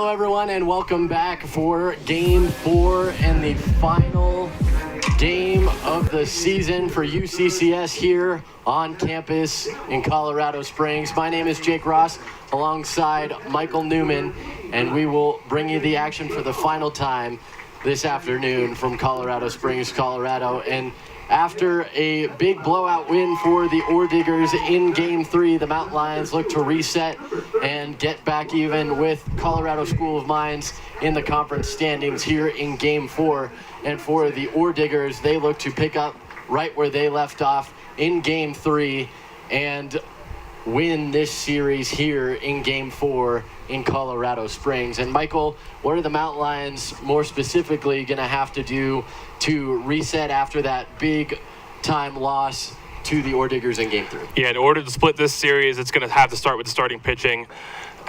Hello, everyone, and welcome back for Game 4 and the final game of the season for UCCS here on campus in Colorado Springs. My name is Jake Ross alongside Michael Newman, and we will bring you the action for the final time this afternoon from Colorado Springs, Colorado. And after a big blowout win for the Orediggers in Game 3, the Mountain Lions look to reset and get back even with Colorado School of Mines in the conference standings here in Game 4. And for the Orediggers, they look to pick up right where they left off in Game 3 and win this series here in Game 4 in Colorado Springs. And Michael, what are the Mountain Lions more specifically going to have to do to reset after that big time loss to the Orediggers in Game 3? Yeah, in order to split this series, it's going to have to start with the starting pitching.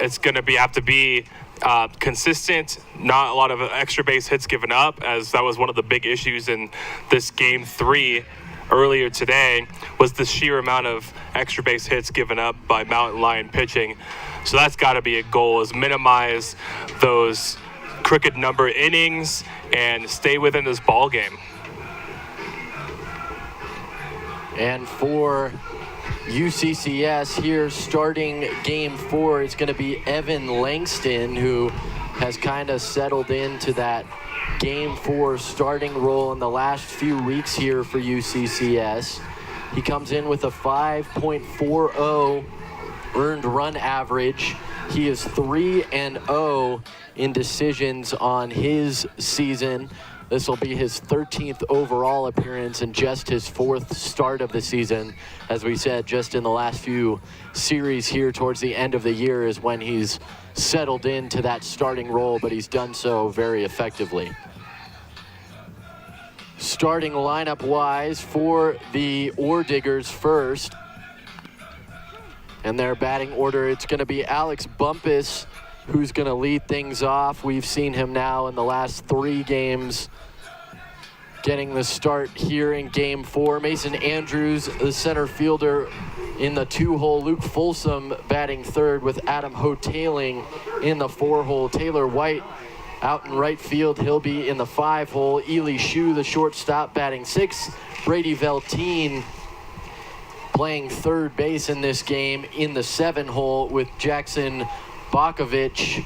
It's going to have to be consistent, not a lot of extra base hits given up, as that was one of the big issues in this Game 3 earlier today, was the sheer amount of extra base hits given up by Mountain Lion pitching. So that's got to be a goal, is minimize those crooked number innings and stay within this ball game. And for UCCS here, starting Game 4, it's going to be Evan Langston, who has kind of settled into that Game 4 starting role in the last few weeks here for UCCS. He comes in with a 5.40 earned run average. He is 3-0 in decisions on his season. This will be his 13th overall appearance and just his 4th start of the season. As we said, just in the last few series here towards the end of the year is when he's settled into that starting role, but he's done so very effectively. Starting lineup-wise for the Orediggers first, and their batting order, it's going to be Alex Bumpus who's going to lead things off. We've seen him now in the last 3 games getting the start here in Game 4. Mason Andrews, the center fielder, in the 2-hole. Luke Folsom batting third with Adam Hotailing in the 4-hole. Taylor White out in right field. He'll be in the 5-hole. Ely Shue, the shortstop, batting 6th. Brady Velteen playing third base in this game in the 7-hole with Jackson Bakovich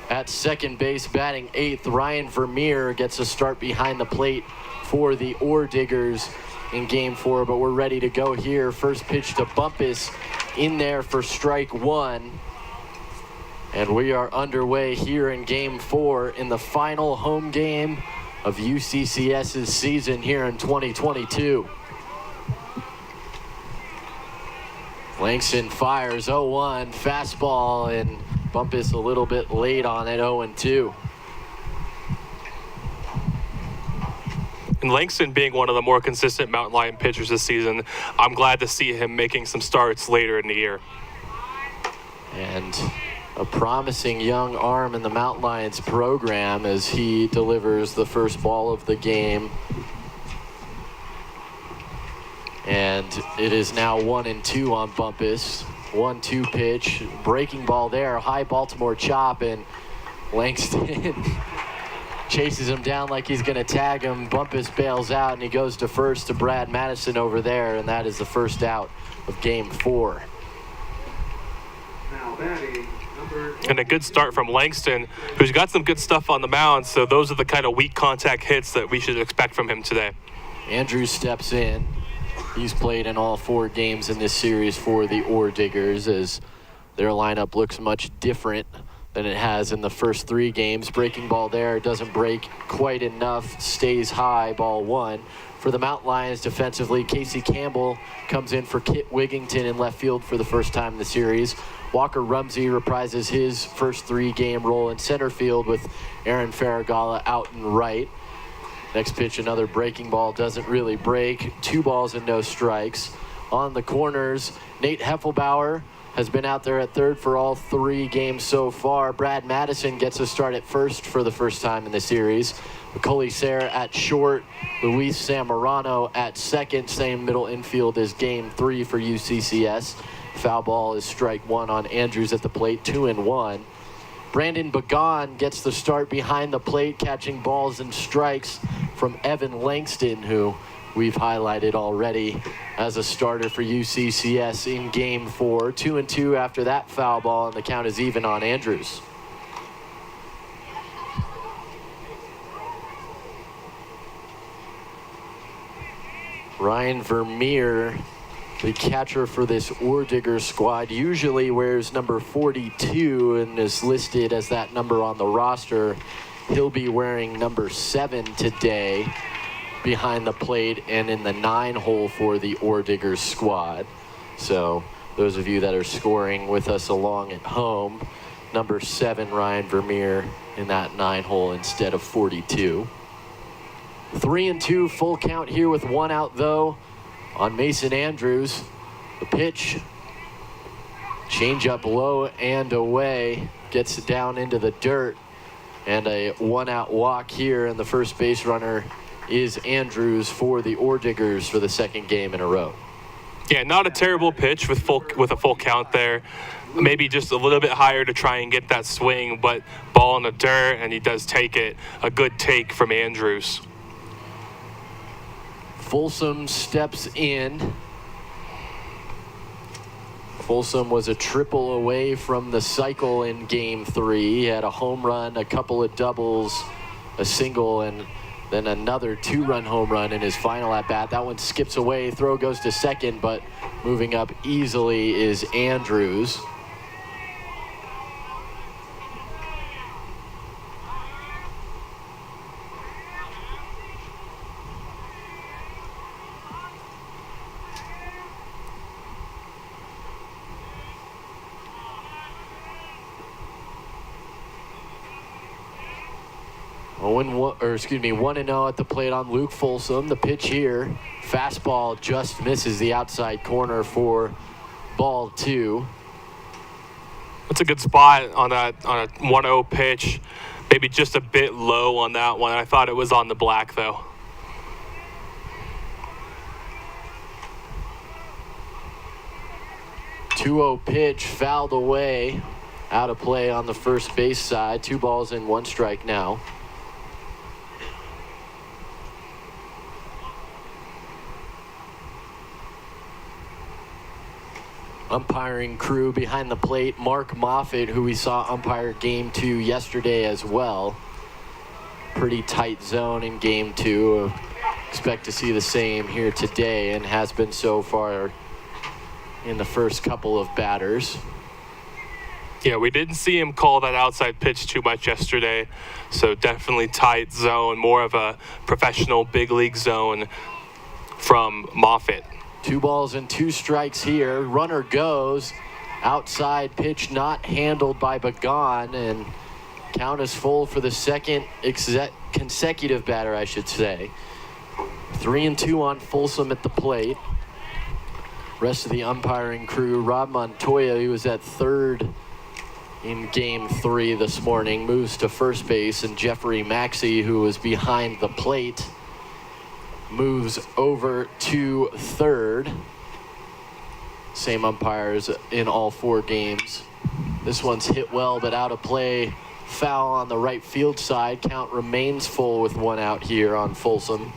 at second base batting 8th. Ryan Vermeer gets a start behind the plate for the Orediggers in Game 4, but we're ready to go here. First pitch to Bumpus in there for strike 1. And we are underway here in Game 4 in the final home game of UCCS's season here in 2022. Langston fires 0-1, fastball, and Bumpus a little bit late on it, 0-2. And Langston being one of the more consistent Mountain Lion pitchers this season, I'm glad to see him making some starts later in the year. And a promising young arm in the Mountain Lions program as he delivers the first ball of the game. And it is now 1-2 on Bumpus. 1-2 pitch, breaking ball there, high Baltimore chop, and Langston chases him down like he's gonna tag him. Bumpus bails out and he goes to first to Brad Madison over there, and that is the first out of Game 4. Now batting, number 20. And a good start from Langston, who's got some good stuff on the mound, so those are the kind of weak contact hits that we should expect from him today. Andrews steps in. He's played in all 4 games in this series for the Orediggers, as their lineup looks much different than it has in the first 3 games. Breaking ball there, doesn't break quite enough, stays high, ball 1. For the Mountain Lions defensively, Casey Campbell comes in for Kit Wigington in left field for the first time in the series. Walker Rumsey reprises his first 3-game role in center field with Aaron Farragala out and right. Next pitch, another breaking ball, doesn't really break. 2 balls and no strikes. On the corners, Nate Heffelbauer has been out there at third for all 3 games so far. Brad Madison gets a start at first for the first time in the series. Macaulay Sayre at short. Luis Zamorano at second. Same middle infield as Game 3 for UCCS. Foul ball is strike 1 on Andrews at the plate, 2-1. Brandon Bagan gets the start behind the plate, catching balls and strikes from Evan Langston, who we've highlighted already as a starter for UCCS in Game 4. 2-2 after that foul ball, and the count is even on Andrews. Ryan Vermeer, the catcher for this Orediggers squad, usually wears number 42 and is listed as that number on the roster. He'll be wearing number 7 today behind the plate and in the 9-hole for the Orediggers squad. So those of you that are scoring with us along at home, number 7 Ryan Vermeer in that 9-hole instead of 42. 3-2 full count here with 1 out though on Mason Andrews. The pitch, change up low and away, gets it down into the dirt, and a 1-out walk here, and the first base runner is Andrews for the Orediggers for the 2nd game in a row. Yeah, not a terrible pitch with a full count there. Maybe just a little bit higher to try and get that swing, but ball in the dirt, and he does take it. A good take from Andrews. Folsom steps in. Folsom was a triple away from the cycle in Game 3. He had a home run, a couple of doubles, a single, and then another 2-run home run in his final at-bat. That one skips away, throw goes to second, but moving up easily is Andrews. One 1-0 at the plate on Luke Folsom. The pitch here, fastball just misses the outside corner for ball 2. That's a good spot on a 1-0 pitch. Maybe just a bit low on that one. I thought it was on the black though. .20 pitch fouled away, out of play on the first base side. 2 balls and 1 strike now. Umpiring crew behind the plate, Mark Moffitt, who we saw umpire Game 2 yesterday as well. Pretty tight zone in Game 2. Expect to see the same here today, and has been so far in the first couple of batters. Yeah, we didn't see him call that outside pitch too much yesterday, so definitely tight zone, more of a professional big league zone from Moffitt. 2 balls and 2 strikes here. Runner goes. Outside pitch not handled by Bagan, and count is full for the second consecutive batter, I should say. 3-2 on Folsom at the plate. Rest of the umpiring crew, Rob Montoya, who was at third in Game 3 this morning, moves to first base, and Jeffrey Maxey, who was behind the plate, moves over to third. Same umpires in all 4 games. This one's hit well, but out of play. Foul on the right field side. Count remains full with 1 out here on Folsom.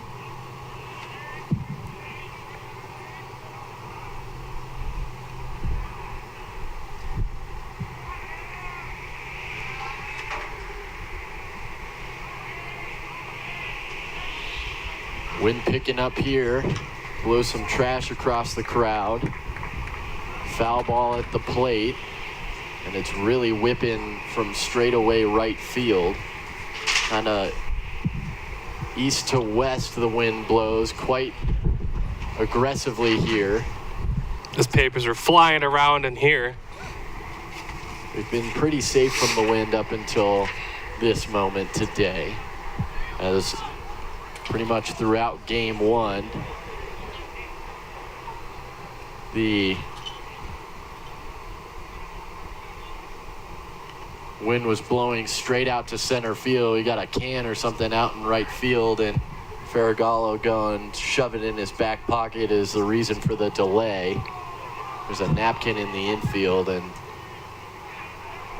Wind picking up here, blows some trash across the crowd. Foul ball at the plate, and it's really whipping from straightaway right field. Kind of east to west the wind blows quite aggressively here. Those papers are flying around in here. We've been pretty safe from the wind up until this moment today, as pretty much throughout Game 1, the wind was blowing straight out to center field. We got a can or something out in right field, and Ferragallo going shove it in his back pocket is the reason for the delay. There's a napkin in the infield, and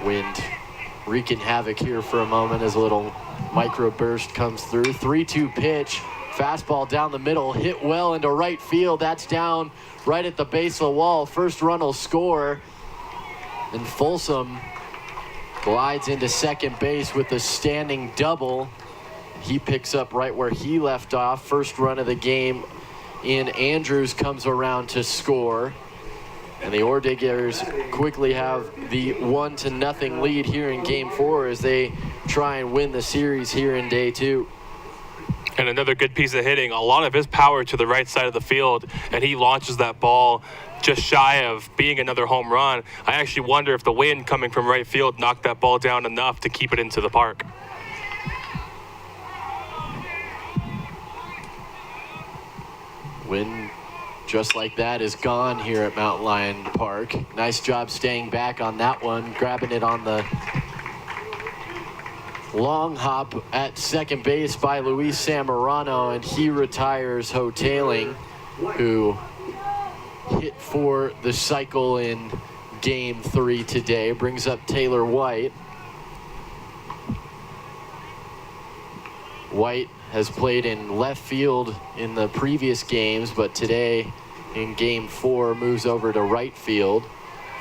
wind wreaking havoc here for a moment as a little micro burst comes through. 3-2 pitch, fastball down the middle, hit well into right field. That's down right at the base of the wall. First run will score. And Folsom glides into second base with a standing double. He picks up right where he left off. First run of the game in Andrews comes around to score. And the Orediggers quickly have the 1-0 lead here in Game 4 as they try and win the series here in Day 2. And another good piece of hitting. A lot of his power to the right side of the field, and he launches that ball just shy of being another home run. I actually wonder if the wind coming from right field knocked that ball down enough to keep it into the park. Wind just like that is gone here at Mountain Lion Park. Nice job staying back on that one, grabbing it on the long hop at second base by Luis Samorano, and he retires Hoteling, who hit for the cycle in Game 3 today. Brings up Taylor White. White has played in left field in the previous games, but today in Game 4 moves over to right field.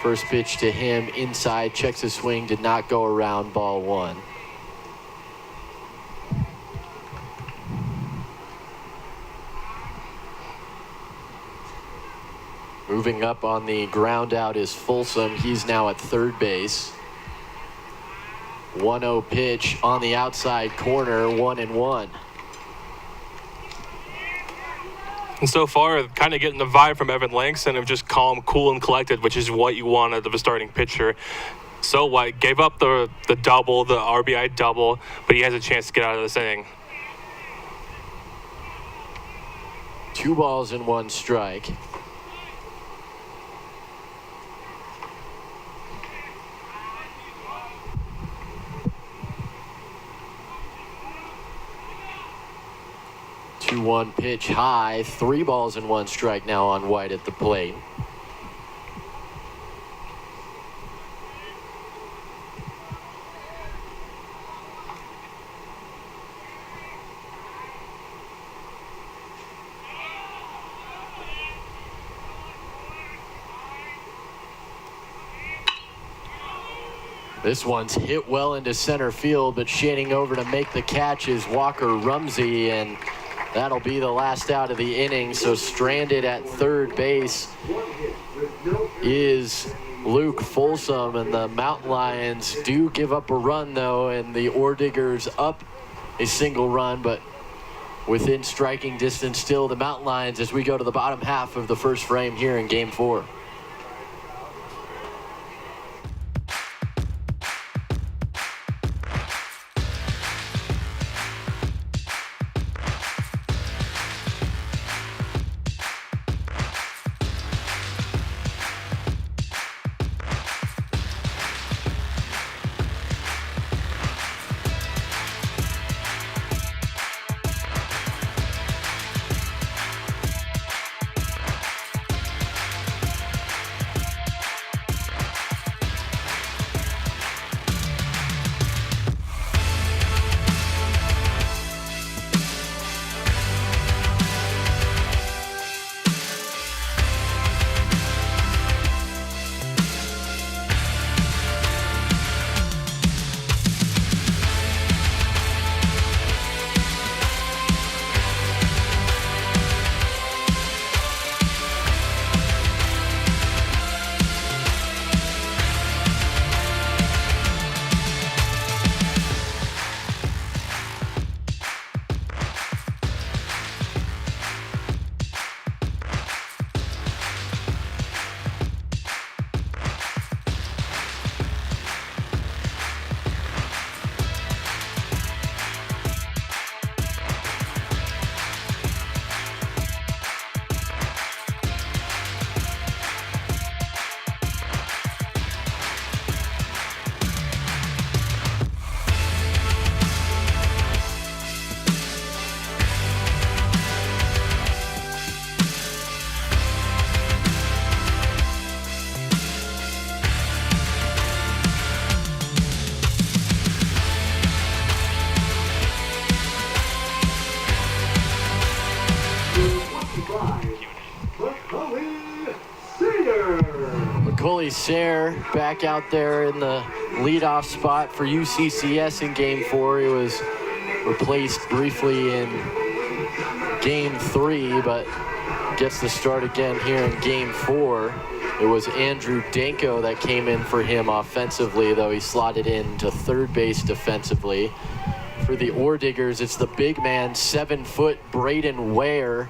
First pitch to him inside, checks his swing, did not go around, ball 1. Moving up on the ground out is Folsom. He's now at third base. 1-0 pitch on the outside corner, 1-1. And so far, kind of getting the vibe from Evan Langston of just calm, cool, and collected, which is what you want out of a starting pitcher. So White gave up the double, the RBI double, but he has a chance to get out of this inning. 2 balls and 1 strike. Two-one pitch high, 3 balls and 1 strike now on White at the plate. This one's hit well into center field, but shading over to make the catch is Walker Rumsey, and that'll be the last out of the inning. So stranded at third base is Luke Folsom, and the Mountain Lions do give up a run though, and the Orediggers up a single run, but within striking distance still the Mountain Lions as we go to the bottom half of the first frame here in Game 4. Coley Sayre back out there in the leadoff spot for UCCS in Game 4. He was replaced briefly in Game 3, but gets the start again here in Game 4. It was Andrew Danko that came in for him offensively, though he slotted in to third base defensively. For the Orediggers, it's the big man, 7-foot Braden Ware.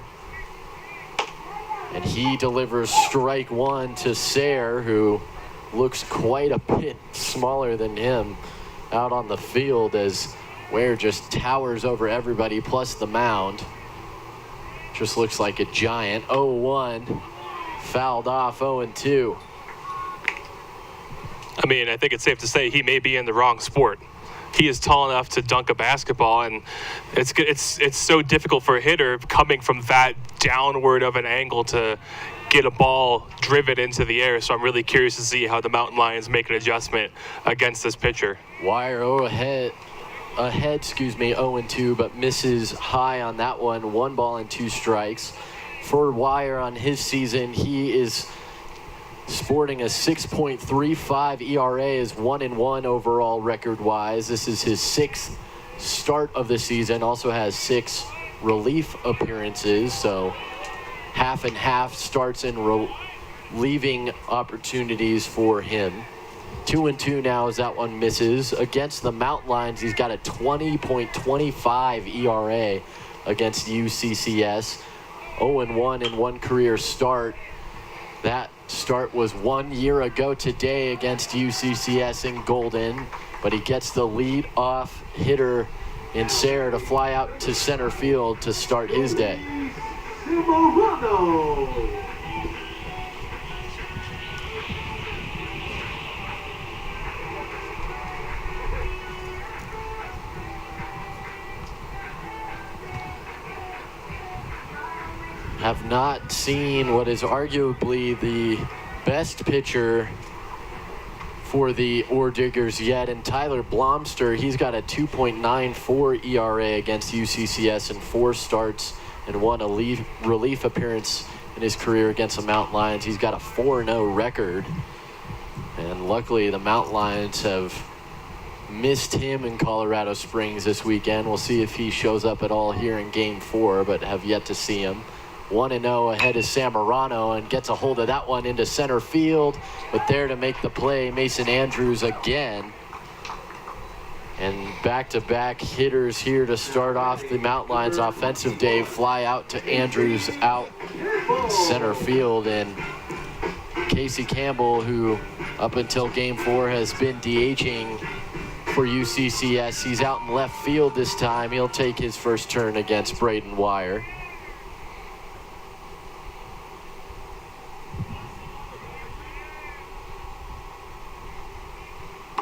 And he delivers strike one to Sayre, who looks quite a bit smaller than him out on the field as Ware just towers over everybody, plus the mound. Just looks like a giant. 0-1, fouled off, 0-2. I mean, I think it's safe to say he may be in the wrong sport. He is tall enough to dunk a basketball, and it's so difficult for a hitter coming from that downward of an angle to get a ball driven into the air. So I'm really curious to see how the Mountain Lions make an adjustment against this pitcher. Wire ahead, 0-2, but misses high on that one. 1 ball and 2 strikes. For Wire on his season, he is sporting a 6.35 ERA, is 1-1 overall record-wise. This is his 6th start of the season. Also has 6 relief appearances, so half and half starts and relieving opportunities for him. 2-2 now as that one misses. Against the Mountain Lions, he's got a 20.25 ERA against UCCS. 0-1 in one career start. That start was 1 year ago today against UCCS in Golden, but he gets the lead off hitter in Sayre to fly out to center field to start his day. Have not seen what is arguably the best pitcher for the Orediggers yet, and Tyler Blomster. He's got a 2.94 ERA against UCCS in 4 starts and 1 relief appearance in his career against the Mountain Lions. He's got a 4-0 record, and luckily the Mountain Lions have missed him in Colorado Springs this weekend. We'll see if he shows up at all here in Game 4, but have yet to see him. 1-0 ahead is Samorano, and gets a hold of that one into center field, but there to make the play, Mason Andrews again. And back-to-back hitters here to start off the Mountain Lions offensive day. Fly out to Andrews out center field, and Casey Campbell, who up until Game 4 has been DHing for UCCS, he's out in left field this time. He'll take his first turn against Braden Wire.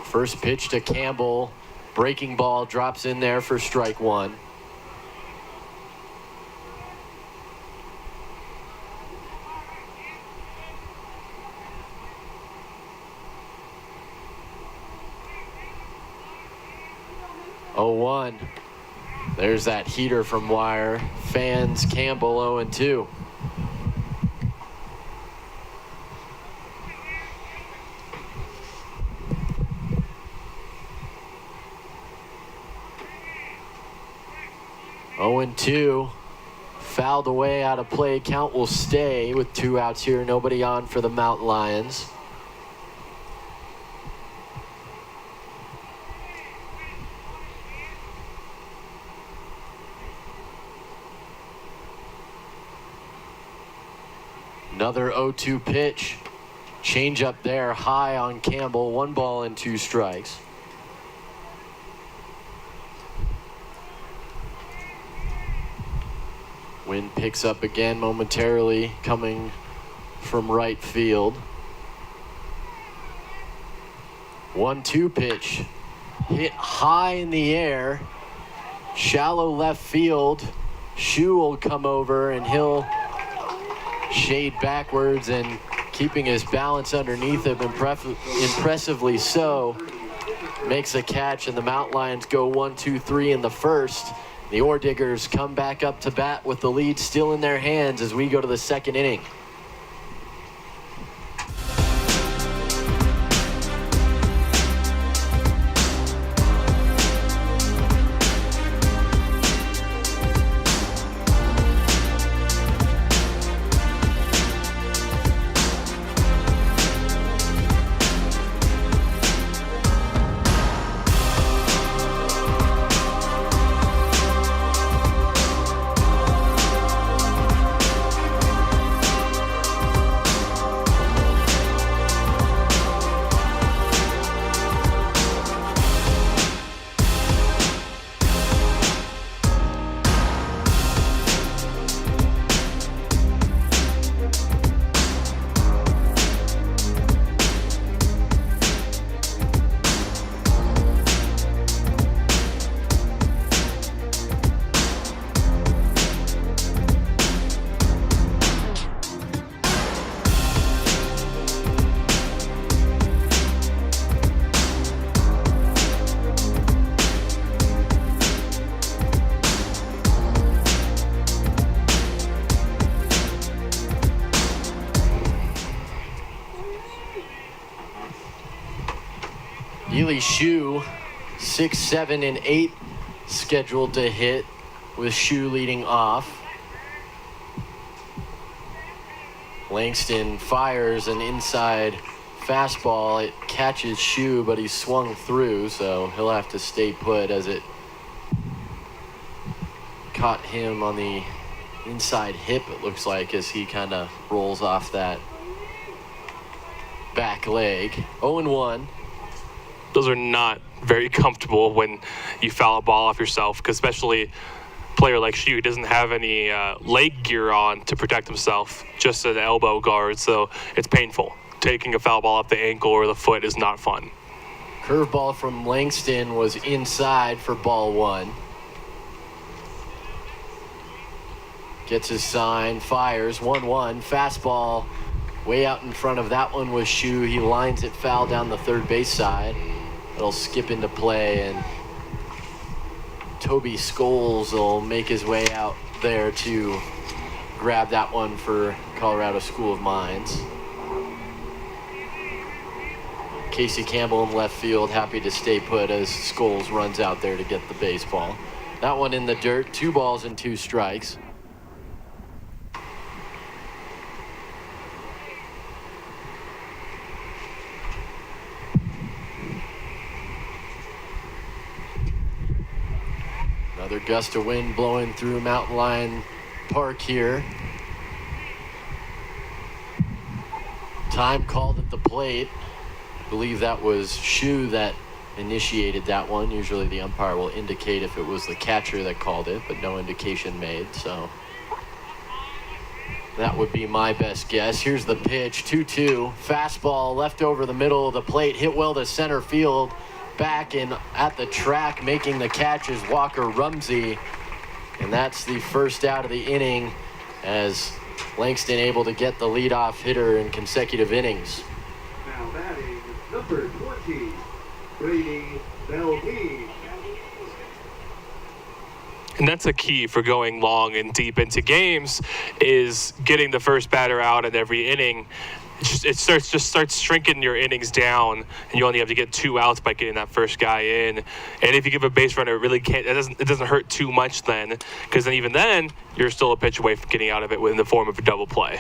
First pitch to Campbell, breaking ball, drops in there for strike 1. There's that heater from Wire. Fans Campbell 0-2. Fouled away, out of play. Count will stay with 2 outs here. Nobody on for the Mountain Lions. Another 0-2 pitch. Change up there, high on Campbell. 1 ball and 2 strikes. Wind picks up again momentarily, coming from right field. 1-2 pitch. Hit high in the air. Shallow left field. Shu will come over, and he'll shade backwards, and keeping his balance underneath him impressively so. Makes a catch, and the Mountain Lions go 1-2-3 in the first. The Orediggers come back up to bat with the lead still in their hands as we go to the second inning. Ely Shu, 6, 7, and 8 scheduled to hit, with Shu leading off. Langston fires an inside fastball. It catches Shu, but he's swung through, so he'll have to stay put as it caught him on the inside hip, it looks like, as he kind of rolls off that back leg. 0-1. Those are not very comfortable when you foul a ball off yourself, because especially a player like Shu doesn't have any leg gear on to protect himself, just an elbow guard, so it's painful. Taking a foul ball off the ankle or the foot is not fun. Curveball from Langston was inside for ball 1. Gets his sign, fires, 1-1. Fastball way out in front of that one was Shu. He lines it foul down the third base side. It'll skip into play, and Toby Scholes will make his way out there to grab that one for Colorado School of Mines. Casey Campbell in left field, happy to stay put as Scholes runs out there to get the baseball. That one in the dirt, 2 balls and 2 strikes. Another gust of wind blowing through Mountain Lion Park here. Time called at the plate. I believe that was Shu that initiated that one. Usually the umpire will indicate if it was the catcher that called it, but no indication made, so that would be my best guess. Here's the pitch, 2-2. Fastball left over the middle of the plate, hit well to center field. Back in at the track, making the catch is Walker Rumsey. And that's the first out of the inning, as Langston able to get the leadoff hitter in consecutive innings. Now batting, number 20, Brady Belkey. And that's a key for going long and deep into games, is getting the first batter out in every inning. It starts shrinking your innings down, and you only have to get 2 outs by getting that first guy in. And if you give a base runner, it really can't. It doesn't hurt too much then, because then even then you're still a pitch away from getting out of it in the form of a double play.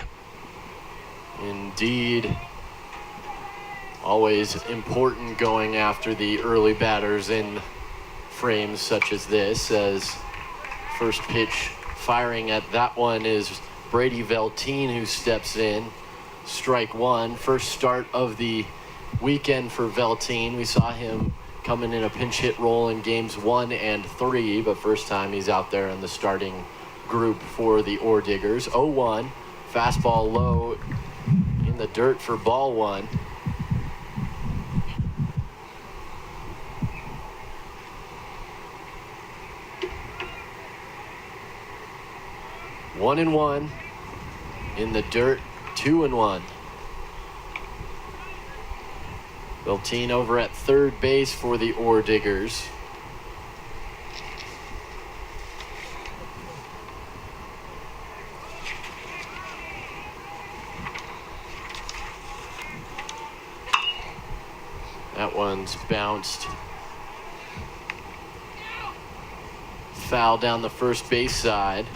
Indeed, always important going after the early batters in frames such as this. As first pitch firing at that one is Brady Veltine, who steps in. Strike 1, first start of the weekend for Veltine. We saw him coming in a pinch hit role in games 1 and 3, but first time he's out there in the starting group for the Orediggers. 0-1, fastball low in the dirt for ball 1. One and one in the dirt. 2-1. Veltine over at third base for the Orediggers. That one's bounced. Foul down the first base side.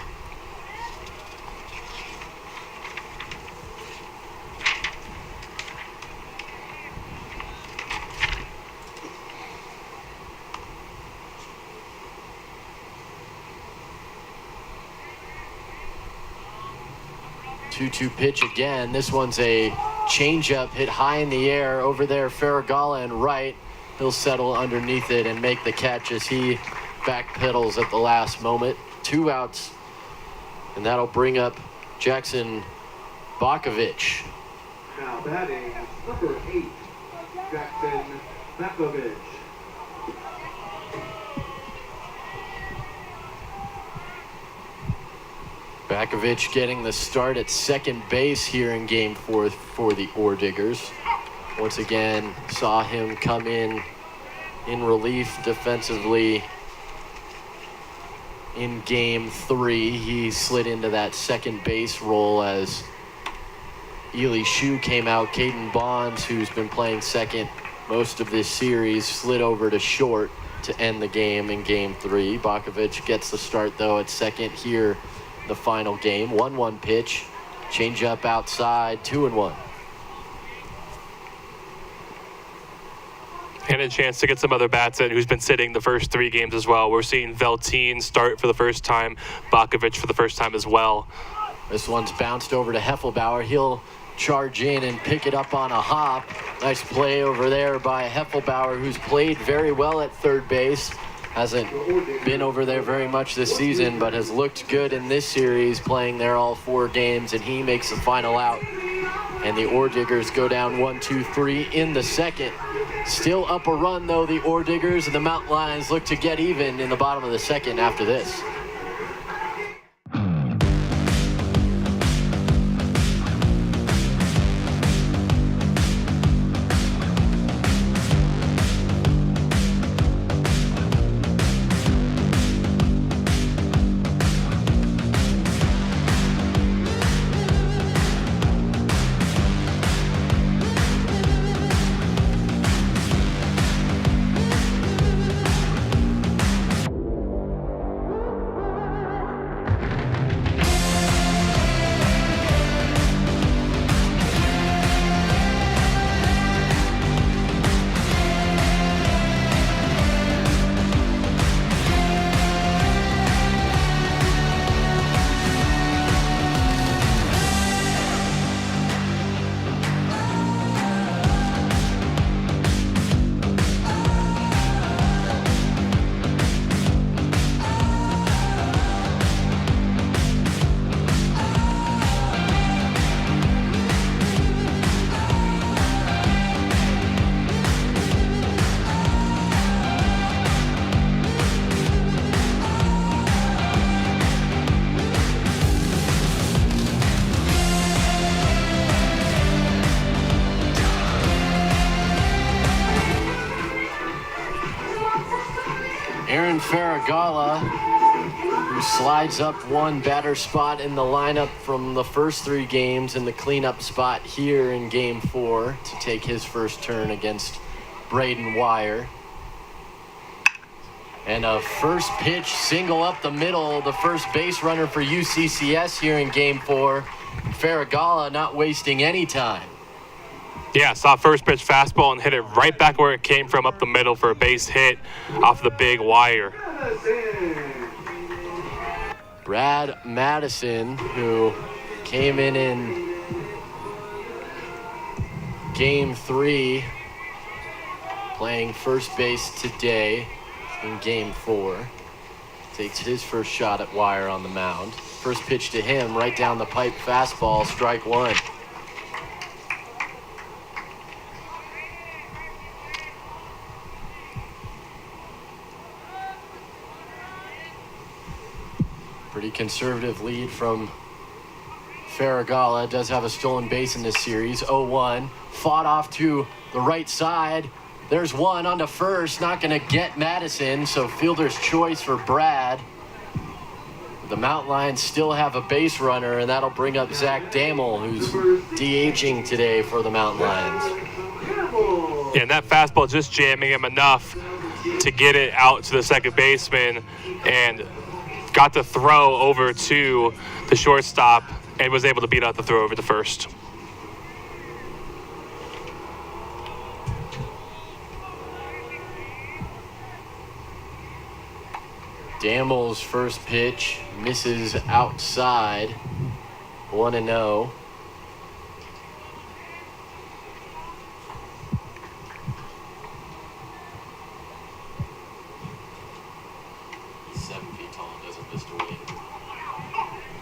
Two pitch again. This one's a changeup hit high in the air over there. Farragalla and right. He'll settle underneath it and make the catch as he backpedals at the last moment. 2 outs, and that'll bring up Jackson Bakovich. Now batting, number 8, Jackson Bakovich. Bakovich getting the start at second base here in game 4 for the Orediggers. Once again, saw him come in relief defensively in game 3. He slid into that second base role as Ely Shu came out. Caden Bonds, who's been playing second most of this series, slid over to short to end the game in game 3. Bakovic gets the start, though, at second here, the final game. 1-1 pitch, change up outside, 2-1. And a chance to get some other bats in who's been sitting the first 3 games as well. We're seeing Velteen start for the first time, Bakovic for the first time as well. This one's bounced over to Heffelbauer. He'll charge in and pick it up on a hop. Nice play over there by Heffelbauer, who's played very well at third base. Hasn't been over there very much this season, but has looked good in this series, playing there all 4 games, and he makes the final out. And the Orediggers go down 1-2-3 in the second. Still up a run, though, the Orediggers, and the Mountain Lions look to get even in the bottom of the second after this. Faragala, who slides up one batter spot in the lineup from the first 3 games in the cleanup spot here in game 4 to take his first turn against Braden Wire. And a first pitch single up the middle, the first base runner for UCCS here in game 4. Faragala not wasting any time. Yeah, saw first pitch fastball and hit it right back where it came from, up the middle for a base hit off the big wire. Brad Madison, who came in game 3, playing first base today in game 4, takes his first shot at Wire on the mound. First pitch to him, right down the pipe, fastball, strike 1. Pretty conservative lead from Faragala. Does have a stolen base in this series. 0-1. Fought off to the right side. There's one on to first. Not going to get Madison, so fielder's choice for Brad. The Mountain Lions still have a base runner, and that'll bring up Zach Damel, who's DHing today for the Mountain Lions. Yeah, and that fastball just jamming him enough to get it out to the second baseman, and got the throw over to the shortstop and was able to beat out the throw over to first. Damel's first pitch misses outside. 1-0.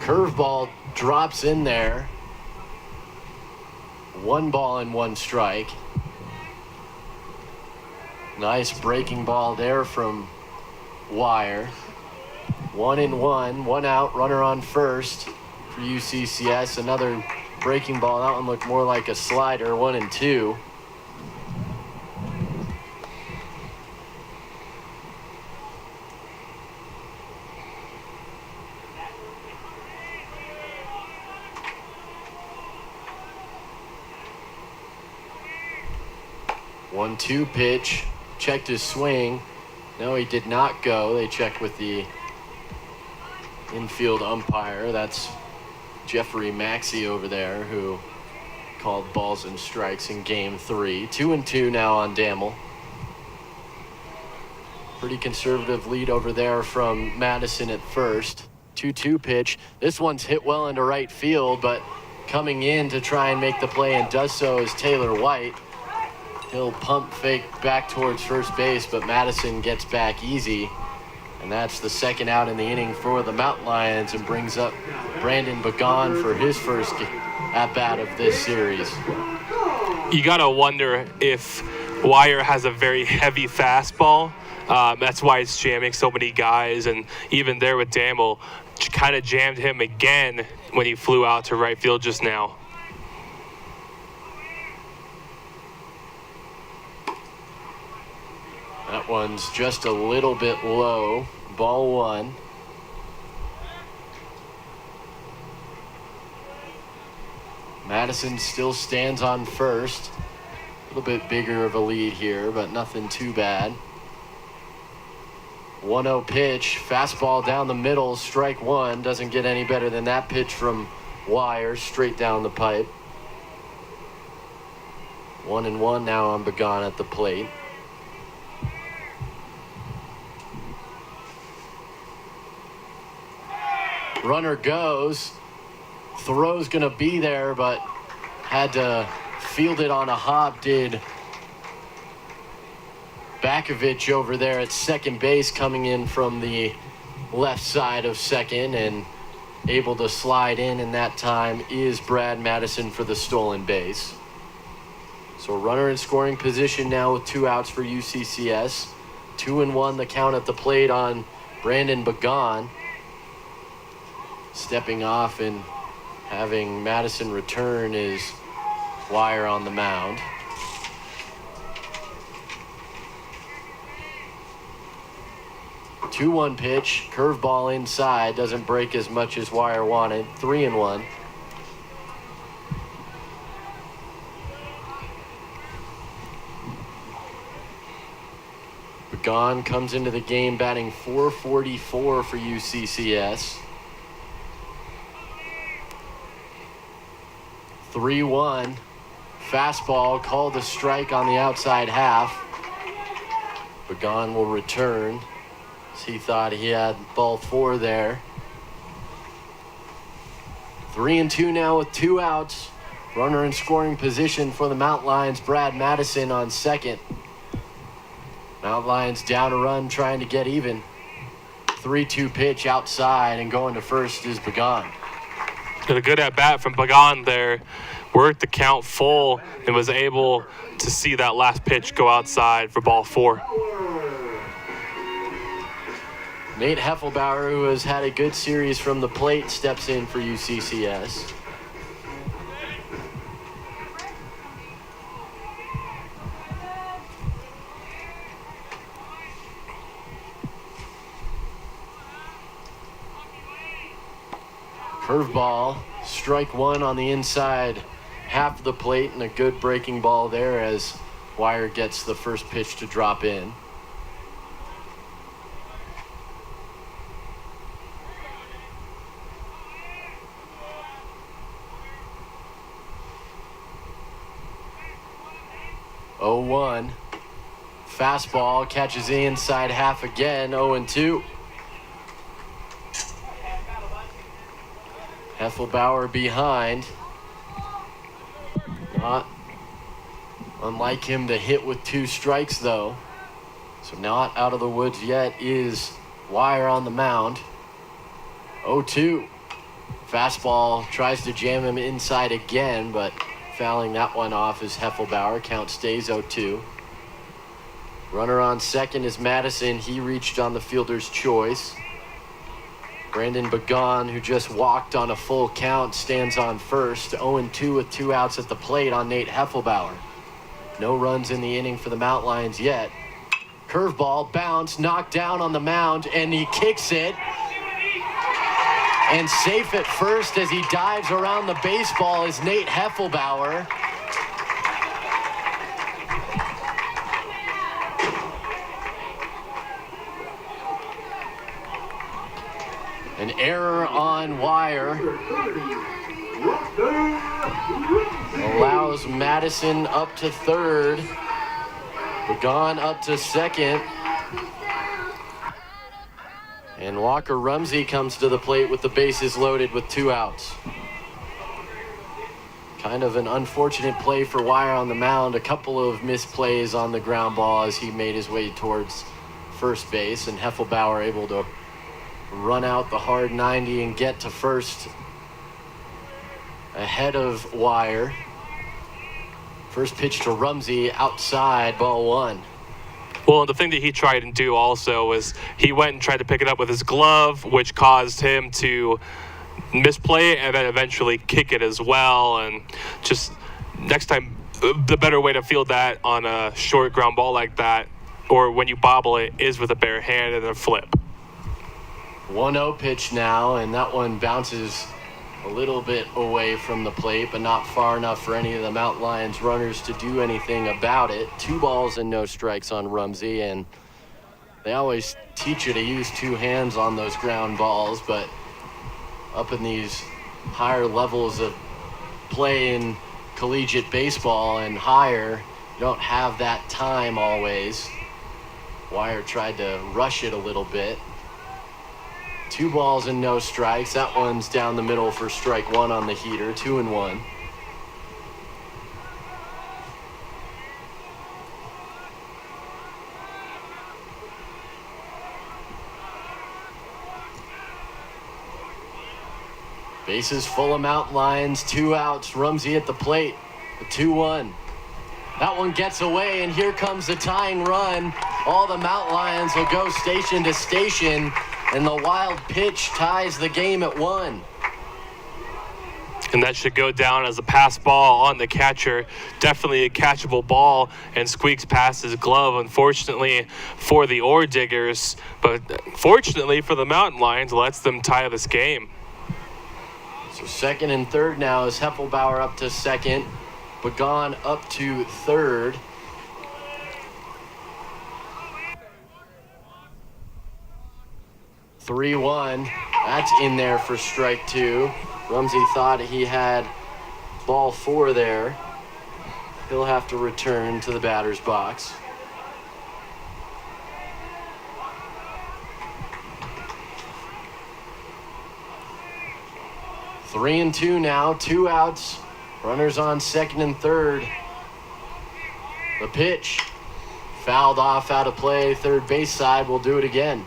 Curveball drops in there. 1 ball and 1 strike. Nice breaking ball there from Wire. 1-1, 1 out, runner on first for UCCS. Another breaking ball. That one looked more like a slider. 1-2. 1-2 pitch, checked his swing. No, he did not go. They checked with the infield umpire. That's Jeffrey Maxey over there, who called balls and strikes in game 3. 2-2 now on Damel. Pretty conservative lead over there from Madison at first. 2-2 pitch. This one's hit well into right field, but coming in to try and make the play and does so is Taylor White. He'll pump fake back towards first base, but Madison gets back easy. And that's the second out in the inning for the Mountain Lions, and brings up Brandon Bagan for his first at-bat of this series. You gotta wonder if Wire has a very heavy fastball. That's why it's jamming so many guys, and even there with Damel, kind of jammed him again when he flew out to right field just now. That one's just a little bit low. Ball 1. Madison still stands on first. A little bit bigger of a lead here, but nothing too bad. 1-0 pitch, fastball down the middle, strike 1. Doesn't get any better than that pitch from Wire, straight down the pipe. 1-1 now on Bagan at the plate. Runner goes. Throw's gonna be there, but had to field it on a hop, did Bakovic over there at second base, coming in from the left side of second and able to slide in, and that time is Brad Madison for the stolen base. So runner in scoring position now with 2 outs for UCCS. 2-1 the count at the plate on Brandon Bagan. Stepping off and having Madison return is Wire on the mound. Two 2-1 pitch, curveball inside, doesn't break as much as Wire wanted. 3-1. Bagan comes into the game batting .444 for UCCS. 3-1. Fastball called a strike on the outside half. Bagan will return, as he thought he had ball 4 there. 3-2 now with 2 outs. Runner in scoring position for the Mountain Lions, Brad Madison on second. Mountain Lions down a run, trying to get even. 3-2 pitch outside, and going to first is Bagan. Got a good at-bat from Bagan there. Worked the count full and was able to see that last pitch go outside for ball 4. Nate Heffelbauer, who has had a good series from the plate, steps in for UCCS. Curveball, strike 1 on the inside half of the plate, and a good breaking ball there as Wire gets the first pitch to drop in. Oh, 1. Fastball catches the inside half again. 0-2. Heffelbauer behind. Not unlike him to hit with 2 strikes, though. So not out of the woods yet is Wire on the mound. 0-2. Fastball tries to jam him inside again, but fouling that one off is Heffelbauer. Count stays 0-2. Runner on second is Madison. He reached on the fielder's choice. Brandon Bagan, who just walked on a full count, stands on first. 0-2 with 2 outs at the plate on Nate Heffelbauer. No runs in the inning for the Mountain Lions yet. Curveball, bounce, knocked down on the mound, and he kicks it. And safe at first as he dives around the baseball is Nate Heffelbauer. An error on Wire allows Madison up to third. Begon up to second. And Walker Rumsey comes to the plate with the bases loaded with 2 outs. Kind of an unfortunate play for Wire on the mound. A couple of misplays on the ground ball as he made his way towards first base, and Heffelbauer able to run out the hard 90 and get to first ahead of Wire. First pitch to Rumsey, outside, ball 1. Well, the thing that he tried and do also was he went and tried to pick it up with his glove, which caused him to misplay it and then eventually kick it as well. And just next time, the better way to field that on a short ground ball like that, or when you bobble it, is with a bare hand and a flip. 1-0 pitch now, and that one bounces a little bit away from the plate, but not far enough for any of the Mountain Lions runners to do anything about it. 2 balls and no strikes on Rumsey, and they always teach you to use 2 hands on those ground balls, but up in these higher levels of play in collegiate baseball and higher, you don't have that time always. Wire tried to rush it a little bit. 2 balls and no strikes. That one's down the middle for strike 1 on the heater. 2-1. Bases full of Mountain Lions. 2 outs. Rumsey at the plate. The 2-1. That one gets away, and here comes the tying run. All the Mountain Lions will go station to station, and the wild pitch ties the game at 1. And that should go down as a pass ball on the catcher. Definitely a catchable ball, and squeaks past his glove, unfortunately for the Orediggers, but fortunately for the Mountain Lions, lets them tie this game. So second and third now is Heffelbauer up to second. Begon up to third. (3-1). That's in there for strike 2. Rumsey thought he had ball 4 there. He'll have to return to the batter's box. Three and 2 now, 2 outs. Runners on second and third. The pitch fouled off out of play. Third base side will do it again.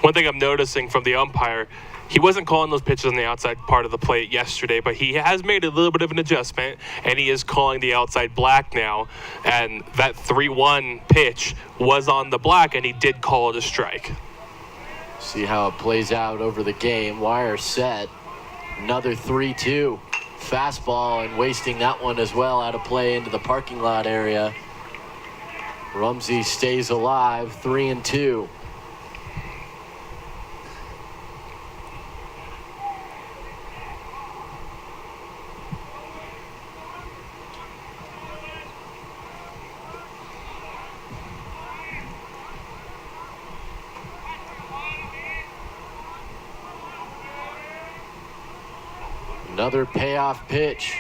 One thing I'm noticing from the umpire, he wasn't calling those pitches on the outside part of the plate yesterday, but he has made a little bit of an adjustment, and he is calling the outside black now. And that 3-1 pitch was on the black, and he did call it a strike. See how it plays out over the game. Wire set. Another 3-2. Fastball, and wasting that one as well out of play into the parking lot area. Rumsey stays alive, 3-2. Another payoff pitch.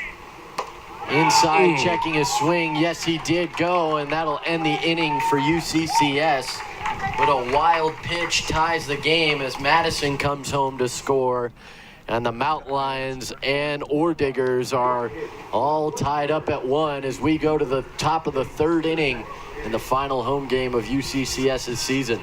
Inside, checking his swing. Yes, he did go, and that'll end the inning for UCCS. But a wild pitch ties the game as Madison comes home to score. And the Mountain Lions and Orediggers are all tied up at 1 as we go to the top of the 3rd inning in the final home game of UCCS's season.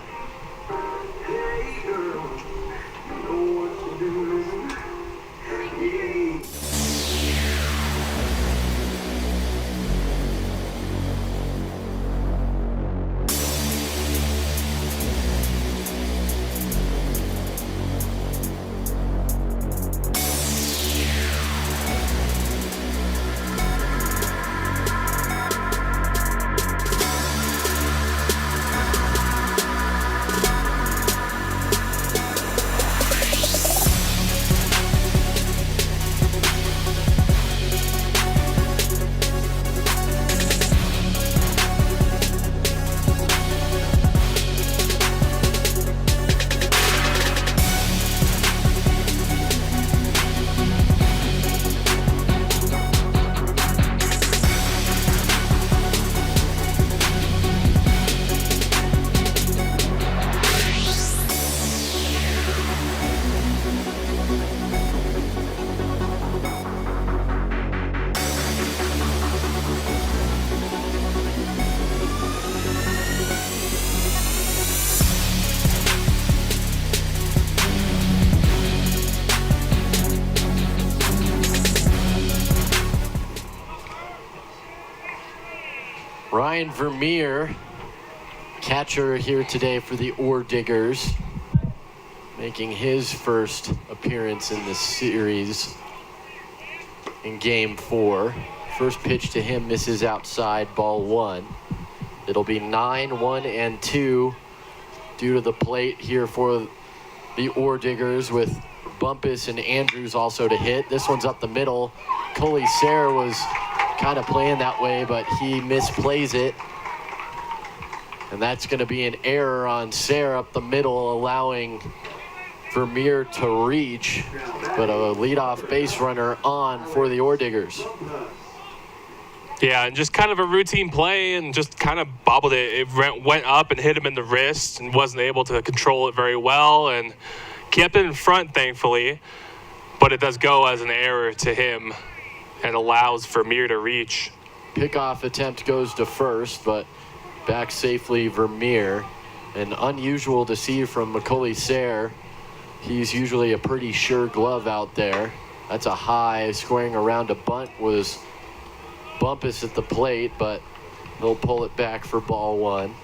Ryan Vermeer, catcher here today for the Orediggers, making his first appearance in the series in Game 4. First pitch to him misses outside, ball 1. It'll be 9-1-2 due to the plate here for the Orediggers, with Bumpus and Andrews also to hit. This one's up the middle. Coley Sayre was kind of playing that way, but he misplays it. And that's going to be an error on Sayre up the middle, allowing Vermeer to reach, but a leadoff base runner on for the Orediggers. Yeah, and just kind of a routine play and just kind of bobbled it. It went up and hit him in the wrist and wasn't able to control it very well and kept it in front, thankfully. But it does go as an error to him and allows Vermeer to reach. Pickoff attempt goes to first, but back safely Vermeer. And unusual to see from Macaulay Sayre. He's usually a pretty sure glove out there. That's a high. Squaring around a bunt was Bumpus at the plate, but he'll pull it back for ball 1.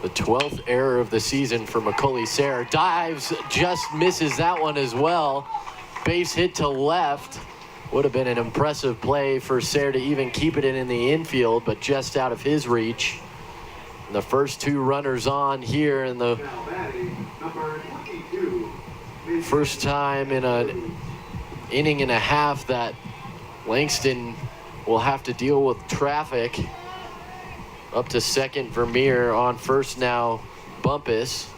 The 12th error of the season for Macaulay Sayre. Dives, just misses that one as well. Base hit to left. Would have been an impressive play for Sayre to even keep it in the infield, but just out of his reach. And the first 2 runners on here in the first time in an inning and a half that Langston will have to deal with traffic. Up to second, Vermeer. On first now, Bumpus.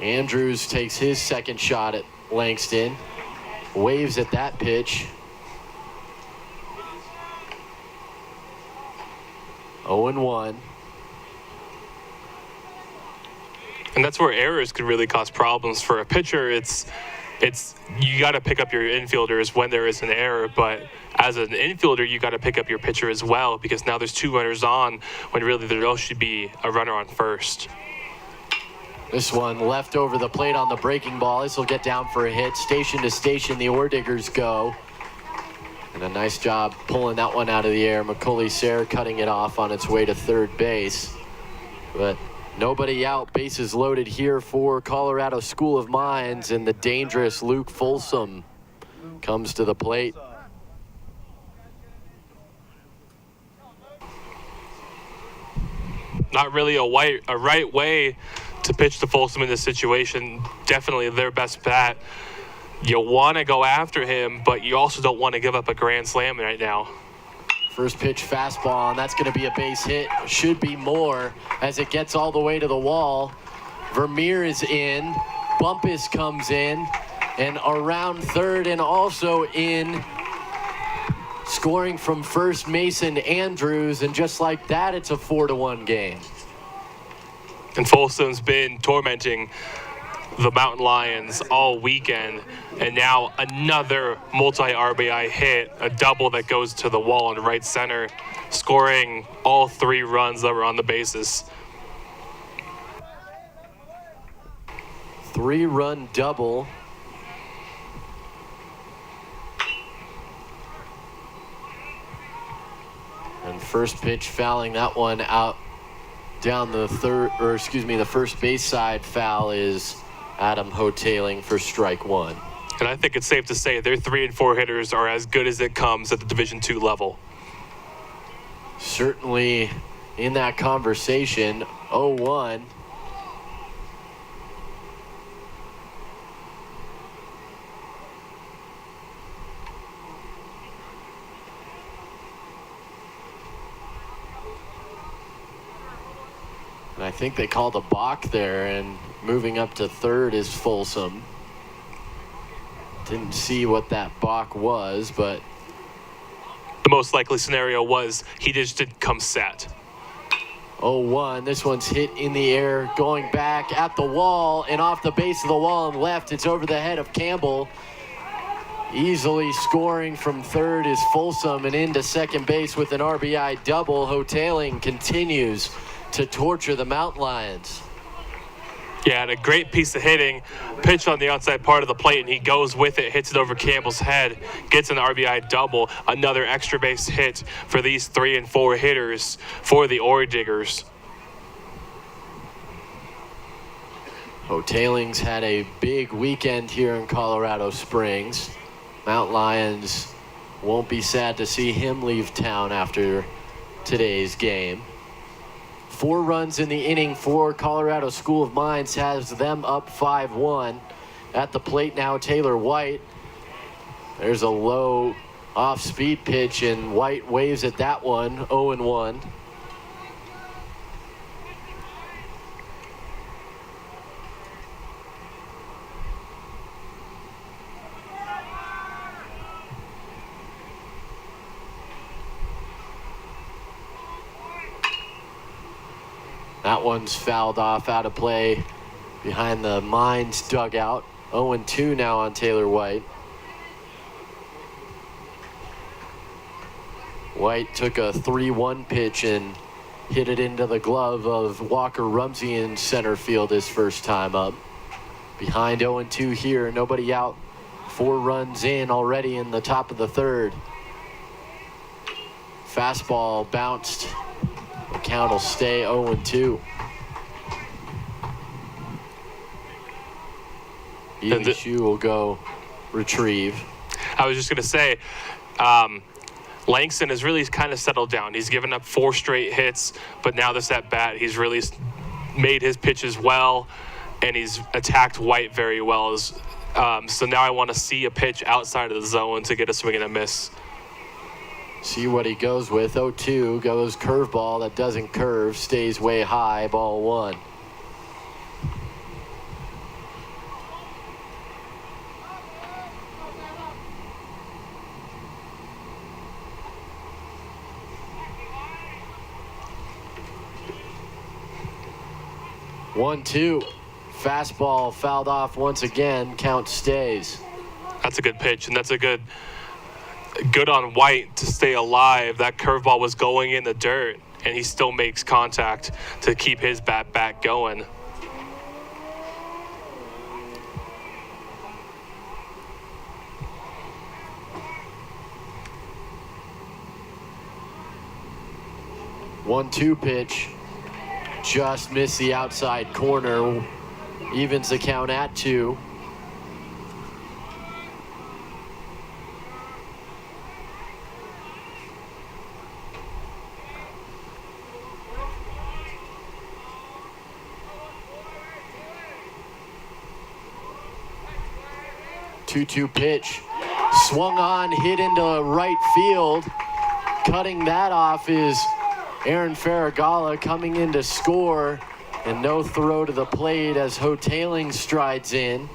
Andrews takes his second shot at Langston. Waves at that pitch. 0-1. And that's where errors could really cause problems for a pitcher. It's you got to pick up your infielders when there is an error, but as an infielder, you got to pick up your pitcher as well, because now there's 2 runners on when really there should be a runner on first. This one left over the plate on the breaking ball. This will get down for a hit. Station to station, the Orediggers go. And a nice job pulling that one out of the air. Macaulay Sayre cutting it off on its way to third base. But nobody out, bases loaded here for Colorado School of Mines, and the dangerous Luke Folsom comes to the plate. Not really a right way to pitch to Folsom in this situation. Definitely their best bet. You want to go after him, but you also don't want to give up a grand slam right now. First pitch fastball, and that's going to be a base hit. Should be more as it gets all the way to the wall. Vermeer is in. Bumpus comes in. And around third and also in. Scoring from first, Mason Andrews. And just like that, it's a 4-1 game. And Folsom's been tormenting the Mountain Lions all weekend, and now another multi-RBI hit, a double that goes to the wall in right center, scoring all 3 runs that were on the bases. 3-run double. And first pitch fouling that one out down the the first base side foul is Adam Hoteling for strike 1. And I think it's safe to say their 3 and 4 hitters are as good as it comes at the Division II level. Certainly in that conversation. 0-1. And I think they called a balk there, and moving up to third is Folsom. Didn't see what that balk was, but the most likely scenario was he just didn't come set. 0-1. This one's hit in the air, going back at the wall and off the base of the wall and left. It's over the head of Campbell. Easily scoring from third is Folsom, and into second base with an RBI double. Hoteling continues to torture the Mountain Lions. Yeah, and a great piece of hitting, pitch on the outside part of the plate, and he goes with it, hits it over Campbell's head, gets an RBI double, another extra base hit for these 3 and 4 hitters for the Orediggers. Hoteling's had a big weekend here in Colorado Springs. Mount Lions won't be sad to see him leave town after today's game. 4 runs in the inning for Colorado School of Mines has them up 5-1. At the plate now, Taylor White. There's a low off-speed pitch, and White waves at that one, 0-1. That one's fouled off out of play behind the Mines dugout. 0-2 now on Taylor White. White took a 3-1 pitch and hit it into the glove of Walker Rumsey in center field his first time up. Behind 0-2 here, nobody out. 4 runs in already in the top of the third. Fastball bounced. The count will stay 0-2. Shu will go retrieve. I was just going to say, Langston has really kind of settled down. He's given up 4 straight hits, but now this at bat, he's really made his pitches well, and he's attacked White very well. So now I want to see a pitch outside of the zone to get a swing and a miss. See what he goes with. 0-2 goes curveball that doesn't curve, stays way high, ball 1. One, 2. Fastball fouled off once again. Count stays. That's a good pitch, and that's a good on White to stay alive. That curveball was going in the dirt, and he still makes contact to keep his bat back going. One-two pitch. Just missed the outside corner. Evens the count at 2. Two-two pitch. Swung on, hit into right field. Cutting that off is Aaron Farragala coming in to score, and no throw to the plate as Hoteling strides in.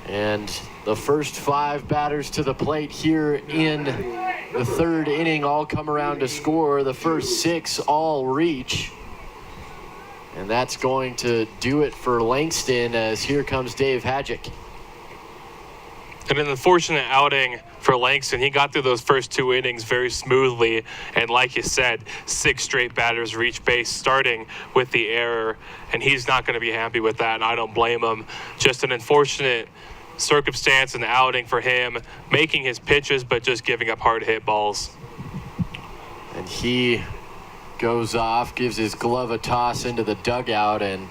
And the first 5 batters to the plate here in the 3rd inning all come around to score. The first 6 all reach. And that's going to do it for Langston as here comes Dave Hadjick. And an unfortunate outing for Langston. He got through those first 2 innings very smoothly, and like you said, 6 straight batters reach base, starting with the error, and he's not going to be happy with that, and I don't blame him. Just an unfortunate circumstance and outing for him, making his pitches, but just giving up hard hit balls. And he goes off, gives his glove a toss into the dugout, and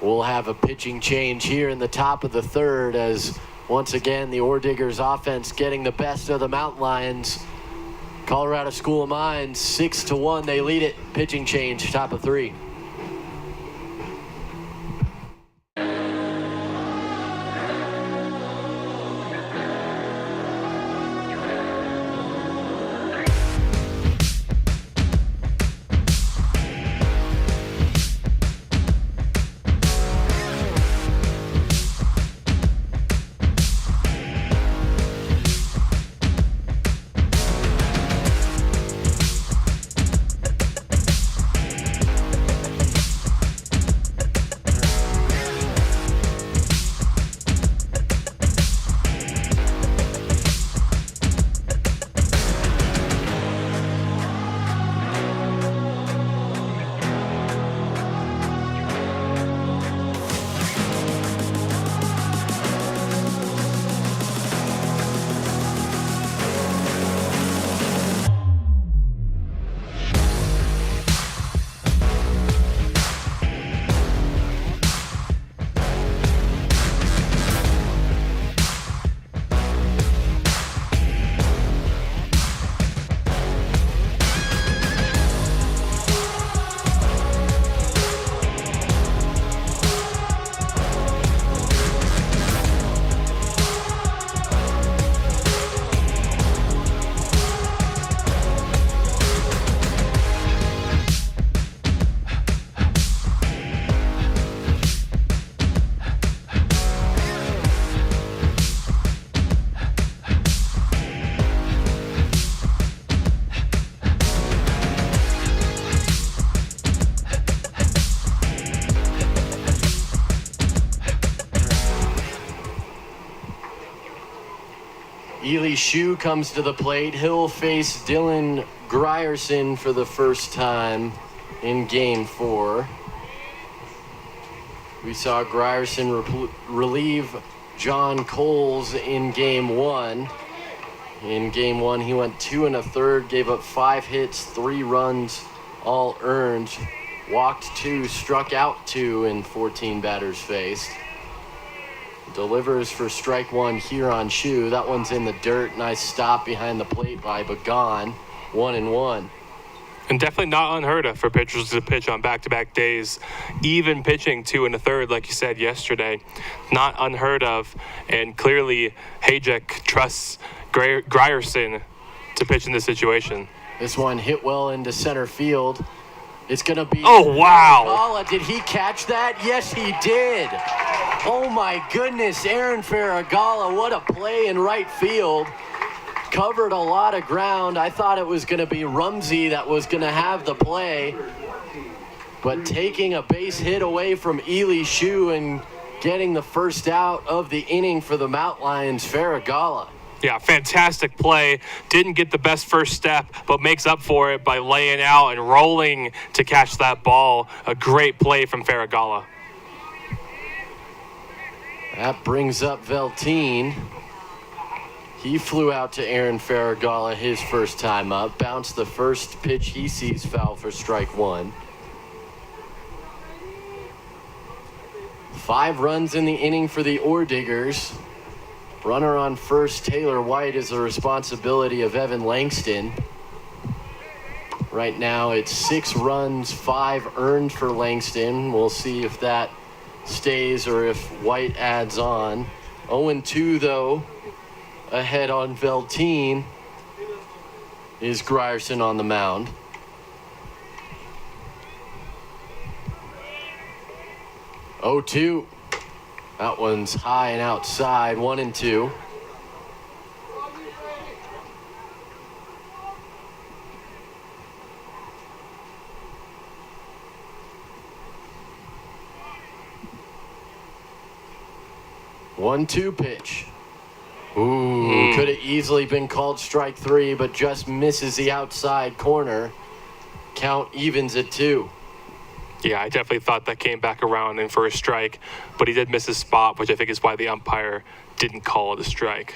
we'll have a pitching change here in the top of the 3rd as once again the Orediggers offense getting the best of the Mountain Lions. Colorado School of Mines 6-1, they lead it. Pitching change, top of 3. Ely Shu comes to the plate. He'll face Dylan Grierson for the first time in Game 4. We saw Grierson relieve John Coles in Game 1. In Game 1, he went 2 1/3, gave up 5 hits, 3 runs, all earned. Walked 2, struck out 2 in 14 batters faced. Delivers for strike 1 here on Shu. That one's in the dirt. Nice stop behind the plate by Bagan. 1-1. And definitely not unheard of for pitchers to pitch on back-to-back days. Even pitching 2 1/3, like you said yesterday. Not unheard of. And clearly, Hajek trusts Grierson to pitch in this situation. This one hit well into center field. It's going to be... Oh, wow. Faragala. Did he catch that? Yes, he did. Oh, my goodness. Aaron Faragala, what a play in right field. Covered a lot of ground. I thought it was going to be Rumsey that was going to have the play. But taking a base hit away from Ely Shu and getting the first out of the inning for the Mount Lions, Faragala. Yeah, fantastic play. Didn't get the best first step, but makes up for it by laying out and rolling to catch that ball. A great play from Faragala. That brings up Velteen. He flew out to Aaron Faragala his first time up. Bounced the first pitch he sees foul for strike 1. 5 runs in the inning for the Orediggers. Runner on first, Taylor White, is the responsibility of Evan Langston. Right now it's 6 runs, 5 earned for Langston. We'll see if that stays or if White adds on. 0-2 though, ahead on Velteen is Grierson on the mound. Oh, 2. That one's high and outside, 1-2. One-two pitch. Ooh, could have easily been called strike 3, but just misses the outside corner. Count evens at 2. Yeah, I definitely thought that came back around and for a strike, but he did miss his spot, which I think is why the umpire didn't call it a strike.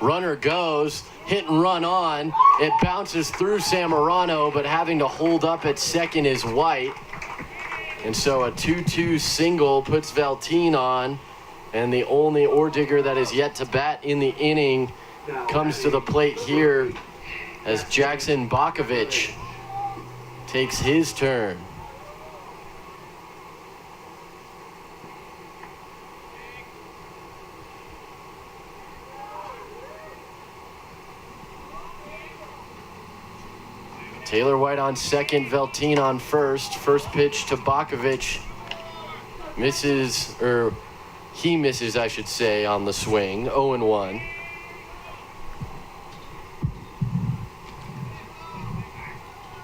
Runner goes, hit and run on. It bounces through Samorano, but having to hold up at second is White. And so a 2-2 single puts Velteen on, and the only Ordigger that is yet to bat in the inning comes to the plate here as Jackson Bakovic takes his turn. Taylor White on second, Velteen on first. First pitch to Bakovic. Misses, or he misses, I should say, on the swing. 0-1.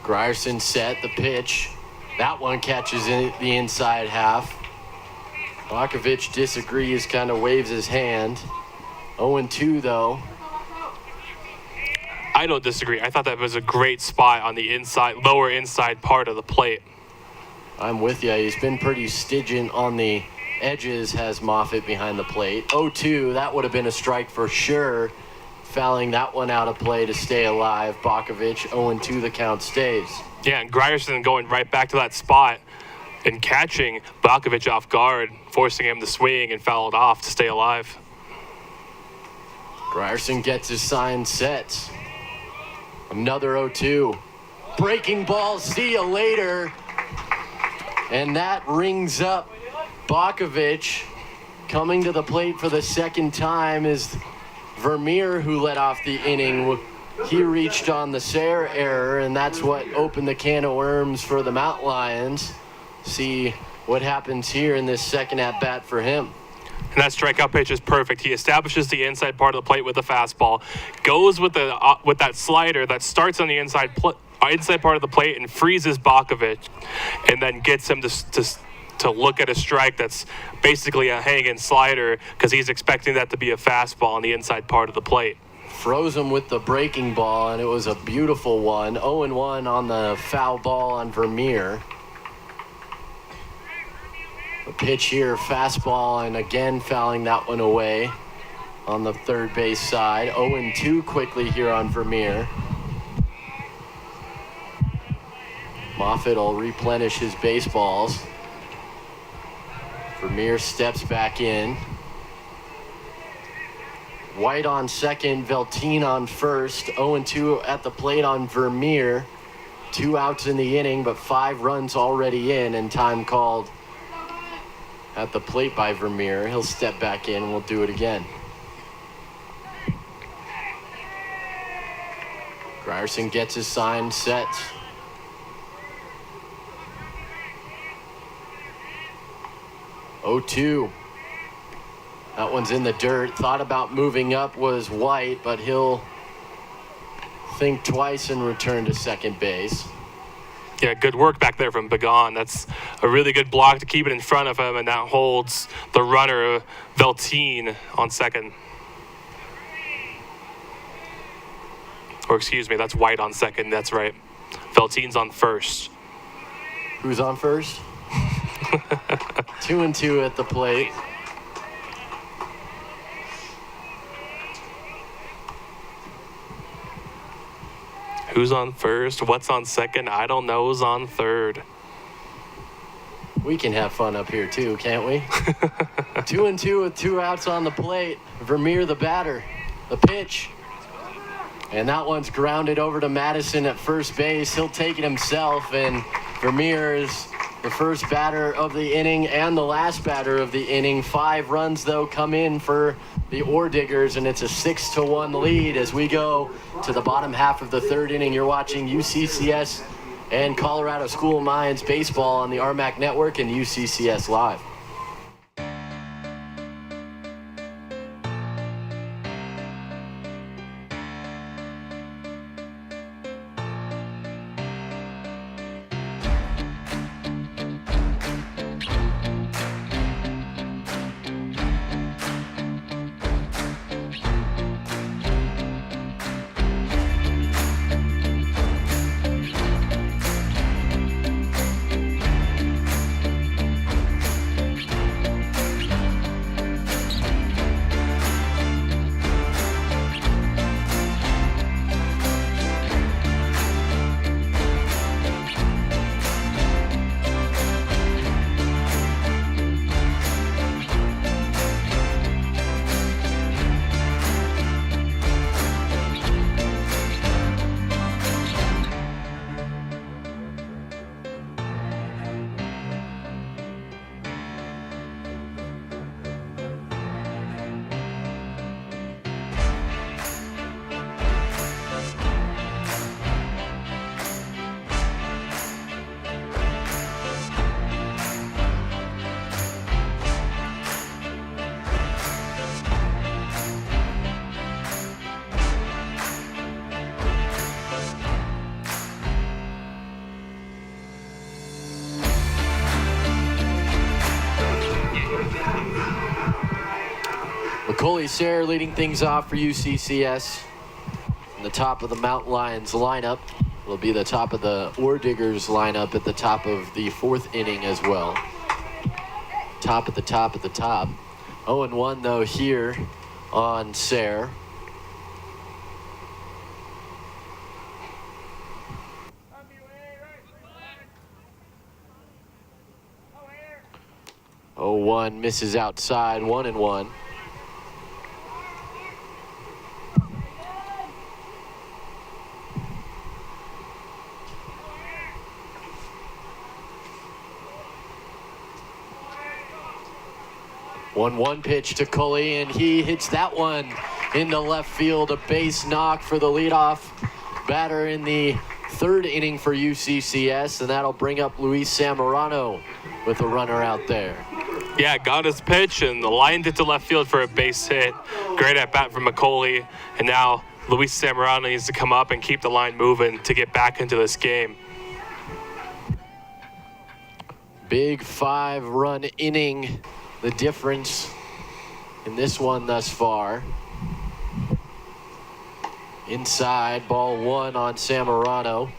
Grierson set the pitch. That one catches in the inside half. Bakovic disagrees, kind of waves his hand. 0-2 though. I don't disagree. I thought that was a great spot on the inside, lower inside part of the plate. I'm with you. He's been pretty stigent on the edges, has Moffitt behind the plate. 0-2, that would have been a strike for sure. Fouling that one out of play to stay alive. Bakovic, 0-2, the count stays. Yeah, and Grierson going right back to that spot and catching Bakovic off guard, forcing him to swing and foul it off to stay alive. Grierson gets his sign set. Another 0-2. Breaking ball, see you later. And that rings up Bakovic. Coming to the plate for the second time is Vermeer, who led off the inning. He reached on the Sayre error, and that's what opened the can of worms for the Mount Lions. See what happens here in this second at-bat for him. And that strikeout pitch is perfect. He establishes the inside part of the plate with the fastball, goes with that slider that starts on the inside part of the plate and freezes Bakovic, and then gets him to look at a strike that's basically a hanging slider because he's expecting that to be a fastball on the inside part of the plate. froze him with the breaking ball, and it was a beautiful one. 0-1 on the foul ball on Vermeer. The pitch here, fastball, and again fouling that one away on the third base side. 0-2 quickly here on Vermeer. Moffitt will replenish his baseballs. Vermeer steps back in. White on second, Velteen on first. 0-2 at the plate on Vermeer. 2 outs in the inning, but 5 runs already in, and time called at the plate by Vermeer. He'll step back in and we'll do it again. Grierson gets his sign set. Oh, 2. That one's in the dirt. Thought about moving up was White, but he'll think twice and return to second base. Yeah, good work back there from Begon. That's a really good block to keep it in front of him, and that holds the runner, Velteen, on second. Or excuse me, that's White on second. That's right. Velteen's on first. Who's on first? 2-2 at the plate. Who's on first? What's on second? I don't know who's on third. We can have fun up here too, can't we? 2-2 with 2 outs on the plate. Vermeer the batter. The pitch. And that one's grounded over to Madison at first base. He'll take it himself, and Vermeer is the first batter of the inning and the last batter of the inning. 5 runs, though, come in for the Orediggers, and it's a 6-1 lead as we go to the bottom half of the third inning. You're watching UCCS and Colorado School of Mines baseball on the RMAC Network and UCCS Live. Coley Sayre leading things off for UCCS. In the top of the Mountain Lions lineup will be the top of the Orediggers lineup at the top of the 4th inning as well. Top at the top at the top. 0-1 though here on Sayre. Oh, 1 misses outside, 1-1. One pitch to Cully, and he hits that one into left field. A base knock for the leadoff batter in the 3rd inning for UCCS, and that'll bring up Luis Zamorano with a runner out there. Yeah, got his pitch and lined it to left field for a base hit. Great at bat from McCauley, and now Luis Zamorano needs to come up and keep the line moving to get back into this game. Big 5-run inning. The difference in this one thus far. Inside, ball 1 on Sammarano.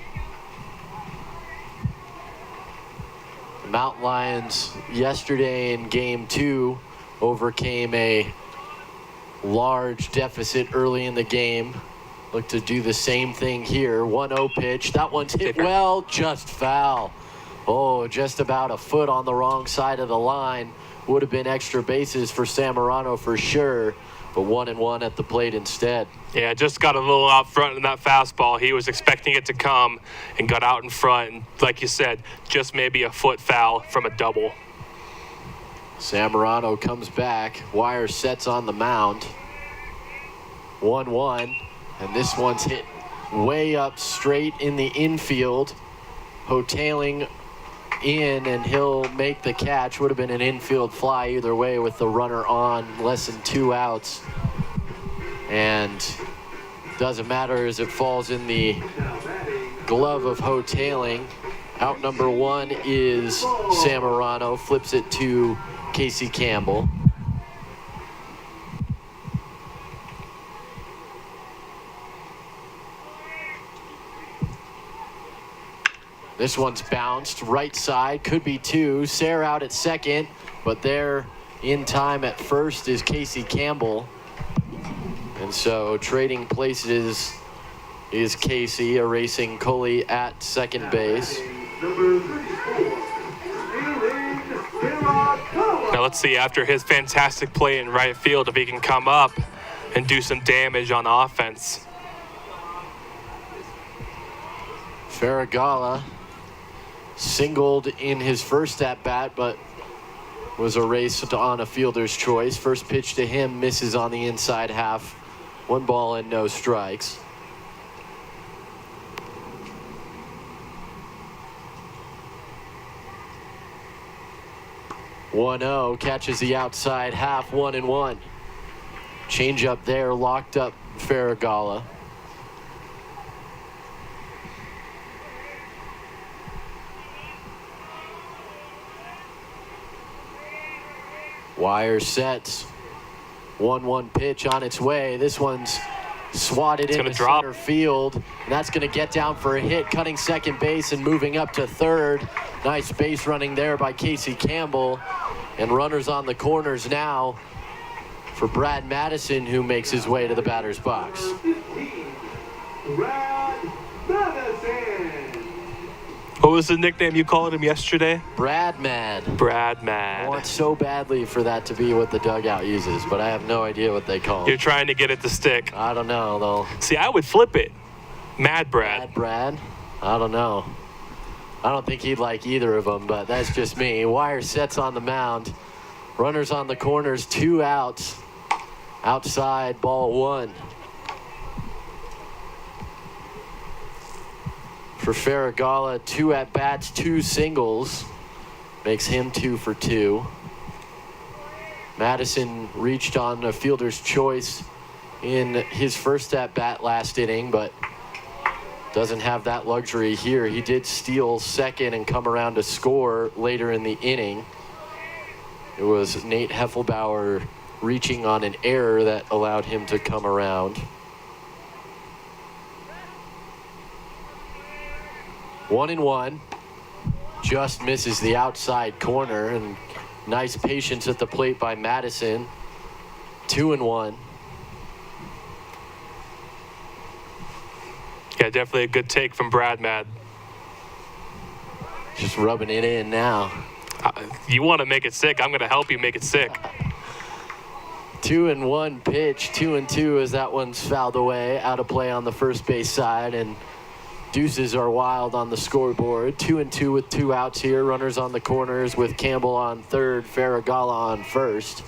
The Mountain Lions yesterday in game 2 overcame a large deficit early in the game. Look to do the same thing here. 1-0 pitch. That one's hit well, just foul. Oh, just about a foot on the wrong side of the line. Would have been extra bases for Sammarano for sure, but 1-1 at the plate instead. Yeah, just got a little out front in that fastball. He was expecting it to come and got out in front. And like you said, just maybe a foot foul from a double. Sammarano comes back. Wire sets on the mound. 1-1, and this one's hit way up straight in the infield. Hotailing in, and he'll make the catch. Would have been an infield fly either way with the runner on, less than 2 outs. And doesn't matter as it falls in the glove of Hotailing. Out number 1 is Sammarano, flips it to Casey Campbell. This one's bounced right side, could be 2. Sayre out at second, but there in time at first is Casey Campbell. And so trading places is Casey, erasing Coley at second base. Number 34, Now let's see, after his fantastic play in right field, if he can come up and do some damage on offense. Farragala singled in his first at-bat, but was erased on a fielder's choice. First pitch to him misses on the inside half. 1 ball and no strikes. One-oh, catches the outside half, 1-1. Change up there, locked up Farragala. Wire sets. 1-1 pitch on its way. This one's swatted into center field. And that's going to get down for a hit, cutting second base and moving up to third. Nice base running there by Casey Campbell. And runners on the corners now for Brad Madison, who makes his way to the batter's box. 15, Brad Madison. What was the nickname you called him yesterday? Brad Mad. Brad Mad. I want so badly for that to be what the dugout uses, but I have no idea what they call You're it. trying to get it to stick. I don't know, though. See, I would flip it. Mad Brad. Mad Brad? I don't know. I don't think he'd like either of them, but that's just me. Wire sets on the mound. Runners on the corners, 2 outs. Outside, ball 1. For Farragala, 2 at-bats, 2 singles. Makes him 2 for 2. Madison reached on a fielder's choice in his first at-bat last inning, but doesn't have that luxury here. He did steal second and come around to score later in the inning. It was Nate Heffelbauer reaching on an error that allowed him to come around. 1-1. Just misses the outside corner, and nice patience at the plate by Madison. 2-1. Yeah, definitely a good take from Brad Mad. Just rubbing it in now. You want to make it sick, I'm going to help you make it sick. 2-1 pitch, 2-2 as that one's fouled away, out of play on the first base side, and deuces are wild on the scoreboard. 2-2 with 2 outs here. Runners on the corners with Campbell on third, Farragala on first.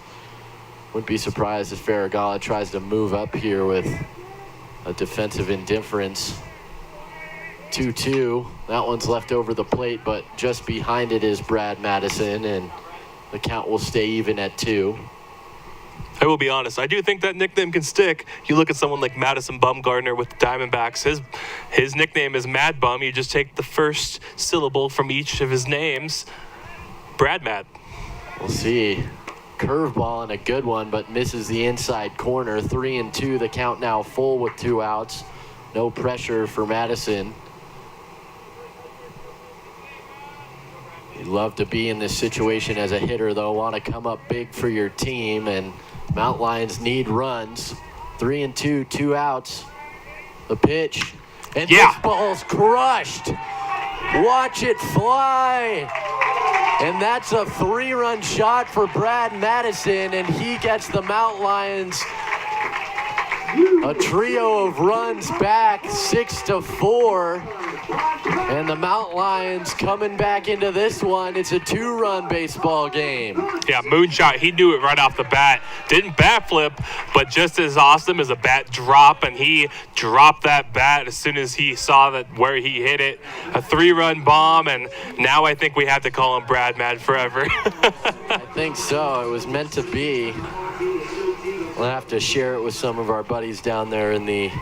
Wouldn't be surprised if Farragala tries to move up here with a defensive indifference. 2-2. That one's left over the plate, but just behind it is Brad Madison, and the count will stay even at 2. I will be honest, I do think that nickname can stick. You look at someone like Madison Bumgarner with the Diamondbacks, his nickname is Mad Bum. You just take the first syllable from each of his names. Brad Mad. We'll see. Curveball and a good one, but misses the inside corner. 3-2, the count now full with 2 outs. No pressure for Madison. You love to be in this situation as a hitter, though. Want to come up big for your team, and Mount Lions need runs. 3-2, 2 outs. The pitch. And this ball's crushed. Watch it fly. And that's a 3-run shot for Brad Madison, and he gets the Mount Lions a trio of runs back, 6-4. And the Mount Lions coming back into this one. It's a 2-run baseball game. Yeah, moonshot. He knew it right off the bat. Didn't bat flip, but just as awesome as a bat drop, and he dropped that bat as soon as he saw that where he hit it. A 3-run bomb, and now I think we have to call him Brad Mad forever. I think so. It was meant to be. We'll have to share it with some of our buddies down there in the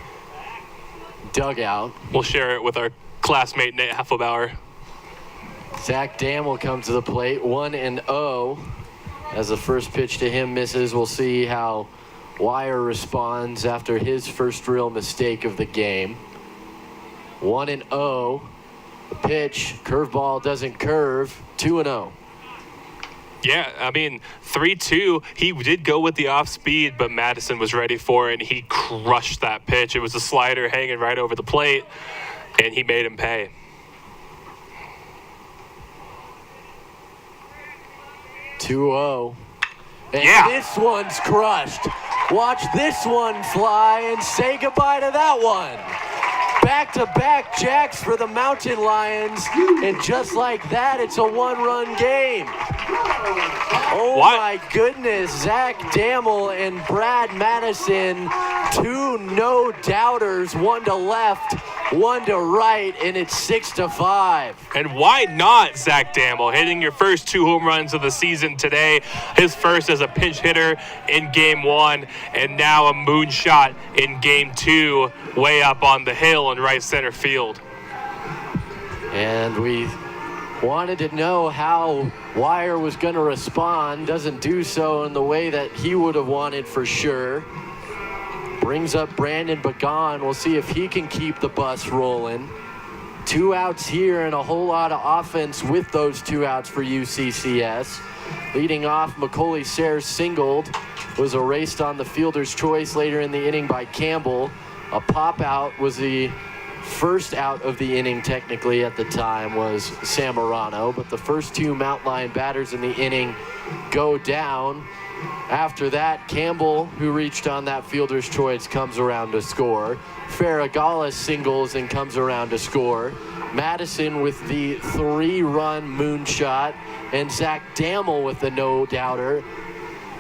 dugout. We'll share it with our classmate Nate Heffelbauer. Zach Dammel comes to the plate, 1-0. As the first pitch to him misses, we'll see how Wire responds after his first real mistake of the game. 1-0. The pitch, curveball doesn't curve, 2-0. Yeah, I mean, 3-2, he did go with the off speed, but Madison was ready for it, and he crushed that pitch. It was a slider hanging right over the plate, and he made him pay. 2-0. And this one's crushed. Watch this one fly and say goodbye to that one. Back-to-back jacks for the Mountain Lions, and just like that, it's a 1-run game. Oh my goodness, Zach Dammel and Brad Madison, 2 no-doubters, 1 to left, 1 to right, and it's 6-5. And why not Zach Dammel hitting your first 2 home runs of the season today, his first as a pinch hitter in game 1, and now a moonshot in game 2, way up on the hill in right center field. And we wanted to know how Wire was going to respond. Doesn't do so in the way that he would have wanted for sure. Brings up Brandon Bagan. We'll see if he can keep the bus rolling. 2 outs here and a whole lot of offense with those 2 outs for UCCS. Leading off, Macaulay Sayre singled. Was erased on the fielder's choice later in the inning by Campbell. A pop out was the first out of the inning technically at the time was Samorano, but the first 2 Mount Lion batters in the inning go down. After that, Campbell, who reached on that fielder's choice, comes around to score. Farragala singles and comes around to score. Madison with the 3-run moonshot, and Zach Dammel with the no-doubter.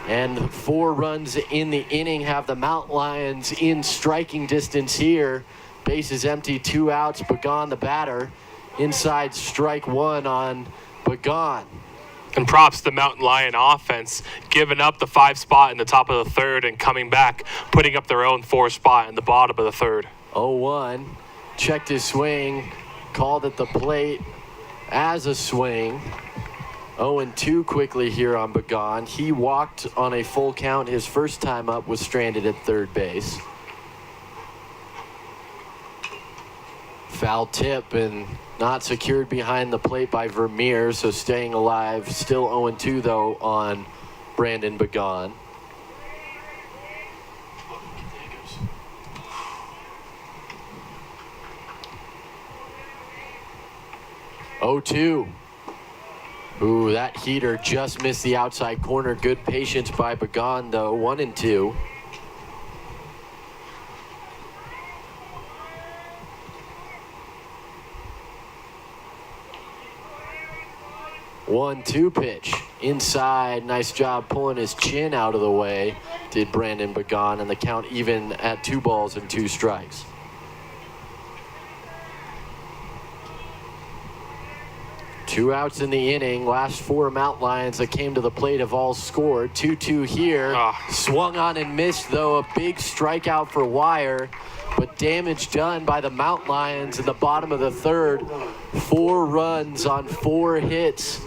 And 4 runs in the inning have the Mount Lions in striking distance here. Bases empty, 2 outs. Bagan the batter. Inside strike 1 on Bagan. And props to the Mountain Lion offense, giving up the 5 spot in the top of the 3rd and coming back, putting up their own 4 spot in the bottom of the 3rd. 0-1. Checked his swing. Called at the plate as a swing. 0-2 quickly here on Bagan. He walked on a full count. His first time up was stranded at 3rd base. Foul tip and not secured behind the plate by Vermeer, so staying alive. Still 0-2 though on Brandon Bagan. Ooh, that heater just missed the outside corner. Good patience by Bagan though. 1-2. One-two pitch inside. Nice job pulling his chin out of the way, did Brandon Bagan, and the count even at 2 balls and 2 strikes. Two outs in the inning. Last 4 Mount Lions that came to the plate have all scored. 2-2 here. Swung on and missed, though. A big strikeout for Wire, but damage done by the Mount Lions in the bottom of the 3rd. 4 runs on 4 hits,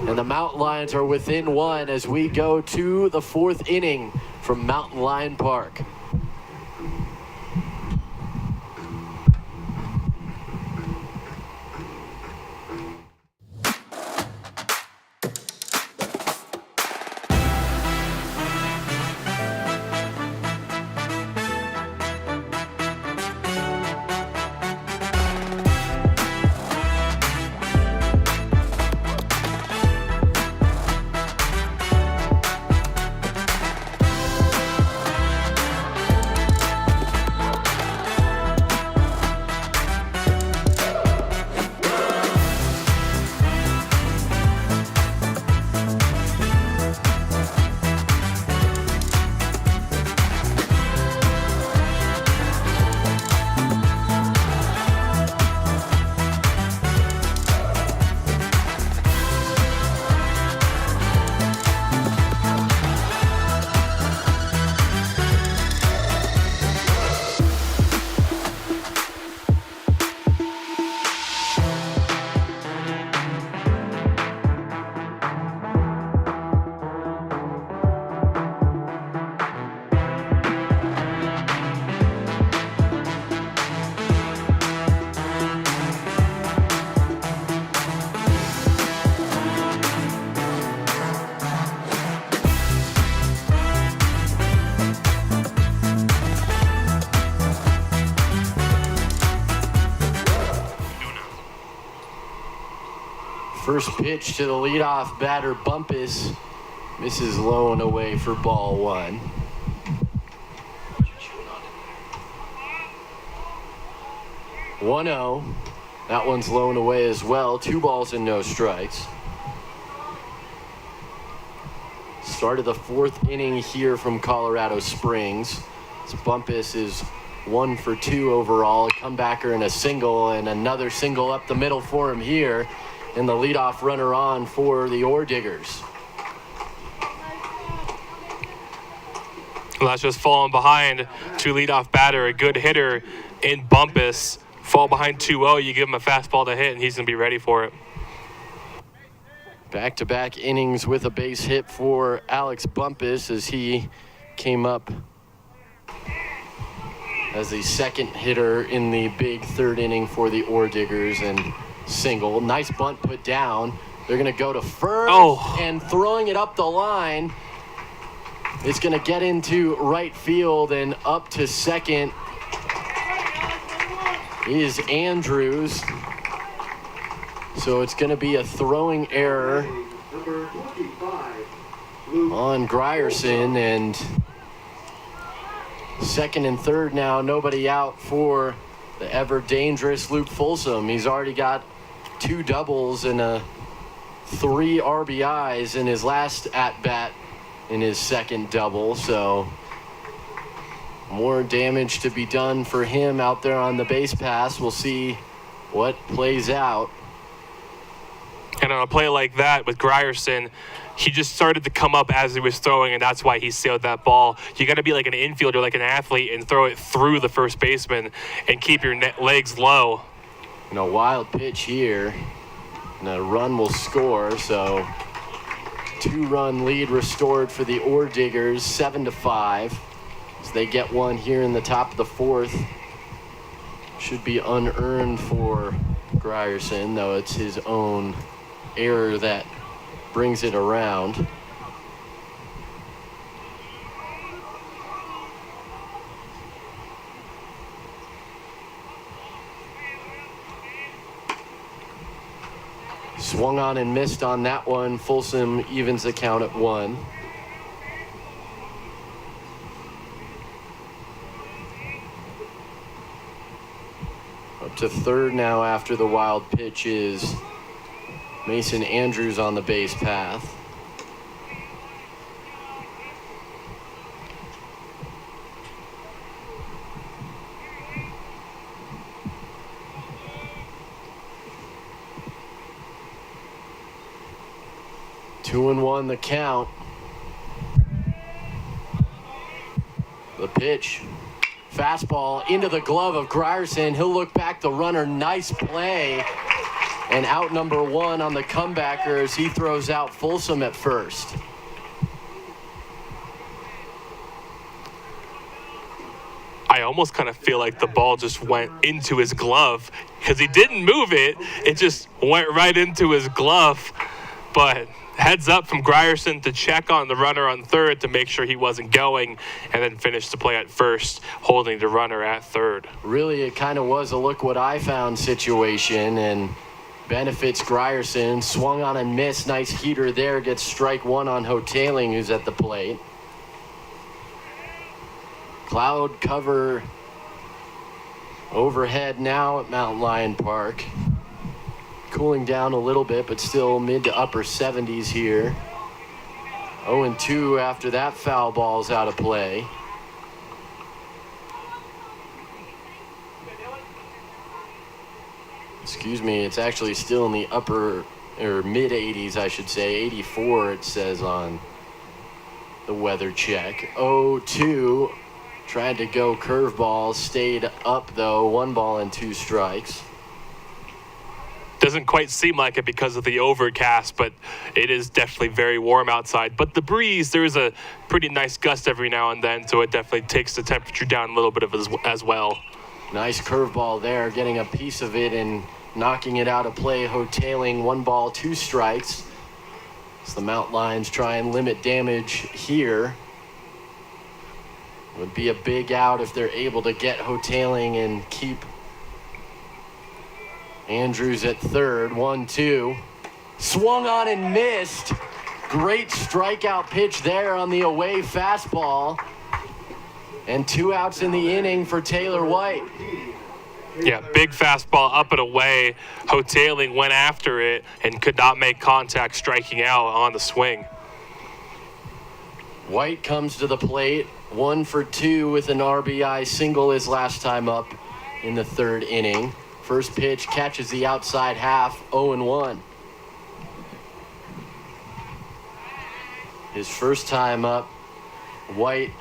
and the Mountain Lions are within 1 as we go to the 4th inning from Mountain Lion Park. First pitch to the leadoff batter, Bumpus, misses low and away for ball one. One 0. That one's low and away as well. 2 balls and no strikes. Start of the 4th inning here from Colorado Springs. This Bumpus is 1 for 2 overall. A comebacker and a single, and another single up the middle for him here. And the leadoff runner on for the Orediggers. Well, that's just falling behind to leadoff batter, a good hitter in Bumpus. Fall behind 2-0, you give him a fastball to hit, and he's going to be ready for it. Back-to-back innings with a base hit for Alex Bumpus as he came up as the second hitter in the big 3rd inning for the Orediggers and single. Nice bunt put down. They're going to go to first, and throwing it up the line. It's going to get into right field and up to second is Andrews. So it's going to be a throwing error Number 25, on Grierson, and second and third now, nobody out for the ever dangerous Luke Folsom. He's already got 2 doubles and 3 RBIs in his last at-bat in his second double, so more damage to be done for him out there on the base pass. We'll see what plays out. And on a play like that with Grierson, he just started to come up as he was throwing, and that's why he sailed that ball. You got to be like an infielder, like an athlete, and throw it through the first baseman and keep your legs low. And a wild pitch here, and a run will score, so 2-run lead restored for the Orediggers, 7-5. As they get one here in the top of the 4th. Should be unearned for Grierson, though it's his own error that brings it around. Swung on and missed on that one. Folsom evens the count at 1. Up to third now after the wild pitch is Mason Andrews on the base path. Two and one the count. The pitch. Fastball into the glove of Grierson. He'll look back the runner. Nice play. And out number 1 on the comebacker as he throws out Folsom at first. I almost kind of feel like the ball just went into his glove because he didn't move it. It just went right into his glove. But heads up from Grierson to check on the runner on third to make sure he wasn't going, and then finish the play at first, holding the runner at third. Really, it kind of was a look what I found situation, and benefits Grierson. Swung on and missed. Nice heater there. Gets strike 1 on Hoteling, who's at the plate. Cloud cover overhead now at Mountain Lion Park. Cooling down a little bit, but still mid to upper 70s here. 0-2 after that foul ball's out of play. Excuse me, it's actually still in the upper, or mid 80s, I should say. 84 it says on the weather check. 0-2, tried to go curveball, stayed up though. 1 ball and 2 strikes. Doesn't quite seem like it because of the overcast, but it is definitely very warm outside. But the breeze, there's a pretty nice gust every now and then, so it definitely takes the temperature down a little bit of as well. Nice curveball there, getting a piece of it and knocking it out of play. Hoteling, 1 ball, 2 strikes. As the Mount Lions try and limit damage here. Would be a big out if they're able to get Hoteling and keep Andrews at third. 1-2. Swung on and missed. Great strikeout pitch there on the away fastball. And 2 outs in the inning for Taylor White. Yeah, big fastball up and away. Hoteling went after it and could not make contact, striking out on the swing. White comes to the plate, 1 for 2 with an RBI single his last time up in the 3rd inning. First pitch catches the outside half, 0-1. His first time up, White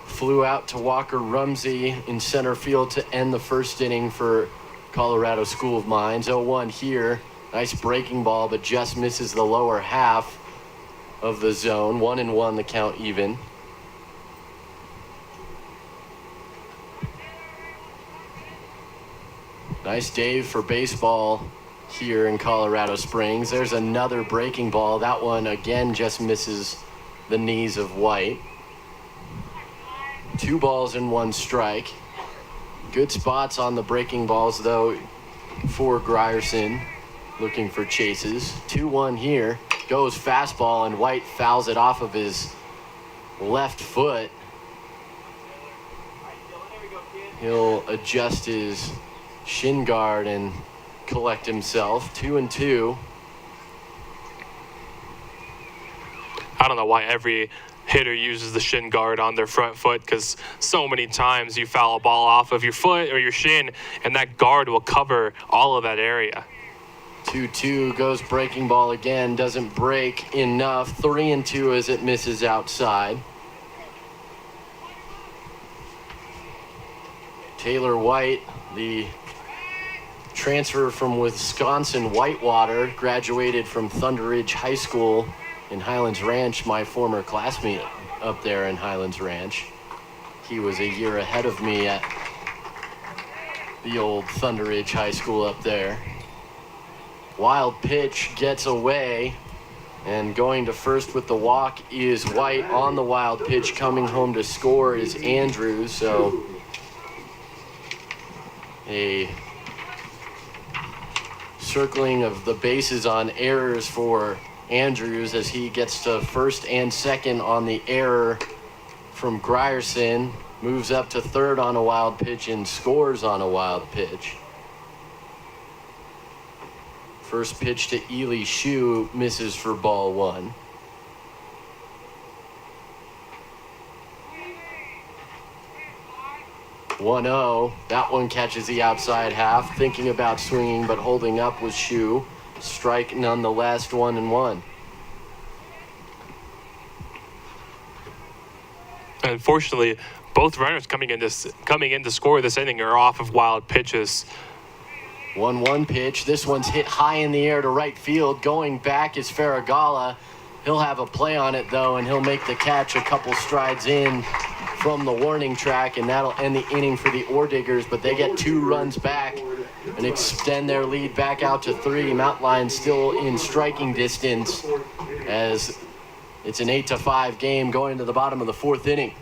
flew out to Walker Rumsey in center field to end the 1st inning for Colorado School of Mines. 0-1 here. Nice breaking ball, but just misses the lower half of the zone. 1-1, the count even. Nice day for baseball here in Colorado Springs. There's another breaking ball. That one again just misses the knees of White. 2 balls and 1 strike. Good spots on the breaking balls though for Grierson, looking for chases. 2-1 here. Goes fastball and White fouls it off of his left foot. He'll adjust his shin guard and collect himself. 2-2. I don't know why every hitter uses the shin guard on their front foot, because so many times you foul a ball off of your foot or your shin and that guard will cover all of that area. 2-2, goes breaking ball again, doesn't break enough. 3-2 as it misses outside. Taylor White, the transfer from Wisconsin Whitewater, graduated from Thunder Ridge High School in Highlands Ranch, my former classmate up there in Highlands Ranch. He was a year ahead of me at the old Thunder Ridge High School up there. Wild pitch gets away, and going to first with the walk is White. On the wild pitch, coming home to score is Andrews. So a circling of the bases on errors for Andrews as he gets to first and second on the error from Grierson, moves up to third on a wild pitch and scores on a wild pitch. First pitch to Ely Shue misses for ball 1. That one catches the outside half. Thinking about swinging but holding up was Shue. Strike nonetheless, 1-1. Unfortunately, both runners coming in to score this inning are off of wild pitches. 1-1 pitch. This one's hit high in the air to right field. Going back is Faragala. He'll have a play on it though, and he'll make the catch a couple strides in from the warning track, and that'll end the inning for the Orediggers. But they get 2 runs back and extend their lead back out to 3. Mountain Lions still in striking distance as it's an 8-5 game going to the bottom of the 4th inning.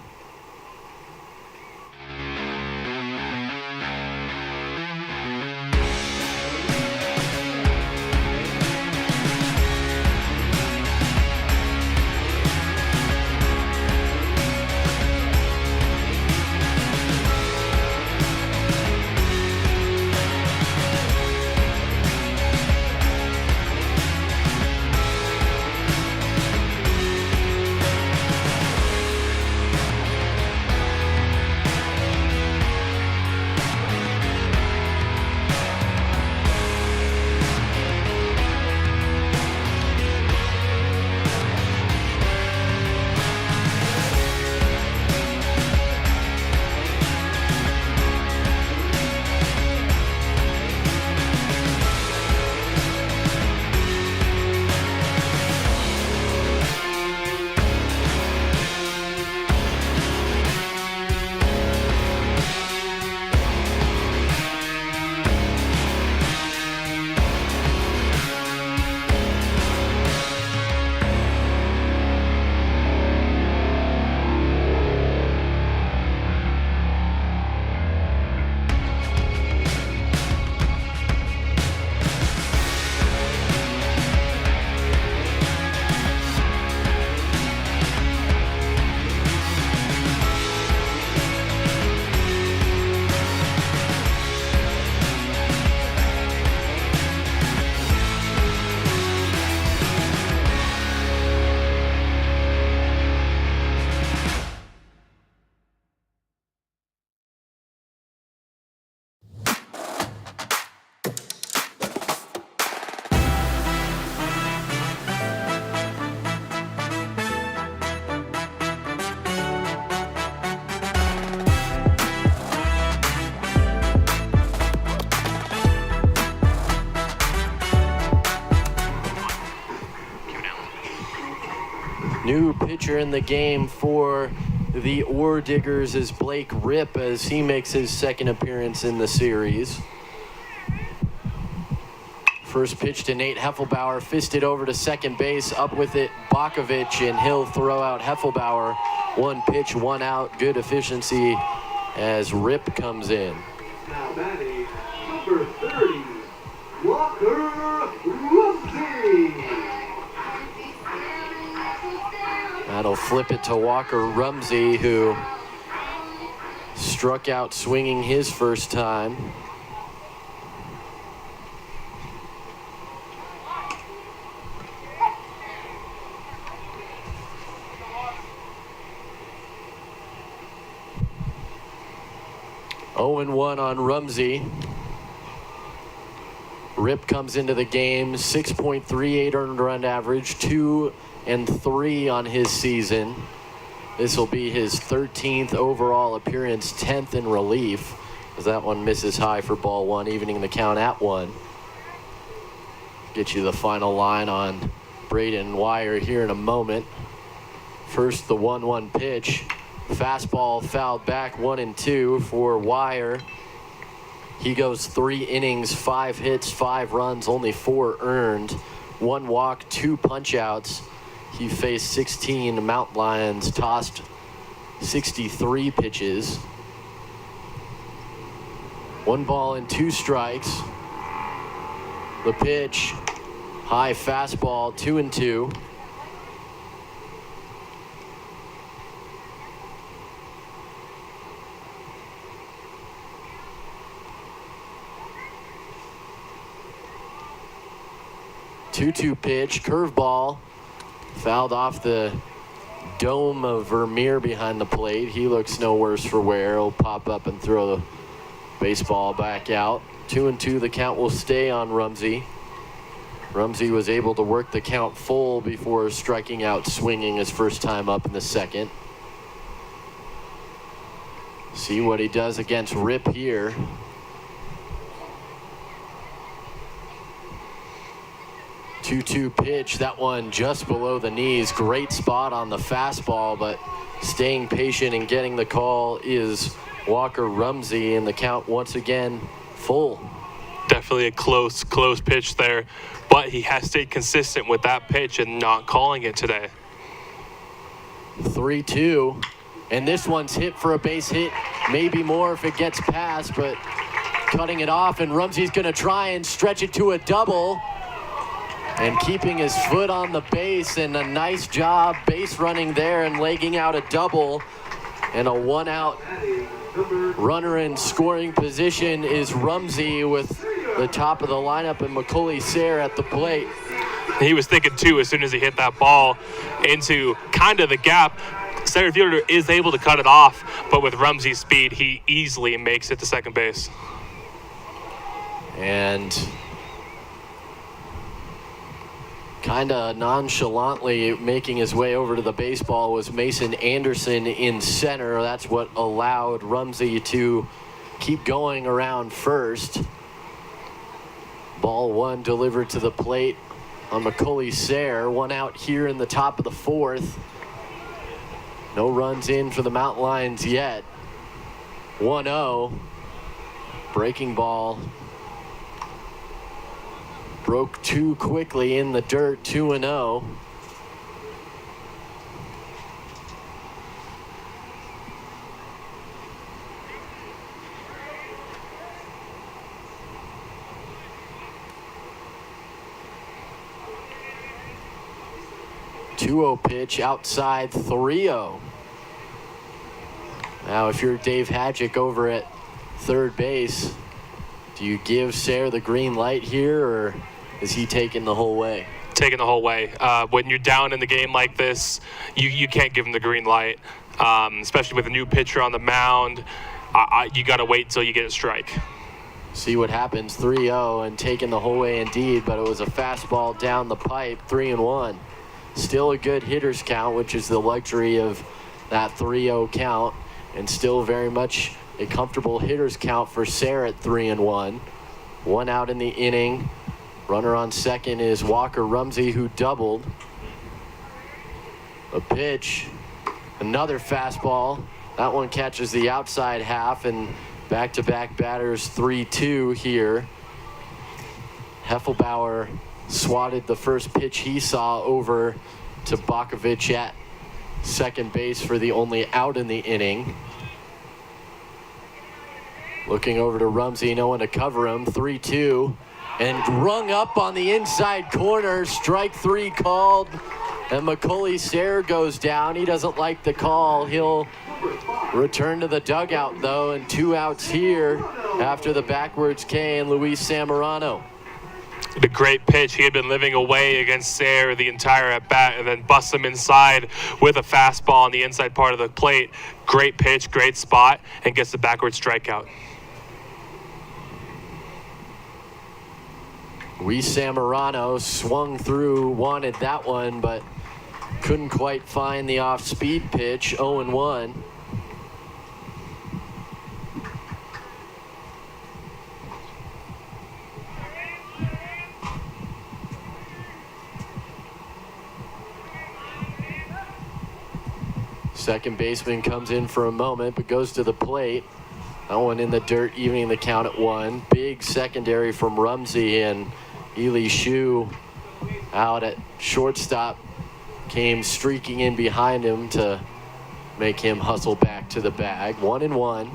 pitcher in the game for the Orediggers is Blake Ripp as he makes his second appearance in the series. First pitch to Nate Heffelbauer, fisted over to second base, up with it Bakovic, and he'll throw out Heffelbauer. One pitch, one out, good efficiency as Ripp comes in. Now batting, number 30, Walker Rumsey. That'll flip it to Walker Rumsey, who struck out swinging his first time. Oh and 1 on Rumsey. Ripp comes into the game, 6.38 earned run average, 2 and 3 on his season. This will be his 13th overall appearance, 10th in relief, as that one misses high for ball one, evening the count at 1. Get you the final line on Braden Wire here in a moment. First, the 1-1 pitch. Fastball fouled back, 1 and 2 for Wire. He goes 3 innings, 5 hits, 5 runs, only 4 earned, 1 walk, 2 punch outs. He faced 16 Mountain Lions, tossed 63 pitches. 1 ball and 2 strikes. The pitch, high fastball, 2 and 2. Two pitch, curveball, fouled off the dome of Vermeer behind the plate. He looks no worse for wear. He'll pop up and throw the baseball back out. 2-2, the count will stay on Rumsey. Rumsey was able to work the count full before striking out swinging his first time up in the second. See what he does against Ripp here. 2-2 pitch, that one just below the knees. Great spot on the fastball, but staying patient and getting the call is Walker Rumsey, and the count once again full. Definitely a close pitch there, but he has stayed consistent with that pitch and not calling it today. 3-2, and this one's hit for a base hit, maybe more if it gets past, but cutting it off, and Rumsey's gonna try and stretch it to a double. And keeping his foot on the base, and a nice job base running there and legging out a double. And a 1-out runner in scoring position is Rumsey with the top of the lineup and Macaulay Sayre at the plate. He was thinking too as soon as he hit that ball into kind of the gap. Center fielder is able to cut it off, but with Rumsey's speed, he easily makes it to second base. And kind of nonchalantly making his way over to the baseball was Mason Anderson in center. That's what allowed Rumsey to keep going around first. Ball 1 delivered to the plate on Macaulay Sayre. 1 out here in the top of the 4th. No runs in for the Mountain Lions yet. 1-0. Breaking ball. Broke too quickly in the dirt, 2-0. Pitch outside, 3-0. Now if you're Dave Hadjick over at third base, do you give Sayre the green light here, or is he taking the whole way? Taking the whole way. When you're down in the game like this, you can't give him the green light, especially with a new pitcher on the mound. You got to wait until you get a strike. See what happens, 3-0, and taking the whole way indeed, but it was a fastball down the pipe, 3-1. Still a good hitter's count, which is the luxury of that 3-0 count, and still very much a comfortable hitter's count for Sayre at 3-1. 1 out in the inning. Runner on second is Walker Rumsey, who doubled. A pitch, another fastball. That one catches the outside half, and back-to-back batters 3-2 here. Heffelbauer swatted the first pitch he saw over to Bakovic at second base for the only out in the inning. Looking over to Rumsey, no one to cover him. 3-2, and rung up on the inside corner. Strike three called, and Macaulay Sayre goes down. He doesn't like the call. He'll return to the dugout, though, and 2 outs here after the backwards K and Luis Zamorano. The great pitch. He had been living away against Sayre the entire at-bat, and then busts him inside with a fastball on the inside part of the plate. Great pitch, great spot, and gets the backward strikeout. Luis Zamorano swung through, wanted that one, but couldn't quite find the off-speed pitch. 0-1. Second baseman comes in for a moment, but goes to the plate. That one in the dirt, evening the count at 1. Big secondary from Rumsey, and Ely Shu out at shortstop came streaking in behind him to make him hustle back to the bag. 1-1.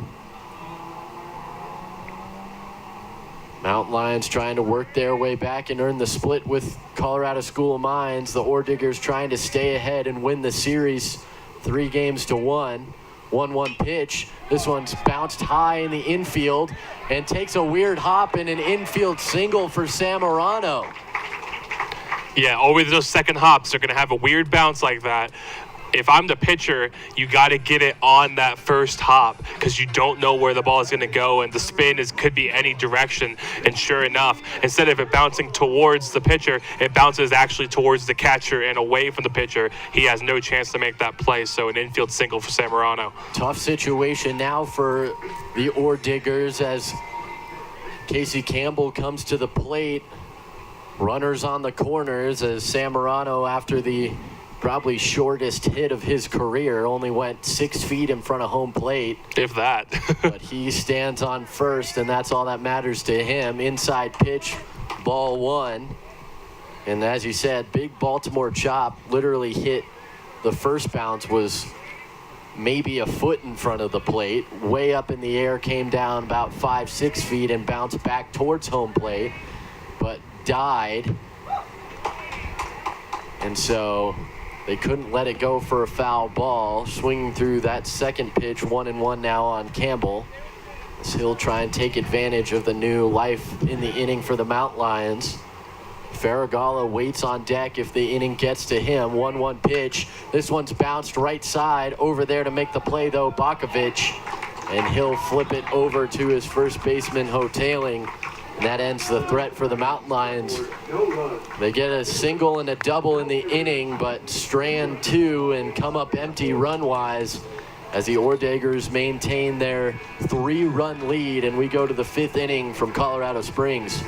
Mountain Lions trying to work their way back and earn the split with Colorado School of Mines. The Orediggers trying to stay ahead and win the series 3-1. 1-1 pitch. This one's bounced high in the infield and takes a weird hop in an infield single for Zamorano. Yeah, always those second hops are going to have a weird bounce like that. If I'm the pitcher, you got to get it on that first hop because you don't know where the ball is going to go, and the spin could be any direction. And sure enough, instead of it bouncing towards the pitcher, it bounces actually towards the catcher and away from the pitcher. He has no chance to make that play, so an infield single for Zamorano. Tough situation now for the Orediggers as Casey Campbell comes to the plate. Runners on the corners as Zamorano, after the probably shortest hit of his career, only went 6 feet in front of home plate. If that. But he stands on first, and that's all that matters to him. Inside pitch, ball 1. And as you said, big Baltimore chop literally hit. The first bounce was maybe a foot in front of the plate. Way up in the air, came down about 5-6 feet and bounced back towards home plate, but died. And so they couldn't let it go for a foul ball. Swinging through that second pitch, 1-1 now on Campbell. As he'll try and take advantage of the new life in the inning for the Mount Lions. Farragalla waits on deck if the inning gets to him. 1-1 pitch. This one's bounced right side. Over there to make the play, though, Bakovic. And he'll flip it over to his first baseman, Hoteling. And that ends the threat for the Mountain Lions. They get a single and a double in the inning, but strand 2 and come up empty run-wise as the Orediggers maintain their 3-run lead, and we go to the 5th inning from Colorado Springs.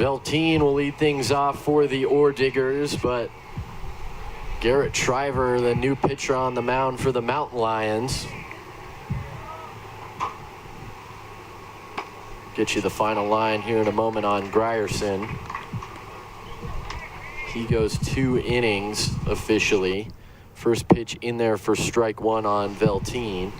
Velteen will lead things off for the Orediggers, but Garrett Shriver, the new pitcher on the mound for the Mountain Lions. Get you the final line here in a moment on Grierson. He goes 2 innings officially. First pitch in there for strike 1 on Velteen.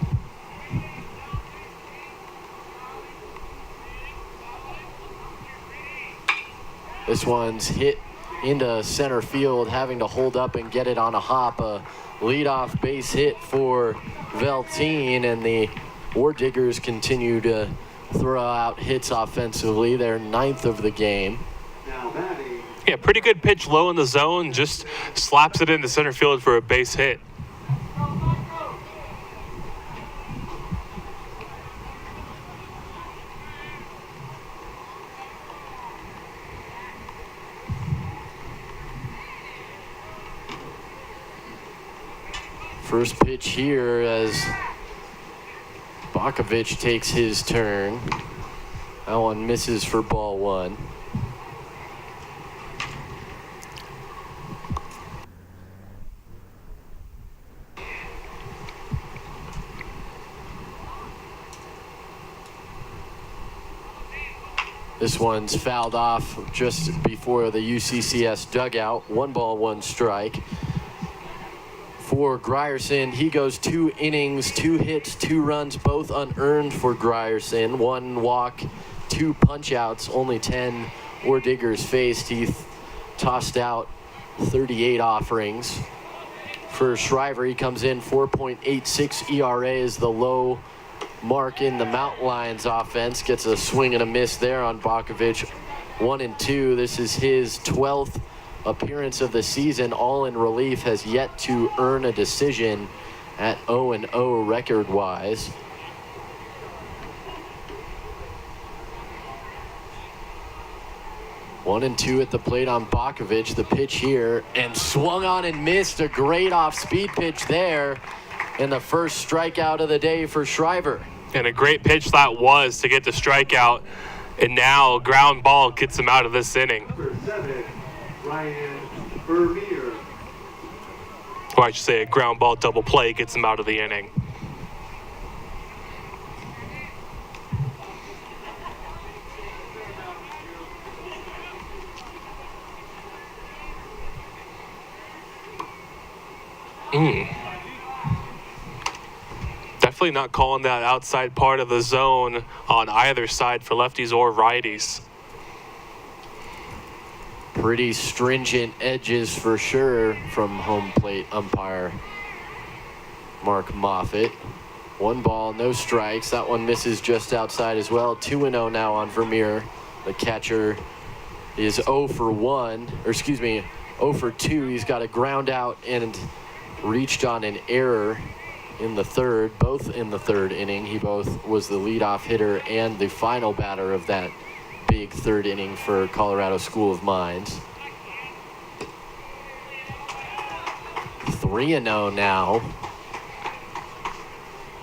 This one's hit into center field, having to hold up and get it on a hop. A leadoff base hit for Velteen, and the Orediggers continue to throw out hits offensively. They're 9th of the game. Now batting, Yeah, pretty good pitch low in the zone. Just slaps it into center field for a base hit. First pitch here as Bakovic takes his turn. That one misses for ball 1. This one's fouled off just before the UCCS dugout. 1 ball, 1 strike. For Grierson, he goes 2 innings, 2 hits, 2 runs, both unearned for Grierson. 1 walk, 2 punch-outs, only 10 Orediggers faced. He tossed out 38 offerings. For Shriver, he comes in 4.86 ERA is the low mark in the Mountain Lions offense. Gets a swing and a miss there on Bakovic. 1-2. This is his 12th appearance of the season, all in relief, has yet to earn a decision at 0-0 record-wise. One and two at the plate on Bakovic. The pitch here, and swung on and missed. A great off-speed pitch there, and the first strikeout of the day for Shriver. And a great pitch that was to get the strikeout, and now ground ball gets him out of this inning. number 7, Ryan Vermeer. Or I should say a ground ball double play gets him out of the inning. Definitely not calling that outside part of the zone on either side for lefties or righties. Pretty stringent edges for sure from home plate umpire Mark Moffitt. 1 ball, no strikes. That one misses just outside as well. 2-0 now on Vermeer. The catcher is 0 for 1, or excuse me, 0 for 2. He's got a ground out and reached on an error in the third, both in the third inning. He both was the leadoff hitter and the final batter of that big third inning for Colorado School of Mines. 3-0 now,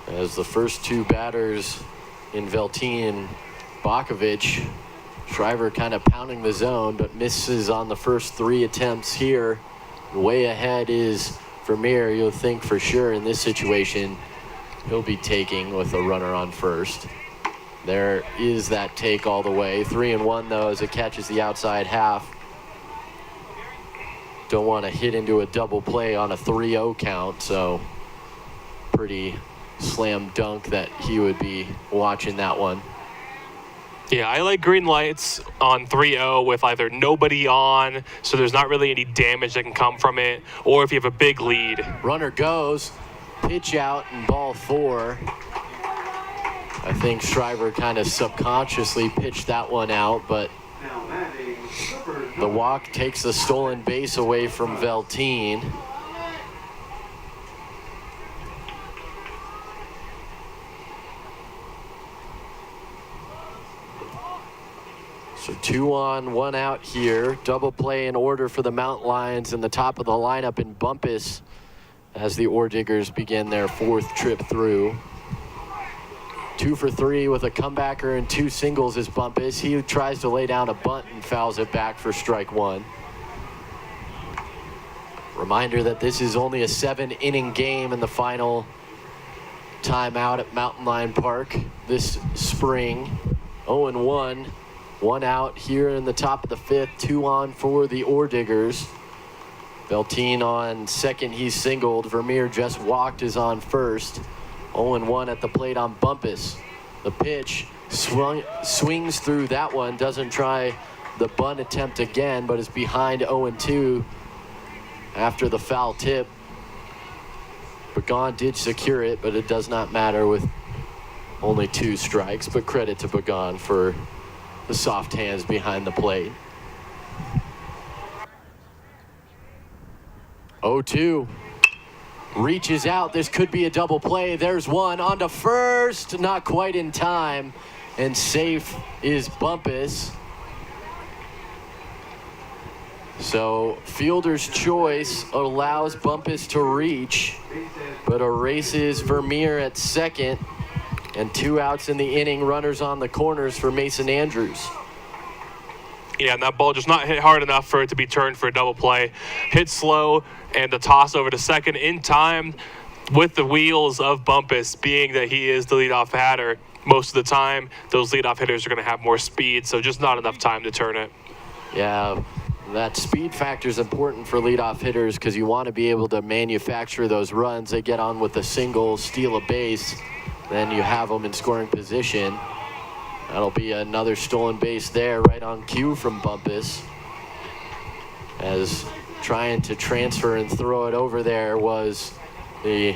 as the first 2 batters in Velteen, Bakovic, Shriver kind of pounding the zone, but misses on the first 3 attempts here. Way ahead is Vermeer. You'll think for sure in this situation he'll be taking with a runner on first. There is that take all the way. 3-1 though, as it catches the outside half. Don't want to hit into a double play on a 3-0 count, so pretty slam dunk that he would be watching that one. Yeah, I like green lights on 3-0 with either nobody on, so there's not really any damage that can come from it, or if you have a big lead. Runner goes, pitch out, and ball 4. I think Shriver kind of subconsciously pitched that one out, but Now batting, number the walk takes the stolen base away from Velteen. So 2 on, 1 out here. Double play in order for the Mountain Lions in the top of the lineup in Bumpus as the Orediggers begin their 4th trip through. 2 for 3 with a comebacker and 2 singles is Bumpus. He tries to lay down a bunt and fouls it back for strike 1. Reminder that this is only a 7-inning game in the final timeout at Mountain Lion Park this spring. 0-1, 1 out here in the top of the 5th, 2 on for the Orediggers. Beltine on second, he's singled. Vermeer just walked, is on first. 0-1 at the plate on Bumpus. The pitch swings through that one, doesn't try the bunt attempt again, but is behind 0-2 after the foul tip. Bagan did secure it, but it does not matter with only 2 strikes, but credit to Bagan for the soft hands behind the plate. 0-2. Reaches out. This could be a double play. There's one on to first. Not quite in time. And safe is Bumpus. So fielder's choice allows Bumpus to reach, but erases Vermeer at second. And 2 outs in the inning. Runners on the corners for Mason Andrews. Yeah, and that ball just not hit hard enough for it to be turned for a double play. Hit slow, and the toss over to second in time with the wheels of Bumpus, being that he is the leadoff batter. Most of the time, those leadoff hitters are going to have more speed, so just not enough time to turn it. Yeah, that speed factor is important for leadoff hitters because you want to be able to manufacture those runs. They get on with a single, steal a base, then you have them in scoring position. That'll be another stolen base there, right on cue from Bumpus. As trying to transfer and throw it over there was the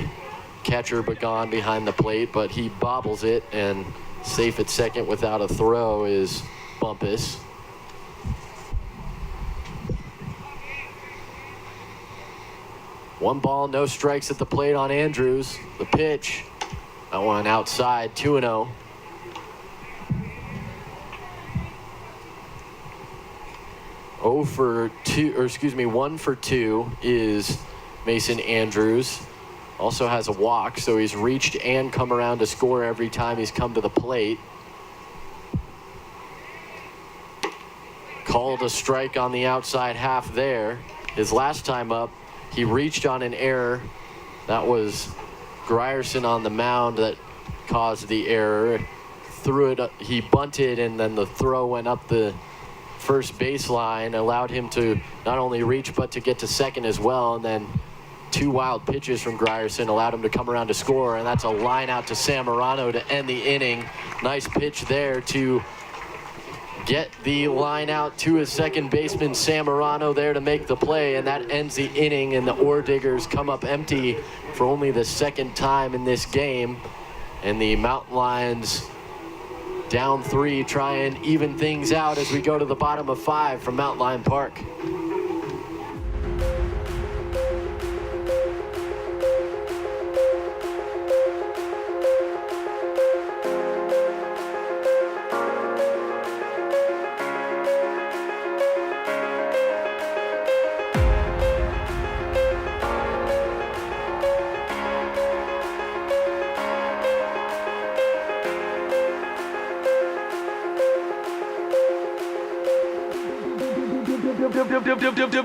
catcher Bagan behind the plate, but he bobbles it, and safe at second without a throw is Bumpus. One ball, no strikes at the plate on Andrews. The pitch, that one outside, 2-0. 1 for 2 is Mason Andrews. Also has a walk, so he's reached and come around to score every time he's come to the plate. Called a strike on the outside half there. His last time up, he reached on an error. That was Grierson on the mound that caused the error. Threw it, he bunted, and then the throw went up the first baseline, allowed him to not only reach but to get to second as well, and then 2 wild pitches from Grierson allowed him to come around to score, and that's a line out to Sammarano to end the inning. Nice pitch there to get the line out to his second baseman Sammarano there to make the play, and that ends the inning, and the Orediggers come up empty for only the second time in this game, and the Mountain Lions down 3, try and even things out as we go to the bottom of 5 from Mountain Lion Park.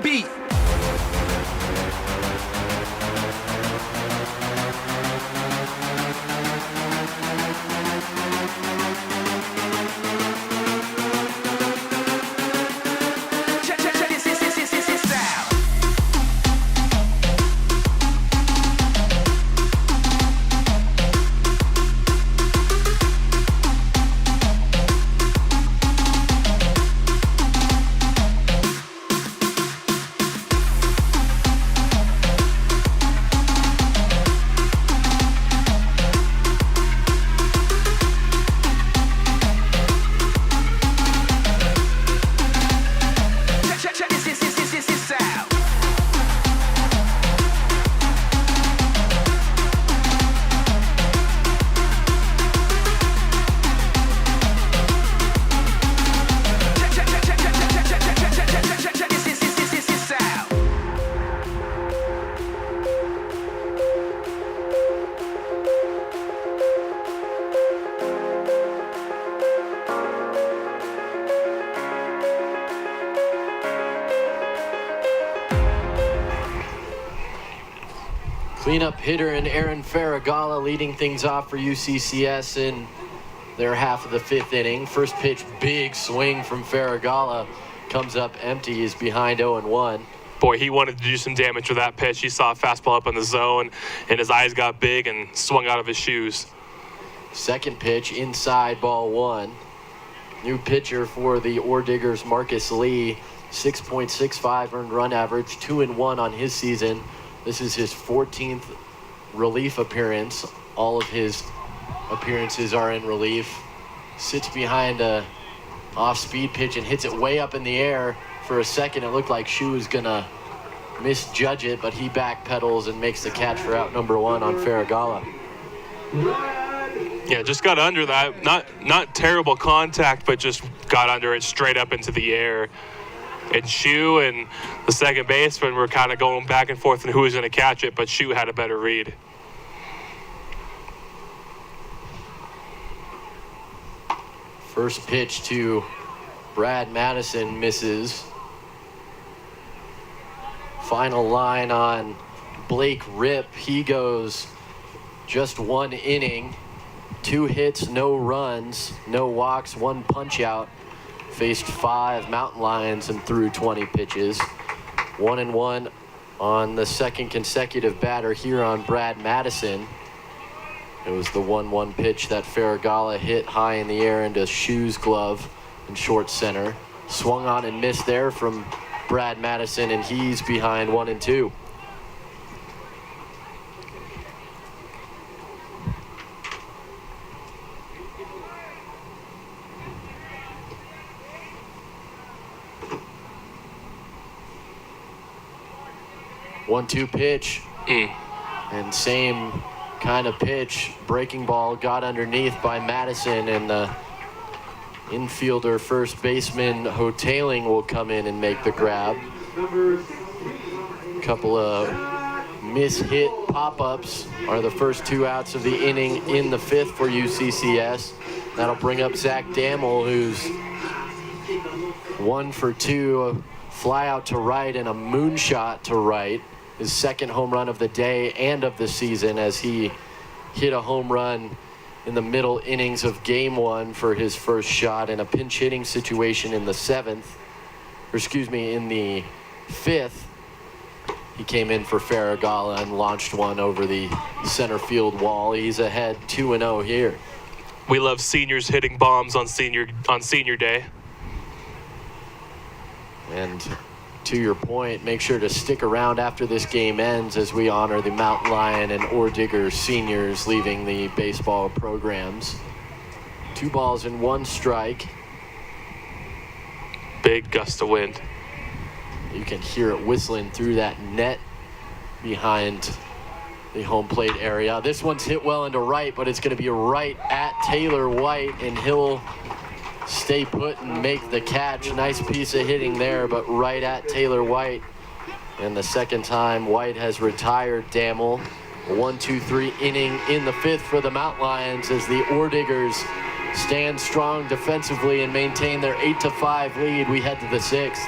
Beat. Cleanup hitter and Aaron Farragala leading things off for UCCS in their half of the 5th inning. First pitch, big swing from Farragala. Comes up empty. He's behind 0-1. Boy, he wanted to do some damage with that pitch. He saw a fastball up in the zone, and his eyes got big and swung out of his shoes. Second pitch, inside, ball 1. New pitcher for the Orediggers, Marcus Lee. 6.65 earned run average, 2-1 on his season. This is his 14th relief appearance. All of his appearances are in relief. Sits behind a off-speed pitch and hits it way up in the air. For a second, it looked like Shu was gonna misjudge it, but he backpedals and makes the catch for out number 1 on Farragala. Yeah, just got under that. Not terrible contact, but just got under it straight up into the air. And Shu and the second baseman were kind of going back and forth on who was going to catch it, but Shu had a better read. First pitch to Brad Madison misses. Final line on Blake Ripp. He goes just 1 inning, 2 hits, no runs, no walks, 1 punch out. Faced 5 Mountain Lions and threw 20 pitches. 1-1 on the second consecutive batter here on Brad Madison. It was the 1-1 pitch that Farragala hit high in the air into Shu's glove in short center. Swung on and missed there from Brad Madison, and he's behind 1-2. One-two pitch, and same kind of pitch. Breaking ball got underneath by Madison, and the infielder first baseman Hotailing will come in and make the grab. Couple of miss-hit pop-ups are the first 2 outs of the inning in the 5th for UCCS. That'll bring up Zach Dammel, who's 1 for 2, a fly out to right and a moonshot to right. His second home run of the day and of the season, as he hit a home run in the middle innings of game 1 for his first shot in a pinch hitting situation in the 7th, or excuse me, in the 5th. He came in for Farragala and launched one over the center field wall. He's ahead 2-0 here. We love seniors hitting bombs on senior day. And to your point, make sure to stick around after this game ends as we honor the Mountain Lion and Orediggers seniors leaving the baseball programs. 2 balls and 1 strike. Big gust of wind. You can hear it whistling through that net behind the home plate area. This one's hit well into right, but it's going to be right at Taylor White, and he'll stay put and make the catch. Nice piece of hitting there, but right at Taylor White. And the second time White has retired Dammel. 1-2-3 inning in the 5th for the Mountain Lions as the Orediggers stand strong defensively and maintain their 8-5 lead. We head to the 6th.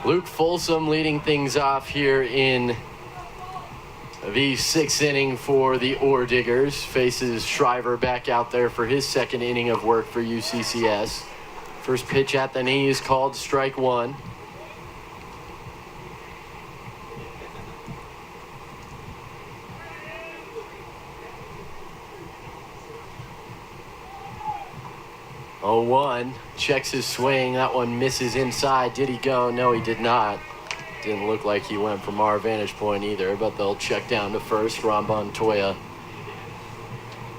Luke Folsom leading things off here in the 6th inning for the Orediggers. Faces Shriver back out there for his 2nd inning of work for UCCS. First pitch at the knees called strike 1. Oh, 1 checks his swing. That one misses inside. Did he go? No, he did not. Didn't look like he went from our vantage point either, but they'll check down to first. Ron Montoya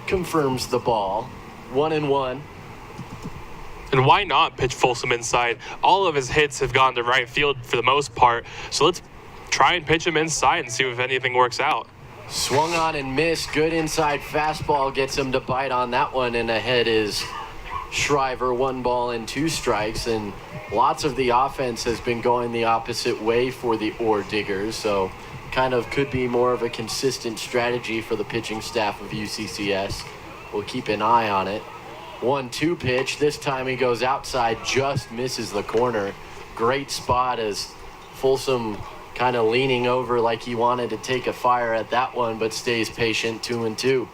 confirms the ball. 1-1. And why not pitch Folsom inside? All of his hits have gone to right field for the most part, so let's try and pitch him inside and see if anything works out. Swung on and missed. Good inside fastball gets him to bite on that one, and ahead is Shriver. 1 ball and 2 strikes, and lots of the offense has been going the opposite way for the Orediggers, so kind of could be more of a consistent strategy for the pitching staff of UCCS. We'll keep an eye on it. 1-2 pitch. This time he goes outside, just misses the corner. Great spot as Folsom kind of leaning over like he wanted to take a fire at that one, but stays patient. 2-2.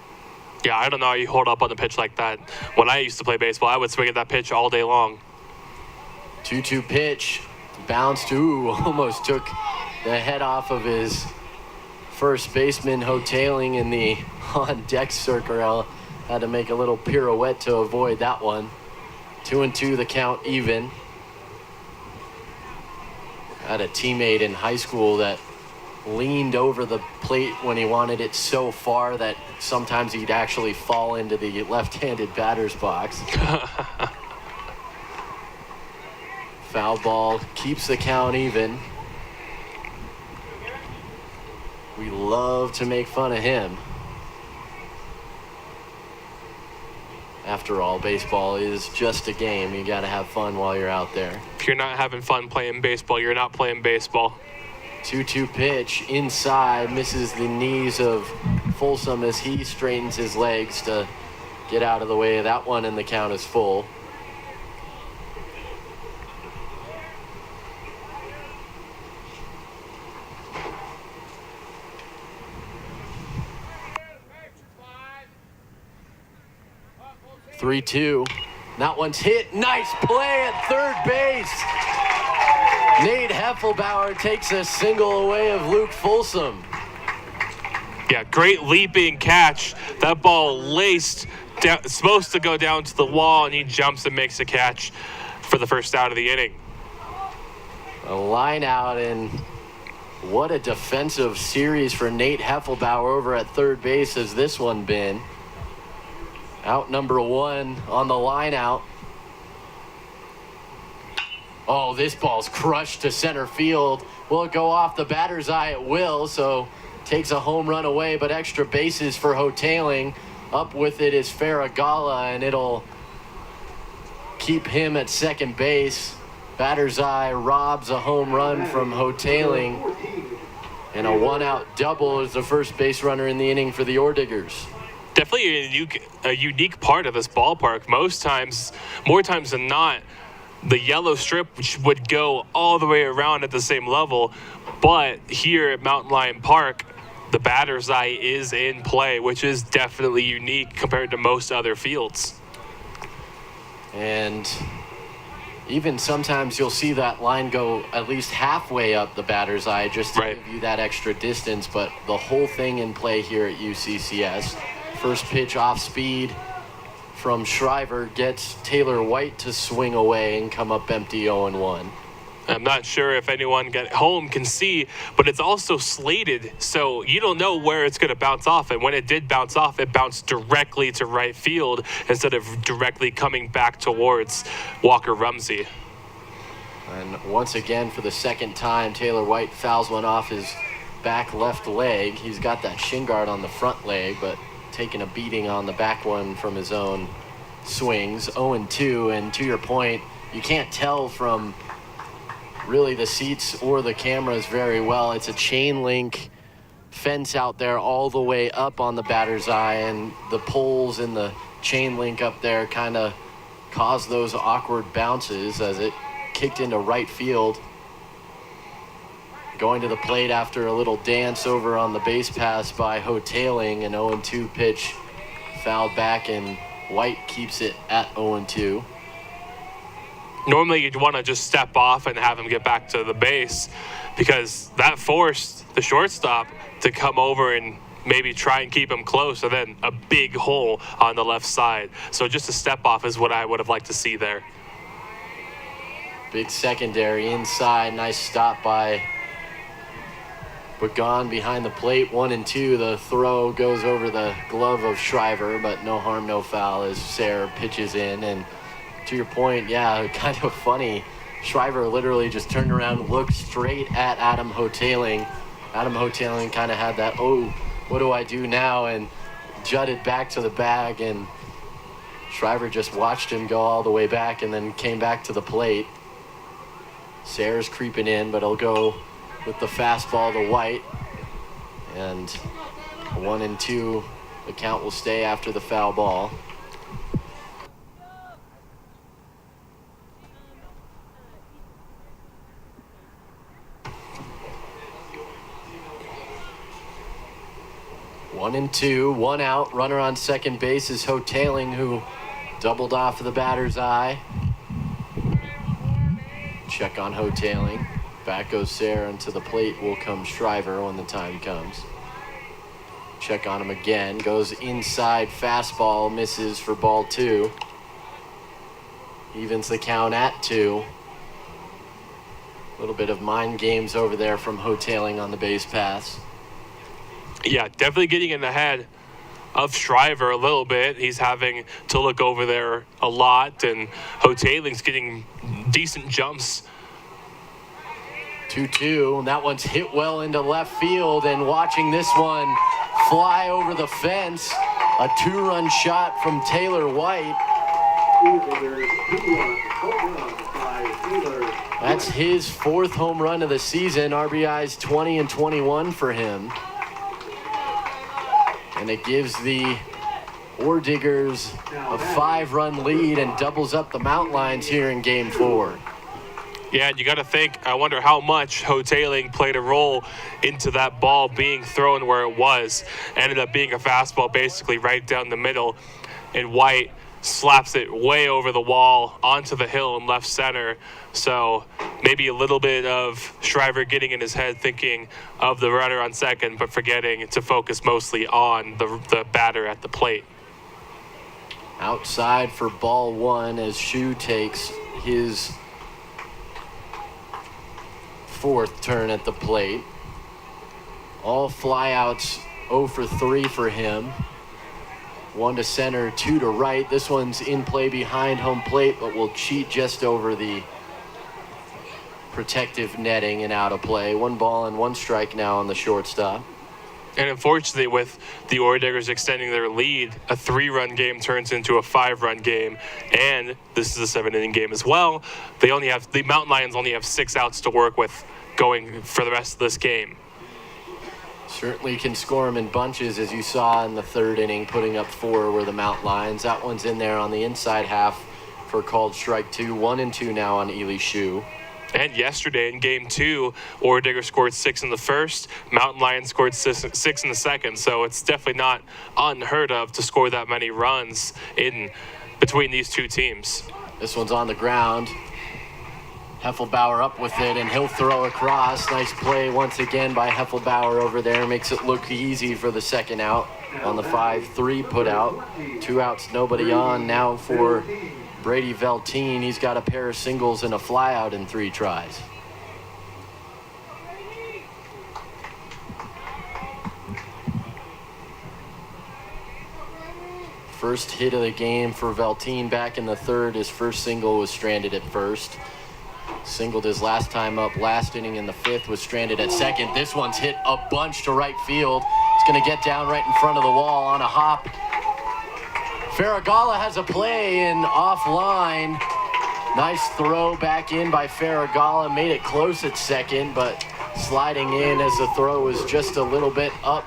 Yeah, I don't know how you hold up on a pitch like that. When I used to play baseball, I would swing at that pitch all day long. 2-2 pitch. Bounced. Ooh, almost took the head off of his first baseman, Hoteling, in the on-deck circle. Had to make a little pirouette to avoid that one. 2-2, the count even. Had a teammate in high school that leaned over the plate when he wanted it so far that sometimes he'd actually fall into the left-handed batter's box. Foul ball keeps the count even. We love to make fun of him. After all, baseball is just a game. You got to have fun while you're out there. If you're not having fun playing baseball, you're not playing baseball. 2-2 pitch inside, misses the knees of Folsom as he straightens his legs to get out of the way of that one, and the count is full. Three-two. That one's hit. Nice play at third base. Nate Heffelbauer takes a single away of Luke Folsom. Yeah, great leaping catch. That ball laced down, supposed to go down to the wall, and he jumps and makes a catch for the first out of the inning. A line out, and what a defensive series for Nate Heffelbauer over at third base has this one been. Out number 1 on the line out. Oh, this ball's crushed to center field. Will it go off the batter's eye? It will, so takes a home run away, but extra bases for Hoteling. Up with it is Farragala, and it'll keep him at second base. Batter's eye robs a home run from Hoteling, and a 1-out double is the first base runner in the inning for the Orediggers. Definitely a unique part of this ballpark. More times than not, the yellow strip would go all the way around at the same level, but here at Mountain Lion Park, the batter's eye is in play, which is definitely unique compared to most other fields. And even sometimes you'll see that line go at least halfway up the batter's eye just to give you that extra distance, but the whole thing in play here at UCCS. First pitch off speed from Shriver gets Taylor White to swing away and come up empty 0-1. I'm not sure if anyone at home can see, but it's also slated, so you don't know where it's going to bounce off. And when it did bounce off, it bounced directly to right field instead of directly coming back towards Walker Rumsey. And once again, for the second time, Taylor White fouls one off his back left leg. He's got that shin guard on the front leg, but taking a beating on the back one from his own swings. 0-2, and to your point, you can't tell from really the seats or the cameras very well. It's a chain link fence out there all the way up on the batter's eye, and the poles in the chain link up there kind of caused those awkward bounces as it kicked into right field. going to the plate after a little dance over on the base pass by Hotailing. An 0-2 pitch fouled back, and White keeps it at 0-2. Normally you'd want to just step off and have him get back to the base, because that forced the shortstop to come over and maybe try and keep him close, and then a big hole on the left side. So just a step off is what I would have liked to see there. Big secondary inside. Nice stop by Begon behind the plate. 1-2. The throw goes over the glove of Shriver, but no harm, no foul as Sayre pitches in. And to your point, yeah, kind of funny. Shriver literally just turned around and looked straight at Adam Hotailing. Adam Hotailing kind of had that, oh, what do I do now? And jutted back to the bag, and Shriver just watched him go all the way back and then came back to the plate. Sayre's creeping in, but he'll go with the fastball to White. And 1-2, the count will stay after the foul ball. One and two, one out. Runner on second base is Hotailing, who doubled off of the batter's eye. Check on Hotailing. Back goes Sayre, and to the plate will come Shriver when the time comes. Check on him again. Goes inside, fastball, misses for ball two. Evens the count at 2. A little bit of mind games over there from Hotailing on the base pass. Yeah, definitely getting in the head of Shriver a little bit. He's having to look over there a lot, and Hotailing's getting decent jumps. 2-2, and that one's hit well into left field, and watching this one fly over the fence, a 2-run shot from Taylor White. That's his 4th home run of the season. RBIs 20 and 21 for him. And it gives the Orediggers a 5-run lead and doubles up the Mountain Lions here in Game 4. Yeah, and you got to think, I wonder how much Hotailing played a role into that ball being thrown where it was. Ended up being a fastball basically right down the middle, and White slaps it way over the wall onto the hill in left center. So maybe a little bit of Shriver getting in his head, thinking of the runner on second, but forgetting to focus mostly on the batter at the plate. Outside for ball 1 as Shu takes his 4th turn at the plate. All flyouts 0 for 3 for him. 1 to center, 2 to right. This one's in play behind home plate, but will cheat just over the protective netting and out of play. 1 ball and 1 strike now on the shortstop. And unfortunately, with the Orediggers extending their lead, a 3-run game turns into a 5-run game, and this is a 7-inning game as well. The Mountain Lions only have 6 outs to work with going for the rest of this game. Certainly can score them in bunches, as you saw in the 3rd inning, putting up 4 were the Mountain Lions. That one's in there on the inside half for called strike 2. 1-2 now on Eli Shu. And yesterday in Game 2, Orediggers scored 6 in the first. Mountain Lions scored 6 in the second. So it's definitely not unheard of to score that many runs in between these two teams. This one's on the ground. Heffelbauer up with it, and he'll throw across. Nice play once again by Heffelbauer over there. Makes it look easy for the second out on the 5-3 put out. 2 outs, nobody on now for Brady Velteen. He's got a pair of singles and a flyout in 3 tries. First hit of the game for Velteen back in the 3rd. His first single was stranded at first. Singled his last time up last inning in the 5th, was stranded at second. This one's hit a bunch to right field. It's going to get down right in front of the wall on a hop. Farragalla has a play in offline. Nice throw back in by Farragalla. Made it close at second, but sliding in as the throw was just a little bit up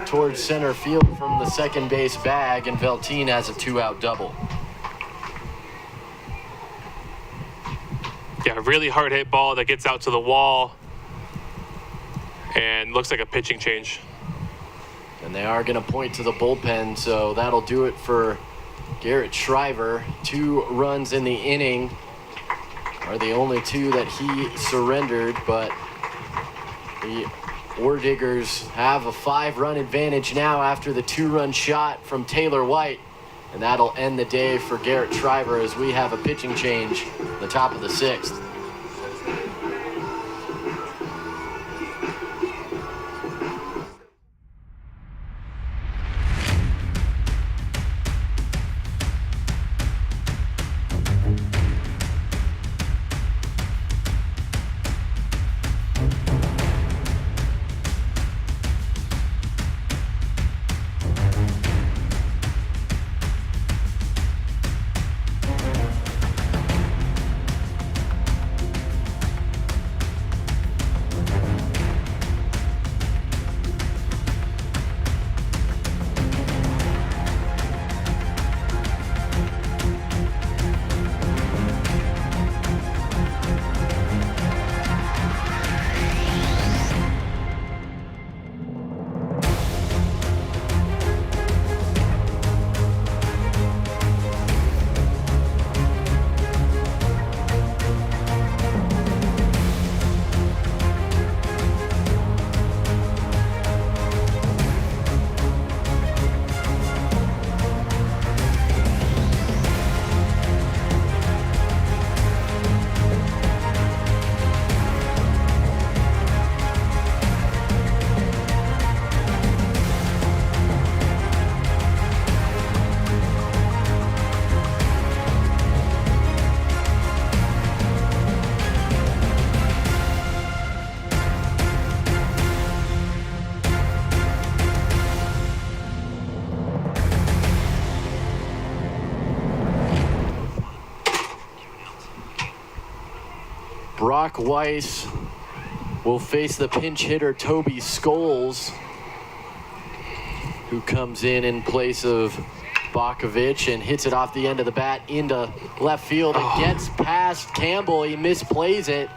towards center field from the second base bag, and Velteen has a 2-out double. Yeah, really hard hit ball that gets out to the wall. and looks like a pitching change. And they are going to point to the bullpen, so that'll do it for Garrett Shriver. 2 runs in the inning are the only 2 that he surrendered, but the Orediggers have a 5-run advantage now after the 2-run shot from Taylor White, and that'll end the day for Garrett Shriver as we have a pitching change in the top of the 6th. Brock Weiss will face the pinch hitter Toby Scholes, who comes in place of Bakovic and hits it off the end of the bat into left field. It gets past Campbell. He misplays it,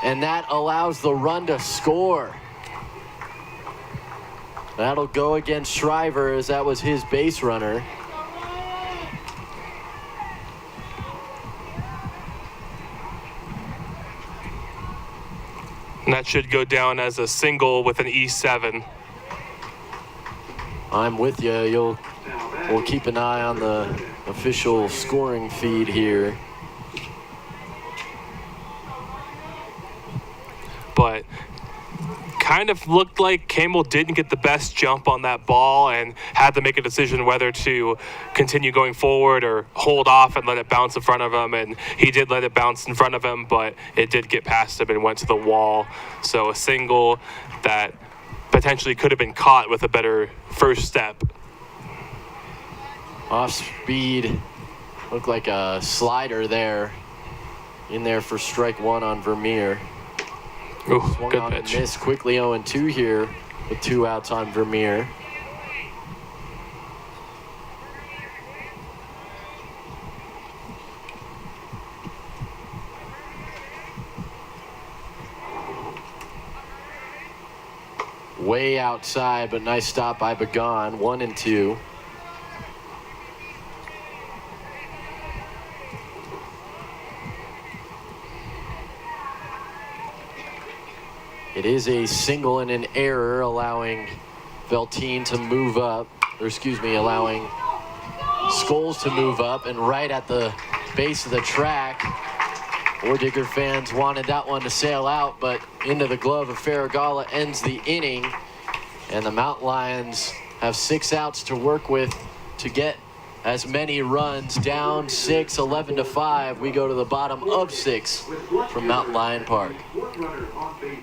and that allows the run to score. That'll go against Shriver, as that was his base runner. And that should go down as a single with an E7. I'm with you. We'll keep an eye on the official scoring feed here. But kind of looked like Campbell didn't get the best jump on that ball and had to make a decision whether to continue going forward or hold off and let it bounce in front of him. And he did let it bounce in front of him, but it did get past him and went to the wall. So a single that potentially could have been caught with a better first step. Off speed, looked like a slider there. In there for strike 1 on Vermeer. Ooh, Swung good on pitch. and missed, quickly 0-2 here with 2 outs on Vermeer. Way outside, but nice stop by Begon. 1-2. It is a single and an error, allowing Veltine to move up, allowing Scholes to move up, and right at the base of the track. Orediggers fans wanted that one to sail out, but into the glove of Farragalla ends the inning, and the Mountain Lions have 6 outs to work with to get as many runs. Down 6, 11-5. We go to the bottom of 6 from Mountain Lion Park. Fourth runner on base.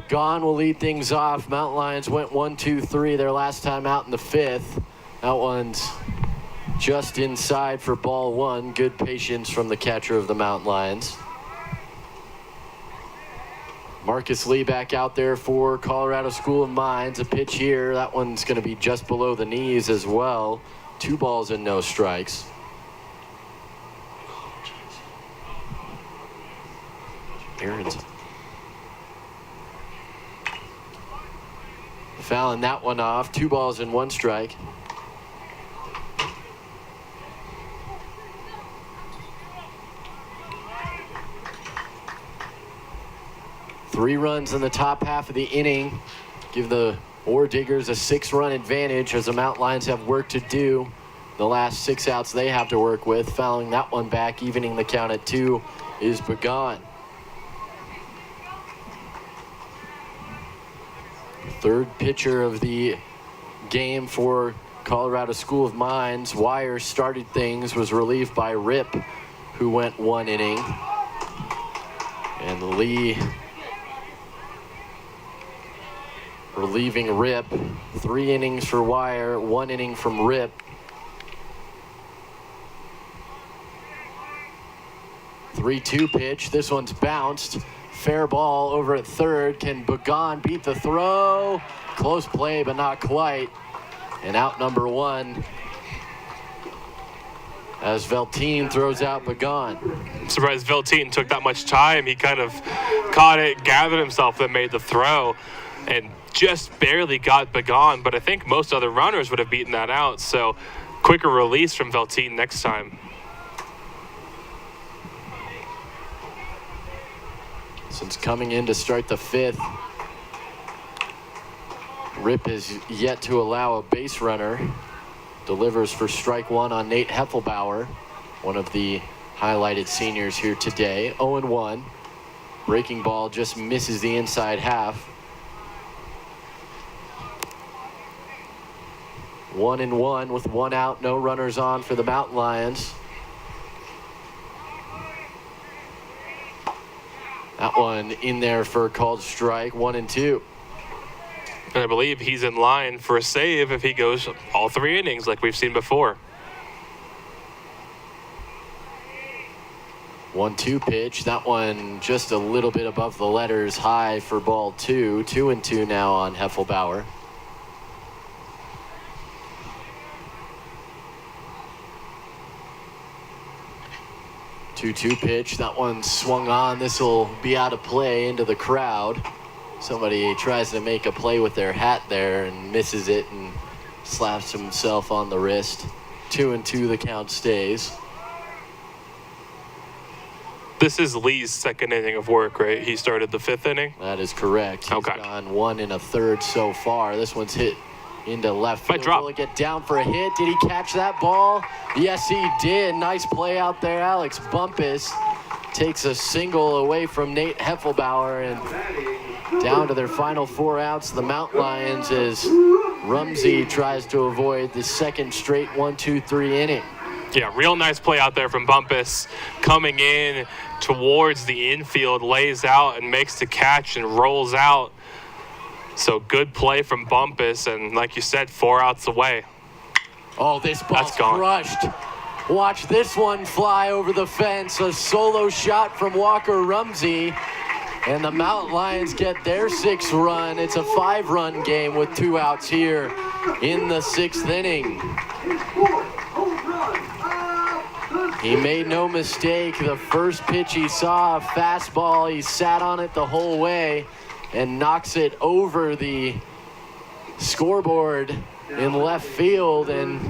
Begon will lead things off. Mountain Lions went 1-2-3 their last time out in the 5th. That one's just inside for ball 1. Good patience from the catcher of the Mountain Lions. Marcus Lee back out there for Colorado School of Mines. A pitch here. That one's going to be just below the knees as well. 2 balls and no strikes. Aaron's fouling that one off. 2 balls and 1 strike. Three runs in the top half of the inning. Give the Orediggers a 6-run advantage as the Mountain Lions have work to do. The last 6 outs they have to work with. Fouling that one back, evening the count at 2 is Begon. Third pitcher of the game for Colorado School of Mines. Wire started things, was relieved by Rip, who went 1 inning. And Lee relieving Rip. 3 innings for Wire, 1 inning from Rip. Three-2 pitch. This one's bounced. Fair ball over at third. Can Begon beat the throw? Close play, but not quite. And out number 1 as Veltine throws out Begon. I'm surprised Veltine took that much time. He kind of caught it, gathered himself, then made the throw, and just barely got Begon. But I think most other runners would have beaten that out. So quicker release from Veltine next time. Since coming in to start the 5th, Rip has yet to allow a base runner. Delivers for strike 1 on Nate Heffelbauer, one of the highlighted seniors here today. 0-1. Breaking ball just misses the inside half. 1-1 with 1 out, no runners on for the Mountain Lions. That one in there for a called strike, 1-2. And I believe he's in line for a save if he goes all 3 innings like we've seen before. 1-2 pitch. That one just a little bit above the letters, high for ball 2. 2-2 now on Heffelbauer. Two-two pitch. That one swung on. This will be out of play into the crowd. Somebody tries to make a play with their hat there and misses it and slaps himself on the wrist. 2-2, the count stays. This is Lee's 2nd inning of work, right? He started the 5th inning? That is correct. He's okay. Gone 1 1/3 so far. This one's hit into left field. Might drop. Will it get down for a hit? Did he catch that ball? Yes, he did. Nice play out there. Alex Bumpus takes a single away from Nate Heffelbauer, and down to their final 4 outs, the Mountain Lions, as Rumsey tries to avoid the 2nd straight 1-2-3 inning. Yeah, real nice play out there from Bumpus, coming in towards the infield, lays out and makes the catch and rolls out. So good play from Bumpus, and like you said, 4 outs away. Oh, this ball's That's gone. crushed. Watch this one fly over the fence. A solo shot from Walker Rumsey. And the Mountain Lions get their 6th run. It's a 5-run game with 2 outs here in the 6th inning. He made no mistake. The first pitch he saw, a fastball, he sat on it the whole way and knocks it over the scoreboard in left field. And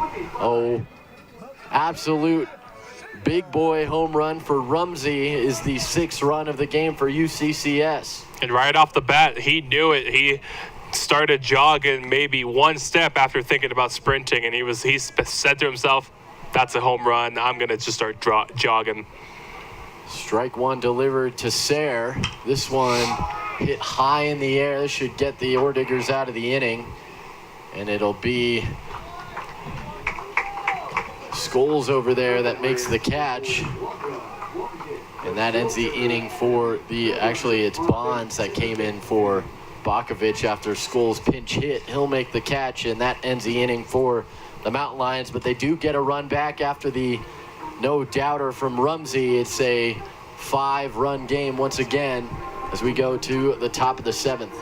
absolute big boy home run for Rumsey is the 6th run of the game for UCCS. And right off the bat, he knew it. He started jogging maybe 1 step after thinking about sprinting, and he said to himself, that's a home run. I'm going to just start jogging. Strike 1 delivered to Sayre. This one hit high in the air. This should get the Orediggers out of the inning. And it'll be Scholes over there that makes the catch. And that ends the inning for actually it's Bonds that came in for Bakovic, after Scholl's pinch hit, he'll make the catch, and that ends the inning for the Mountain Lions. But they do get a run back after the no-doubter from Rumsey. It's a 5-run game once again as we go to the top of the 7th.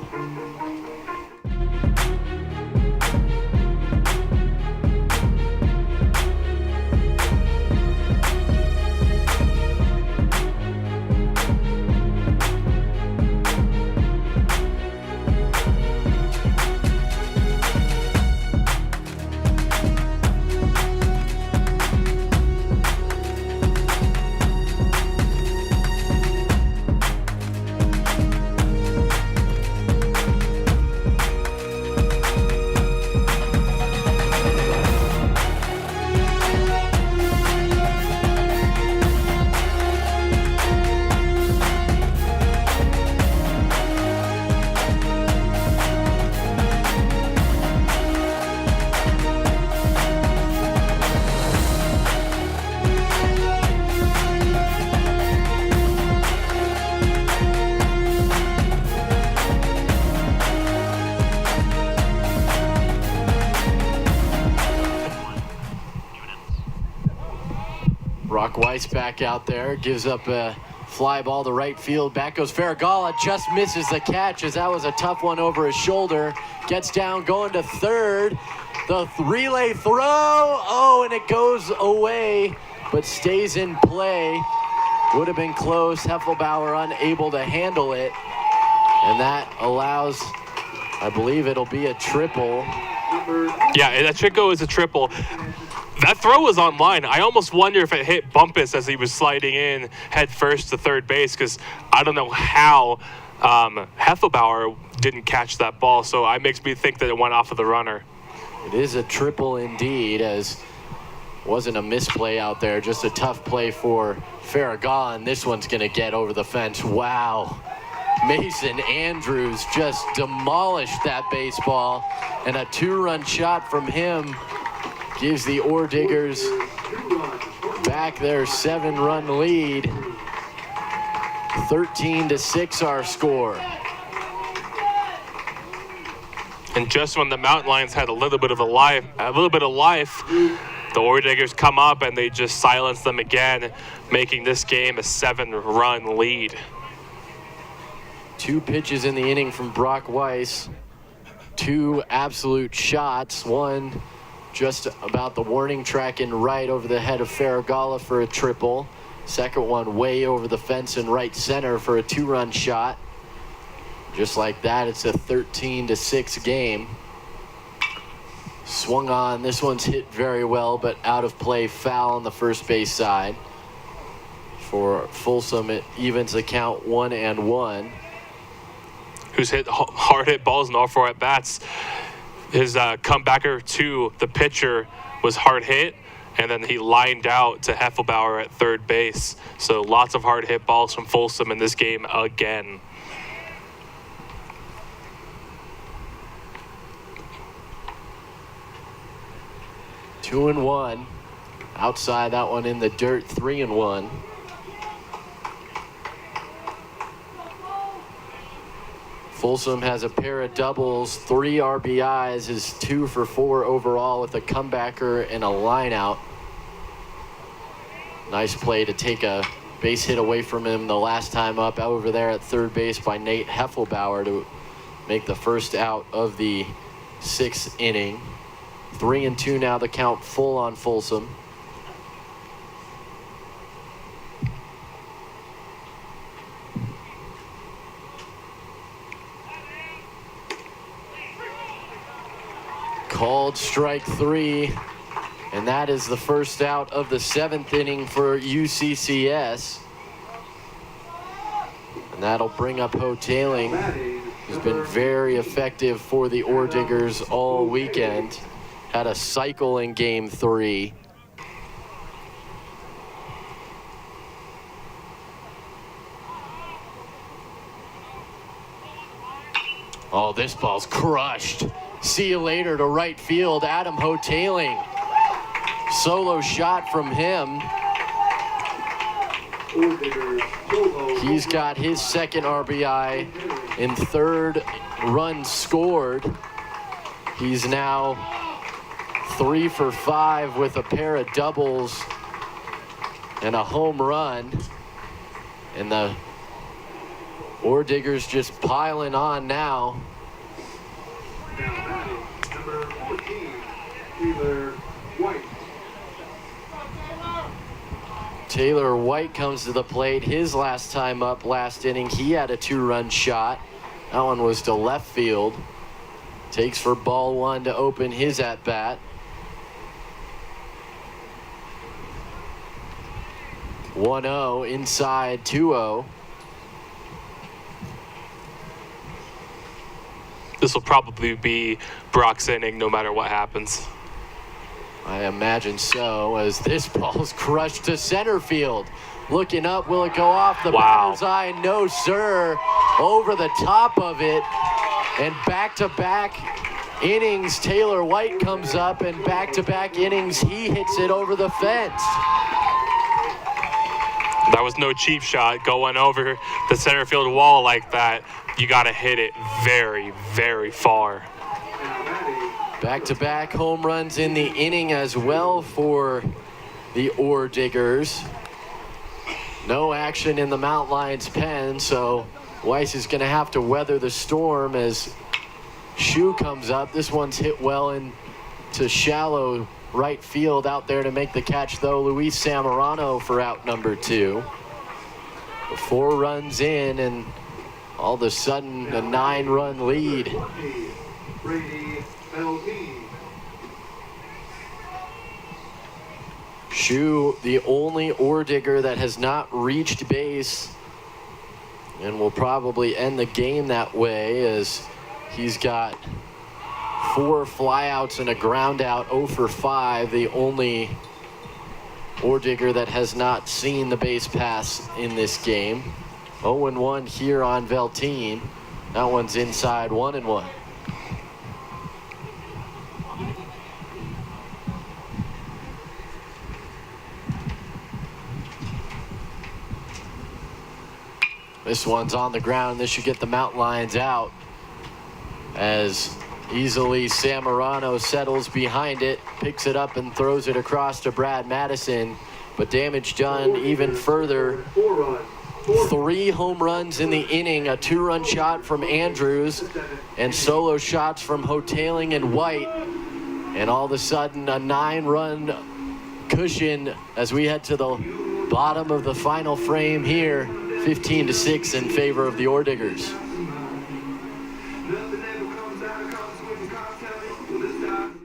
Brock Weiss back out there, gives up a fly ball to right field. Back goes Farragalla, just misses the catch as that was a tough one over his shoulder. Gets down, going to third. The relay throw, oh, and it goes away, but stays in play. Would have been close. Heffelbauer unable to handle it, and that allows, I believe it'll be a triple. Yeah, that should go as a triple. That throw was on line. I almost wonder if it hit Bumpus as he was sliding in head first to third base, because I don't know how Heffelbauer didn't catch that ball. So it makes me think that it went off of the runner. It is a triple indeed, as wasn't a misplay out there, just a tough play for Farragalla, and this one's going to get over the fence. Wow. Mason Andrews just demolished that baseball, and a 2-run shot from him gives the Orediggers back their 7-run lead. 13-6 our score. And just when the Mountain Lions had a little bit of life, the Orediggers come up and they just silence them again, making this game a 7-run lead. 2 pitches in the inning from Brock Weiss. 2 absolute shots. One just about the warning track and right over the head of Farragalla for a triple. Second one way over the fence in right center for a 2-run shot. Just like that, it's a 13-6 game. Swung on, this one's hit very well, but out of play, foul on the first base side. For Folsom, it evens the count 1-1. Who's hit hard hit balls in all 4 at bats. His comebacker to the pitcher was hard hit, and then he lined out to Heffelbauer at third base. So lots of hard hit balls from Folsom in this game again. Two and one. Outside that one in the dirt, 3-1. Folsom has a pair of doubles, 3 RBIs, is 2 for 4 overall with a comebacker and a line out. Nice play to take a base hit away from him the last time up over there at third base by Nate Heffelbauer to make the first out of the 6th inning. 3-2 now, the count full on Folsom. Called strike 3, and that is the first out of the 7th inning for UCCS. And that'll bring up Ho-Tailing, who's been very effective for the Orediggers all weekend. Had a cycle in game 3. Oh, this ball's crushed. See you later to right field, Adam Ho-Tailing. Solo shot from him. He's got his 2nd RBI in 3rd runs scored. He's now 3 for 5 with a pair of doubles and a home run. And the Orediggers just piling on now. Now batting, number 14, Taylor White. Taylor White comes to the plate. His last time up last inning, he had a 2-run shot. That one was to left field. Takes for ball 1 to open his at-bat. 1-0 inside 2-0. This will probably be Brock's inning no matter what happens. I imagine so, as this ball's crushed to center field. Looking up, will it go off the batter's eye? No, sir. Over the top of it. And back-to-back innings, Taylor White comes up, and back-to-back innings, he hits it over the fence. That was no cheap shot. Going over the center field wall like that, you got to hit it very, very far. Now batting, Back-to-back home runs in the inning as well for the Orediggers. No action in the Mount Lions pen, so Weiss is going to have to weather the storm as Shu comes up. This one's hit well into shallow right field. Out there to make the catch, though, Luis Samorano for out number 2. 4 runs in, and all of a sudden a 9-run lead. 20, Brady Belty. Shu, the only Ordigger that has not reached base, and will probably end the game that way, as he's got 4 flyouts and a ground out, 0 for 5, the only Ordigger that has not seen the base pass in this game. 0-1 here on Veltine. That one's inside 1-1. This one's on the ground. This should get the Mount Lions out, as easily Samorano settles behind it, picks it up and throws it across to Brad Madison. But damage done even further. 4 runs. 3 home runs in the inning, a 2-run shot from Andrews, and solo shots from Hoteling and White. And all of a sudden, a 9-run cushion as we head to the bottom of the final frame here. 15-6 in favor of the Orediggers. Nothing ever comes out of comes with the cocktail. Well, this time.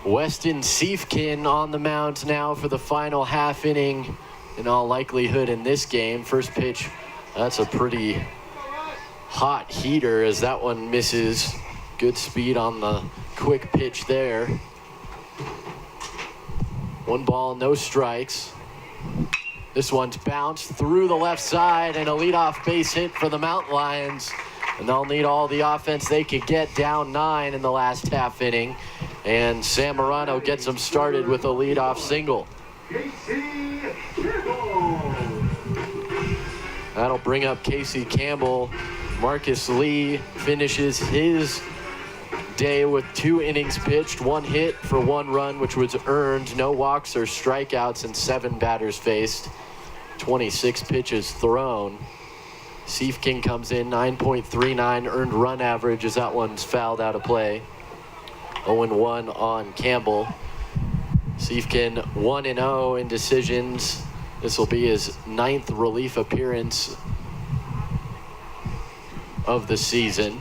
Weston Siefkin on the mound now for the final half inning, in all likelihood in this game. First pitch, that's a pretty hot heater as that one misses. Good speed on the quick pitch there. 1 ball, no strikes. This one's bounced through the left side and a leadoff base hit for the Mountain Lions. And they'll need all the offense they could get, down 9 in the last half inning. And Zamorano gets them started with a leadoff single. That'll bring up Casey Campbell. Marcus Lee finishes his day with 2 innings pitched, 1 hit for 1 run, which was earned, no walks or strikeouts, and 7 batters faced, 26 pitches thrown. Siefkin comes in, 9.39 earned run average as that one's fouled out of play. 0-1 on Campbell. Siefkin 1-0 in decisions. This will be his 9th relief appearance of the season.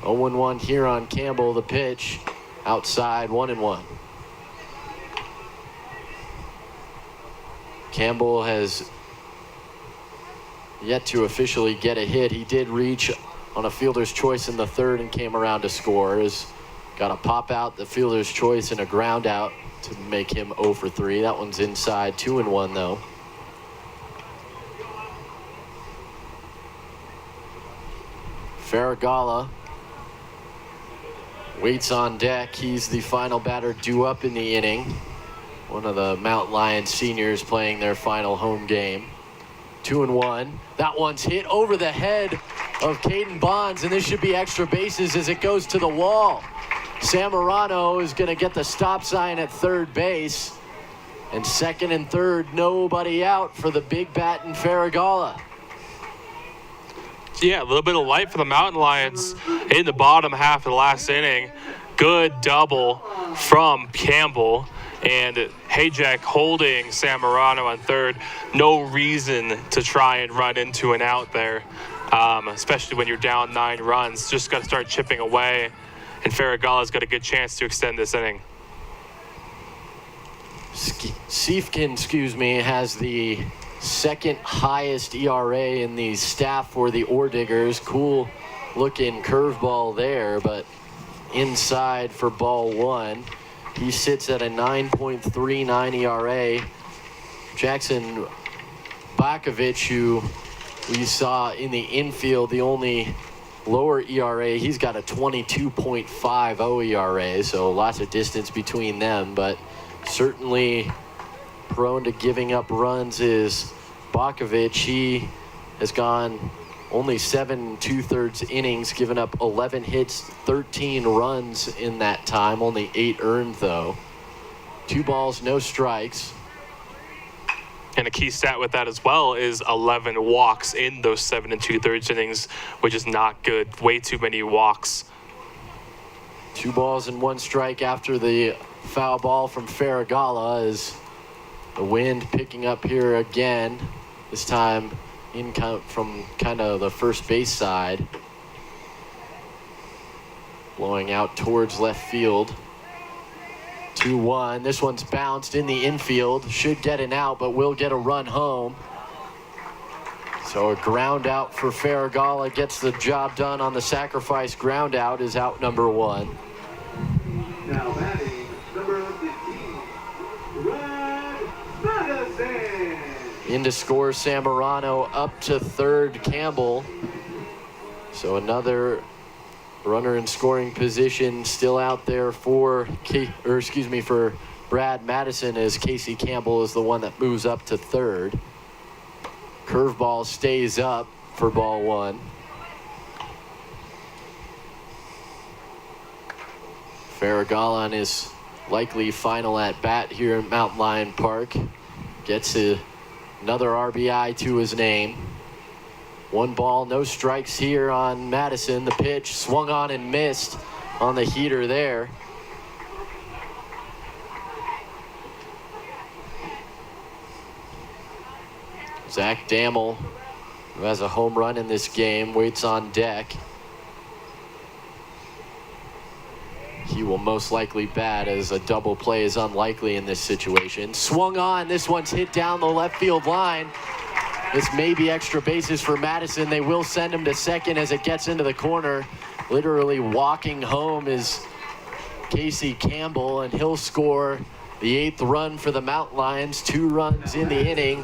0-1 here on Campbell. The pitch outside, 1-1. Campbell has yet to officially get a hit. He did reach on a fielder's choice in the 3rd and came around to score. Has got a pop out, the fielder's choice, and a ground out to make him 0 for 3. That one's inside, 2-1 though. Faragala waits on deck. He's the final batter due up in the inning. One of the Mountain Lions seniors playing their final home game. 2-1. That one's hit over the head of Caden Bonds, and this should be extra bases as it goes to the wall. Zamorano is going to get the stop sign at 3rd base. And 2nd and 3rd, nobody out for the big bat in Faragala. Yeah, a little bit of light for the Mountain Lions in the bottom half of the last inning. Good double from Campbell. And Hayjack holding Zamorano on 3rd. No reason to try and run into an out there, especially when you're down 9 runs. Just got to start chipping away. And Faragala's got a good chance to extend this inning. Siefkin, has the 2nd highest ERA in the staff for the Orediggers. Cool looking curveball there, but inside for ball 1. He sits at a 9.39 ERA. Jackson Bakovic, who we saw in the infield, the only lower ERA, he's got a 22.50 ERA, so lots of distance between them, but certainly prone to giving up runs is Bakovic. He has gone only 7 2/3 innings, given up 11 hits, 13 runs in that time, only 8 earned though. 2 balls, no strikes. And a key stat with that as well is 11 walks in those 7 2/3 innings, which is not good. Way too many walks. 2 balls and 1 strike after the foul ball from Faragala, as the wind picking up here again, this time in from kind of the first base side, blowing out towards left field. 2-1. This one's bounced in the infield. Should get an out, but will get a run home. So a ground out for Faragala gets the job done on the sacrifice. Ground out is out number 1. Now batting, number 15, Red Madison. In to score Zamorano, up to 3rd Campbell. So another runner in scoring position still out there for for Brad Madison, as Casey Campbell is the one that moves up to 3rd. Curveball stays up for ball 1. Faragala on his likely final at bat here at Mountain Lion Park gets another RBI to his name. 1 ball, no strikes here on Madison. The pitch swung on and missed on the heater there. Zach Dammel, who has a home run in this game, waits on deck. He will most likely bat, as a double play is unlikely in this situation. Swung on, this one's hit down the left field line. This may be extra bases for Madison. They will send him to second as it gets into the corner. Literally walking home is Casey Campbell, and he'll score the 8th run for the Mountain Lions. 2 runs in the inning.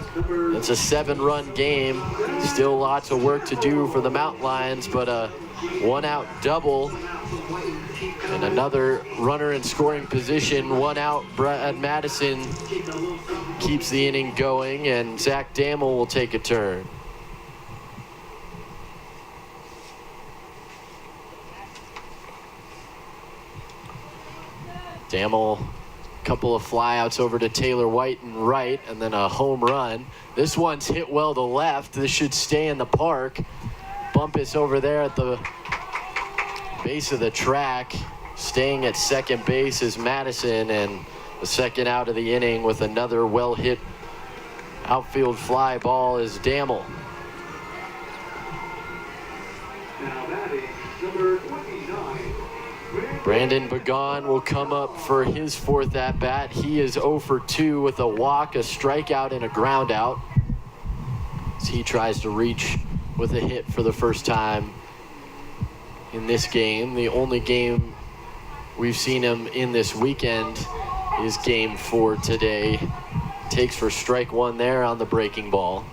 It's a 7-run game. Still lots of work to do for the Mountain Lions, but a 1-out double and another runner in scoring position. 1 out. Brad Madison keeps the inning going, and Zach Dammel will take a turn. Dammel, a couple of flyouts over to Taylor White and right, and then a home run. This one's hit well to left. This should stay in the park. Bumpus over there at the base of the track. Staying at second base is Madison, and the second out of the inning with another well-hit outfield fly ball is Dammel. Now batting, number 29. Brandon Bagon will come up for his 4th at-bat. He is 0 for 2 with a walk, a strikeout, and a ground out as he tries to reach with a hit for the first time in this game. The only game we've seen him in this weekend is game 4 today. Takes for strike 1 there on the breaking ball.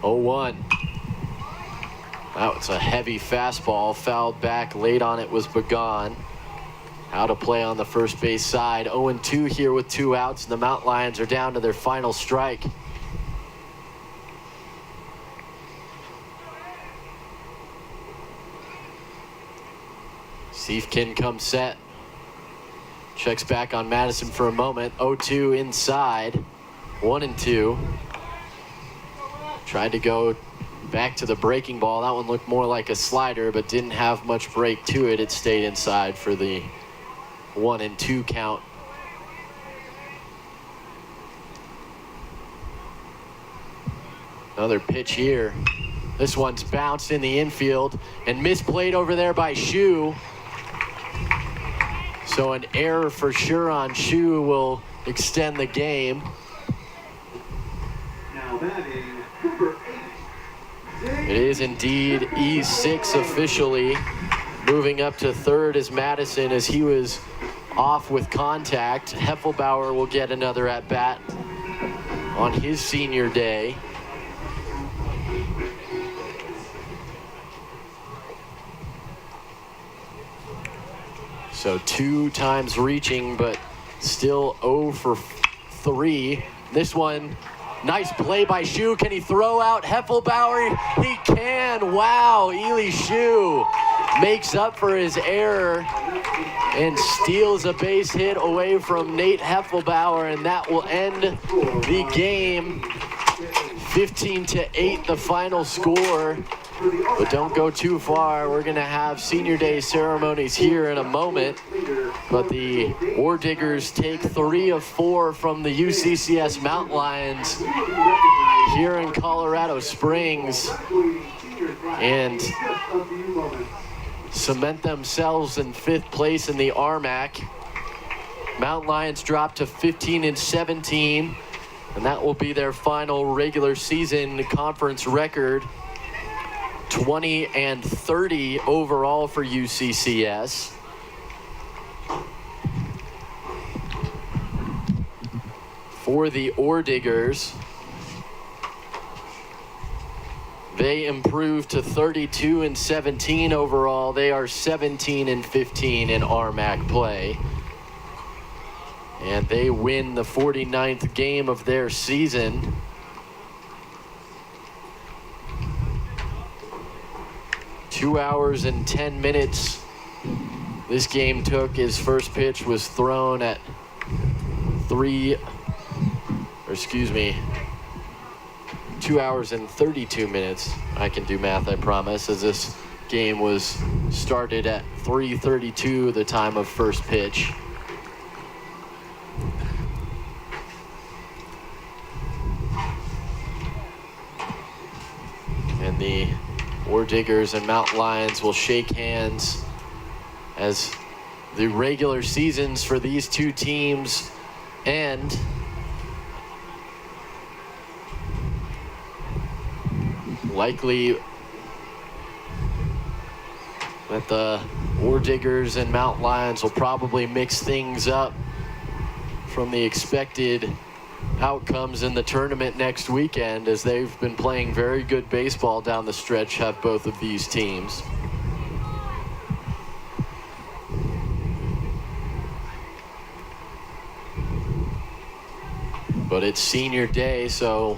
Oh, 1. That was a heavy fastball. Fouled back. Late on it was Bagon. Out of play on the first base side. 0-2 here with 2 outs, and the Mountain Lions are down to their final strike. Siefkin comes set. Checks back on Madison for a moment. 0-2 inside. 1-2. Tried to go back to the breaking ball. That one looked more like a slider, but didn't have much break to it. It stayed inside for the 1-2 count. Another pitch here. This one's bounced in the infield and misplayed over there by Shu. So an error for sure on Shu will extend the game. Now batting, number 8. It is indeed E6 officially. Moving up to third is Madison as he was off with contact. Heffelbauer will get another at-bat on his senior day. So 2 times reaching, but still 0 for 3. This one, nice play by Shu. Can he throw out Heffelbauer? He can. Wow, Eli Shu makes up for his error and steals a base hit away from Nate Heffelbauer, and that will end the game. 15-8 the final score. But don't go too far. We're going to have senior day ceremonies here in a moment. But the Orediggers take 3 of 4 from the UCCS Mountain Lions here in Colorado Springs and cement themselves in 5th place in the RMAC. Mountain Lions drop to 15-17, and that will be their final regular season conference record. 20-30 overall for UCCS. For the Orediggers, they improved to 32-17 overall. They are 17-15 in RMAC play. And they win the 49th game of their season. Two hours and 10 minutes this game took. His first pitch was thrown at 2 hours and 32 minutes. I can do math, I promise, as this game was started at 3:32, the time of first pitch. And the Orediggers and Mountain Lions will shake hands as the regular seasons for these two teams end. Likely that the Orediggers and Mountain Lions will probably mix things up from the expected outcomes in the tournament next weekend, as they've been playing very good baseball down the stretch, have both of these teams. But it's senior day, so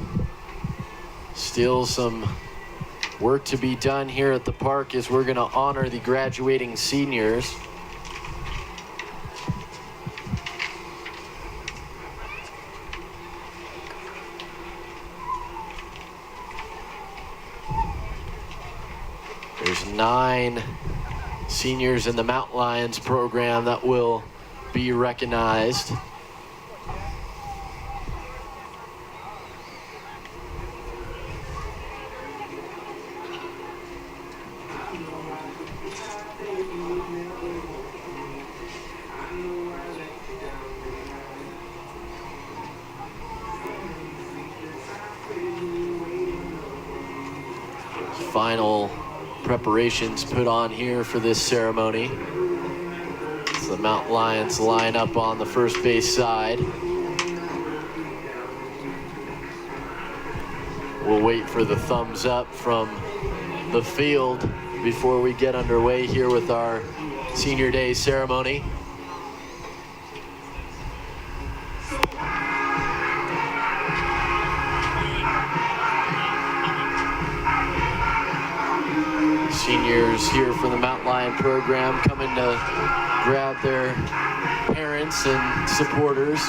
still some work to be done here at the park as we're going to honor the graduating seniors. There's 9 seniors in the Mountain Lions program that will be recognized. Final preparations put on here for this ceremony. So the Mountain Lions line up on the first base side. We'll wait for the thumbs up from the field before we get underway here with our senior day ceremony. Seniors here for the Mountain Lion program coming to grab their parents and supporters.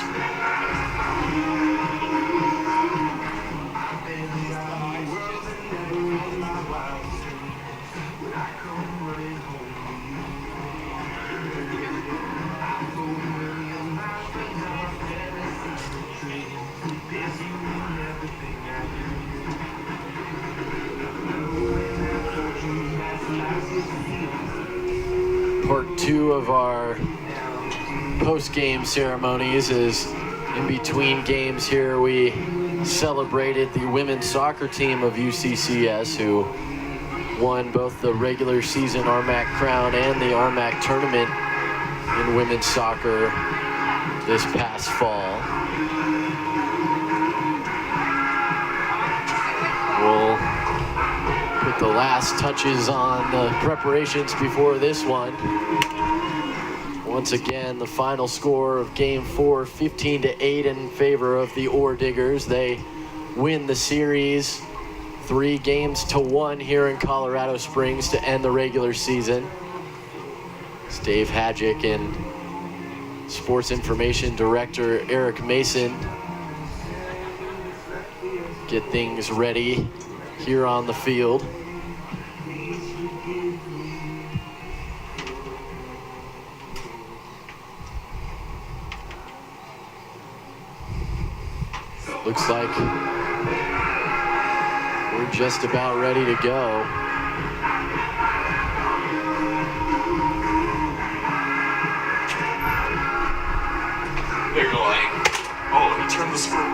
Part 2 of our post-game ceremonies is in between games here. We celebrated the women's soccer team of UCCS, who won both the regular season RMAC crown and the RMAC tournament in women's soccer this past fall. We'll put the last touches on the preparations before this one. Once again, the final score of Game 4, 15-8 in favor of the Orediggers. They win the series 3-1 here in Colorado Springs to end the regular season. It's Dave Hadjic and Sports Information Director Eric Mason get things ready here on the field. Looks like we're just about ready to go. They're going, oh, he turned the screw.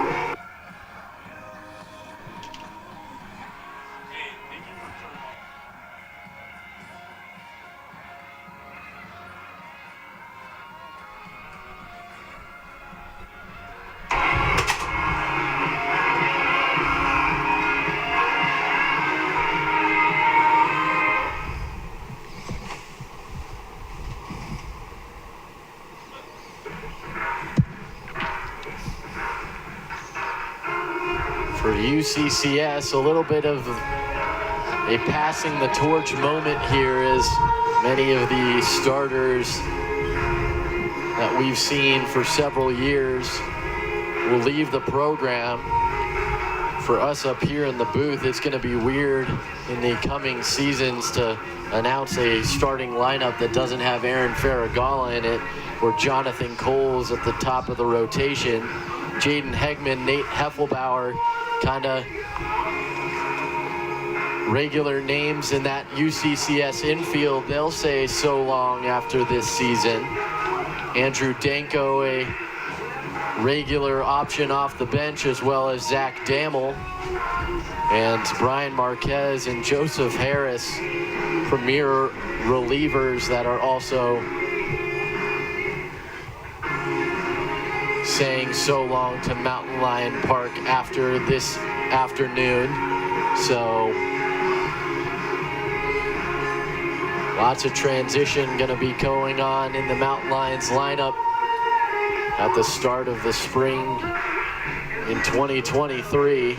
For UCCS, a little bit of a passing the torch moment here, as many of the starters that we've seen for several years will leave the program. For us up here in the booth, it's going to be weird in the coming seasons to announce a starting lineup that doesn't have Aaron Farragala in it, or Jonathan Coles at the top of the rotation. Jaden Hegman, Nate Heffelbauer kind of regular names in that UCCS infield, they'll say so long after this season. Andrew Danko, a regular option off the bench, as well as Zach Dammel. And Brian Marquez and Joseph Harris, premier relievers that are also saying so long to Mountain Lion Park after this afternoon. So lots of transition going to be going on in the Mountain Lions lineup at the start of the spring in 2023.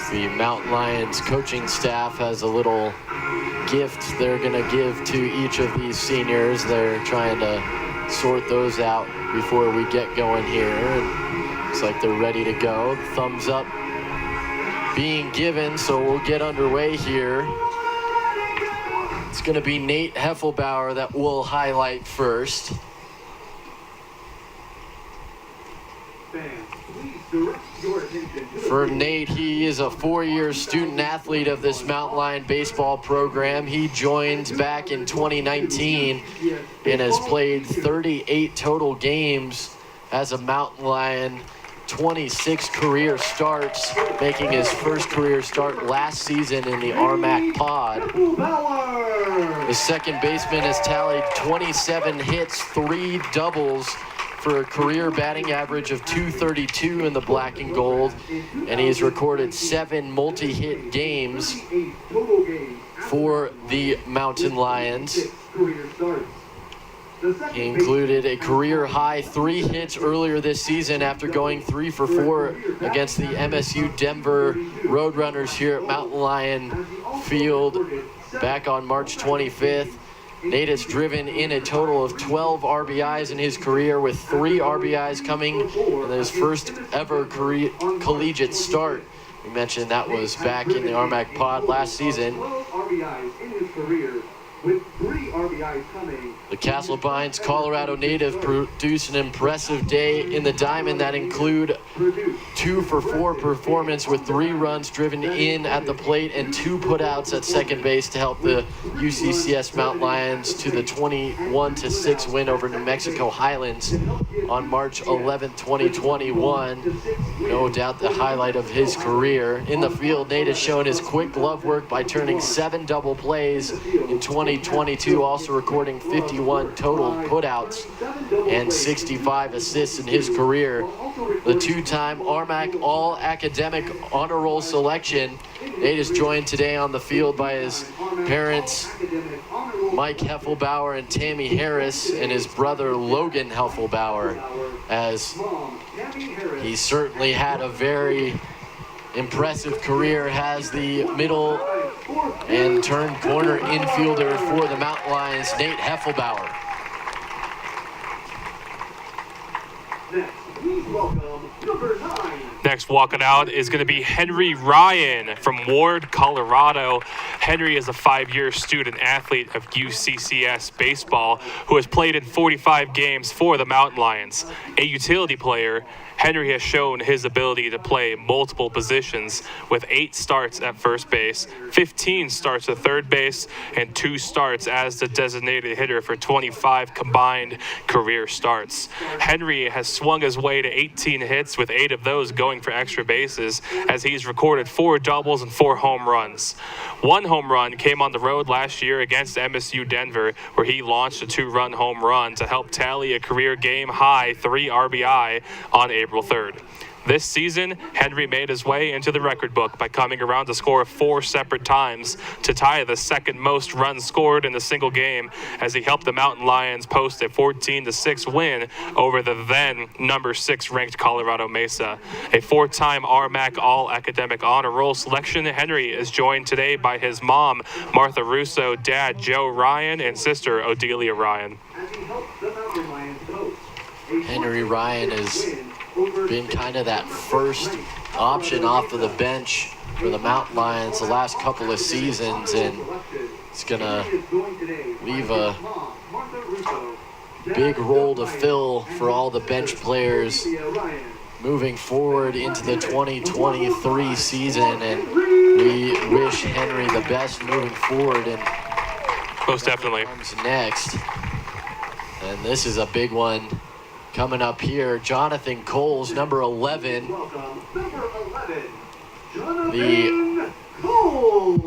The Mountain Lions coaching staff has a little gift they're going to give to each of these seniors. They're trying to sort those out before we get going here. And looks like they're ready to go. Thumbs up being given, so we'll get underway here. It's going to be Nate Heffelbauer that we'll highlight first. For Nate, he is a four-year student athlete of this Mountain Lion baseball program. He joined back in 2019 and has played 38 total games as a Mountain Lion, 26 career starts, making his first career start last season in the RMAC pod. The second baseman has tallied 27 hits, 3 doubles, for a career batting average of .232 in the black and gold, and he's recorded 7 multi-hit games for the Mountain Lions. He included a career high 3 hits earlier this season after going 3 for 4 against the MSU Denver Roadrunners here at Mountain Lion Field back on March 25th. Nate has driven in a total of 12 RBIs in his career, with 3 RBIs coming in his first ever collegiate start. We mentioned that was back in the RMAC pod last season. 12 RBIs in his career, with 3 RBIs coming. The Castle-Pines Colorado native produced an impressive day in the diamond that include 2 for 4 performance with 3 runs driven in at the plate and 2 putouts at second base to help the UCCS Mountain Lions to the 21-6 win over New Mexico Highlands on March 11, 2021. No doubt the highlight of his career. In the field, Nate has shown his quick glove work by turning 7 double plays in 2022, also recording 51 total putouts and 65 assists in his career. The 2-time RMAC All-Academic Honor Roll selection. Nate is joined today on the field by his parents, Mike Heffelbauer and Tammy Harris, and his brother Logan Heffelbauer, as he certainly had a very impressive career, has the middle and turn corner infielder for the Mountain Lions, Nate Heffelbauer. Next walking out is going to be Henry Ryan from Ward, Colorado. Henry is a 5-year student athlete of UCCS baseball who has played in 45 games for the Mountain Lions. A utility player, Henry has shown his ability to play multiple positions with 8 starts at first base, 15 starts at third base, and 2 starts as the designated hitter for 25 combined career starts. Henry has swung his way to 18 hits, with 8 of those going for extra bases, as he's recorded 4 doubles and 4 home runs. 1 home run came on the road last year against MSU Denver, where he launched a 2-run home run to help tally a career game high 3 RBI on April 3rd. This season, Henry made his way into the record book by coming around to score 4 separate times to tie the second most runs scored in a single game, as he helped the Mountain Lions post a 14-6 win over the then number 6 ranked Colorado Mesa. A 4-time RMAC All-Academic Honor Roll selection, Henry is joined today by his mom, Martha Russo, dad, Joe Ryan, and sister, Odelia Ryan. Henry Ryan has been kind of that first option off of the bench for the Mountain Lions the last couple of seasons, and it's going to leave a big role to fill for all the bench players moving forward into the 2023 season, and we wish Henry the best moving forward. And most definitely. Comes next, and this is a big one coming up here. Jonathan Coles, number 11, the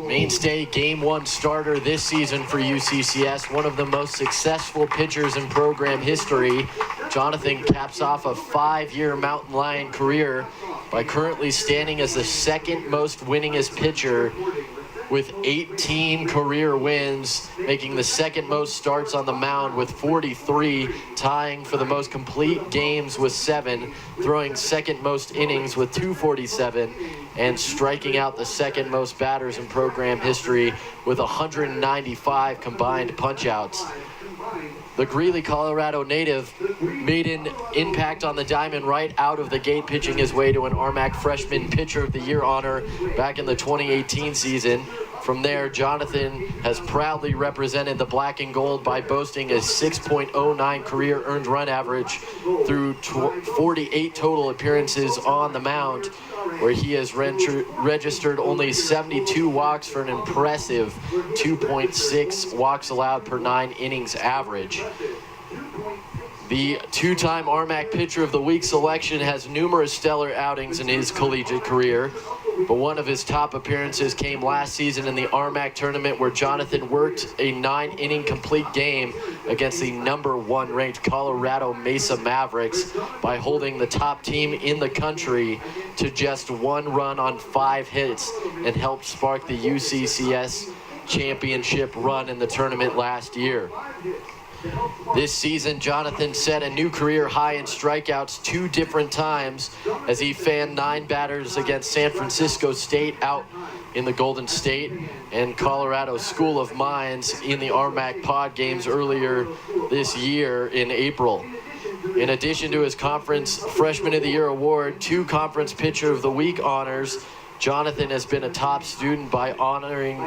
mainstay Game 1 starter this season for UCCS, one of the most successful pitchers in program history. Jonathan caps off a 5-year Mountain Lion career by currently standing as the second most winningest pitcher with 18 career wins, making the second most starts on the mound with 43, tying for the most complete games with 7, throwing second most innings with 247, and striking out the second most batters in program history with 195 combined punch-outs. The Greeley, Colorado native made an impact on the diamond right out of the gate, pitching his way to an RMAC Freshman Pitcher of the Year honor back in the 2018 season. From there, Jonathan has proudly represented the black and gold by boasting a 6.09 career earned run average through 48 total appearances on the mound, where he has registered only 72 walks for an impressive 2.6 walks allowed per 9 innings average. The 2-time RMAC Pitcher of the Week selection has numerous stellar outings in his collegiate career, but one of his top appearances came last season in the RMAC tournament, where Jonathan worked a 9-inning complete game against the number 1 ranked Colorado Mesa Mavericks by holding the top team in the country to just 1 run on 5 hits, and helped spark the UCCS championship run in the tournament last year. This season, Jonathan set a new career high in strikeouts 2 different times as he fanned 9 batters against San Francisco State out in the Golden State and Colorado School of Mines in the RMAC Pod games earlier this year in April. In addition to his Conference Freshman of the Year award, 2 Conference Pitcher of the Week honors, Jonathan has been a top student by earning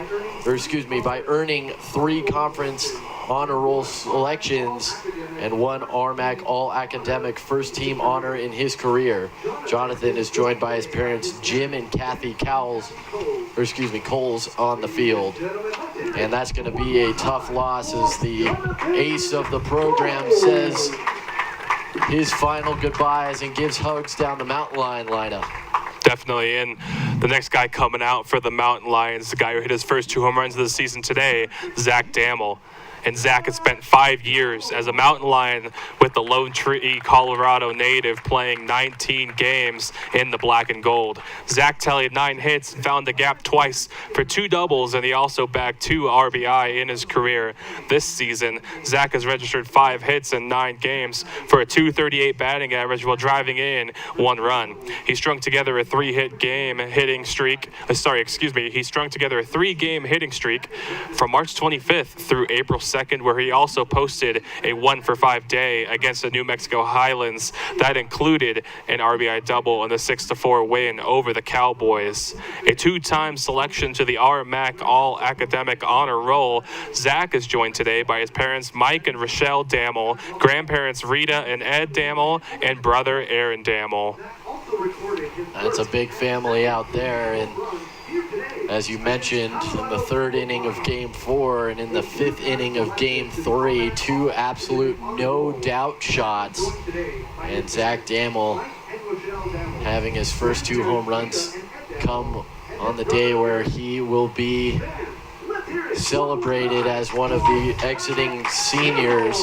3 conference honor roll selections and 1 RMAC All-Academic First Team honor in his career. Jonathan is joined by his parents Jim and Kathy Coles on the field. And that's going to be a tough loss as the ace of the program says his final goodbyes and gives hugs down the Mountain Lion lineup. Definitely, and the next guy coming out for the Mountain Lions, the guy who hit his first 2 home runs of the season today, Zach Dammel. And Zach has spent 5 years as a Mountain Lion with the Lone Tree, Colorado native, playing 19 games in the black and gold. Zach tallied 9 hits and found the gap twice for 2 doubles, and he also bagged 2 RBI in his career. This season, Zach has registered 5 hits in 9 games for a .238 batting average while driving in 1 run. He strung together a 3-game hitting streak from March 25th through April 2nd, where he also posted a 1-for-5 day against the New Mexico Highlands. That included an RBI double and a 6-4 win over the Cowboys. A 2-time selection to the RMAC All-Academic Honor Roll, Zach is joined today by his parents Mike and Rochelle Dammel, grandparents Rita and Ed Dammel, and brother Aaron Dammel. That's a big family out there, and as you mentioned, in the 3rd inning of Game 4 and in the 5th inning of Game 3, 2 absolute no-doubt shots. And Zach Dammel having his first 2 home runs come on the day where he will be celebrated as one of the exiting seniors.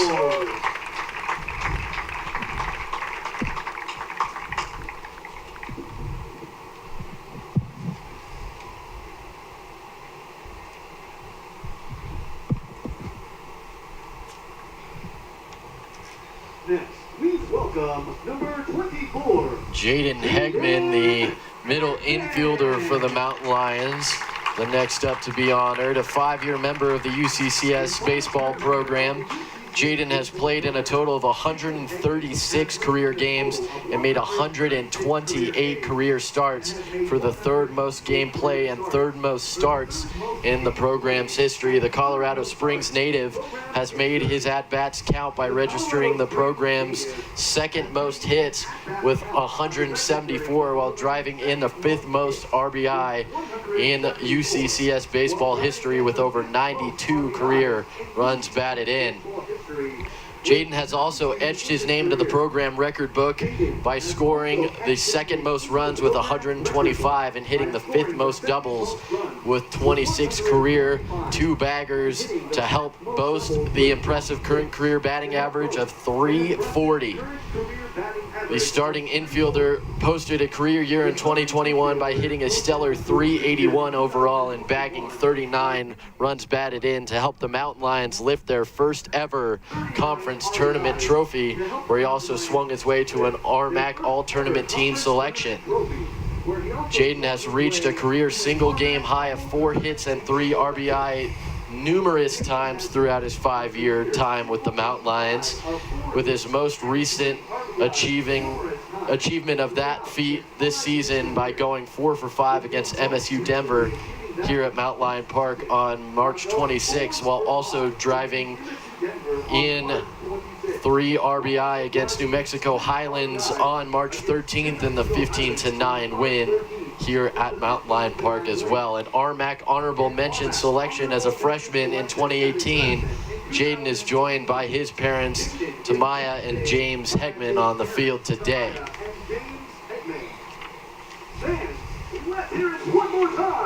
Next, please welcome number 24. Jaden Hegman, the middle infielder for the Mountain Lions, the next up to be honored, a 5-year member of the UCCS baseball program. Jaden has played in a total of 136 career games and made 128 career starts for the third most gameplay and third most starts in the program's history. The Colorado Springs native has made his at-bats count by registering the program's second most hits with 174 while driving in the fifth most RBI in UCCS baseball history with over 92 career runs batted in. Jaden has also etched his name to the program record book by scoring the second most runs with 125 and hitting the fifth most doubles with 26 career two-baggers to help boast the impressive current career batting average of .340. The starting infielder posted a career year in 2021 by hitting a stellar .381 overall and bagging 39 runs batted in to help the Mountain Lions lift their first ever conference tournament trophy, where he also swung his way to an RMAC all-tournament team selection. Jaden has reached a career single game high of 4 hits and 3 RBI numerous times throughout his 5-year time with the Mountain Lions, with his most recent achievement of that feat this season by going 4 for 5 against MSU Denver here at Mount Lion Park on March 26, while also driving in 3 RBI against New Mexico Highlands on March 13th in the 15-9 win here at Mount Lion Park as well. An RMAC honorable mention selection as a freshman in 2018. Jaden is joined by his parents, Tamaya and James Hegman, on the field today.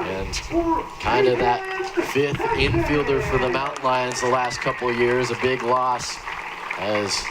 And kind of that fifth infielder for the Mountain Lions the last couple of years, a big loss as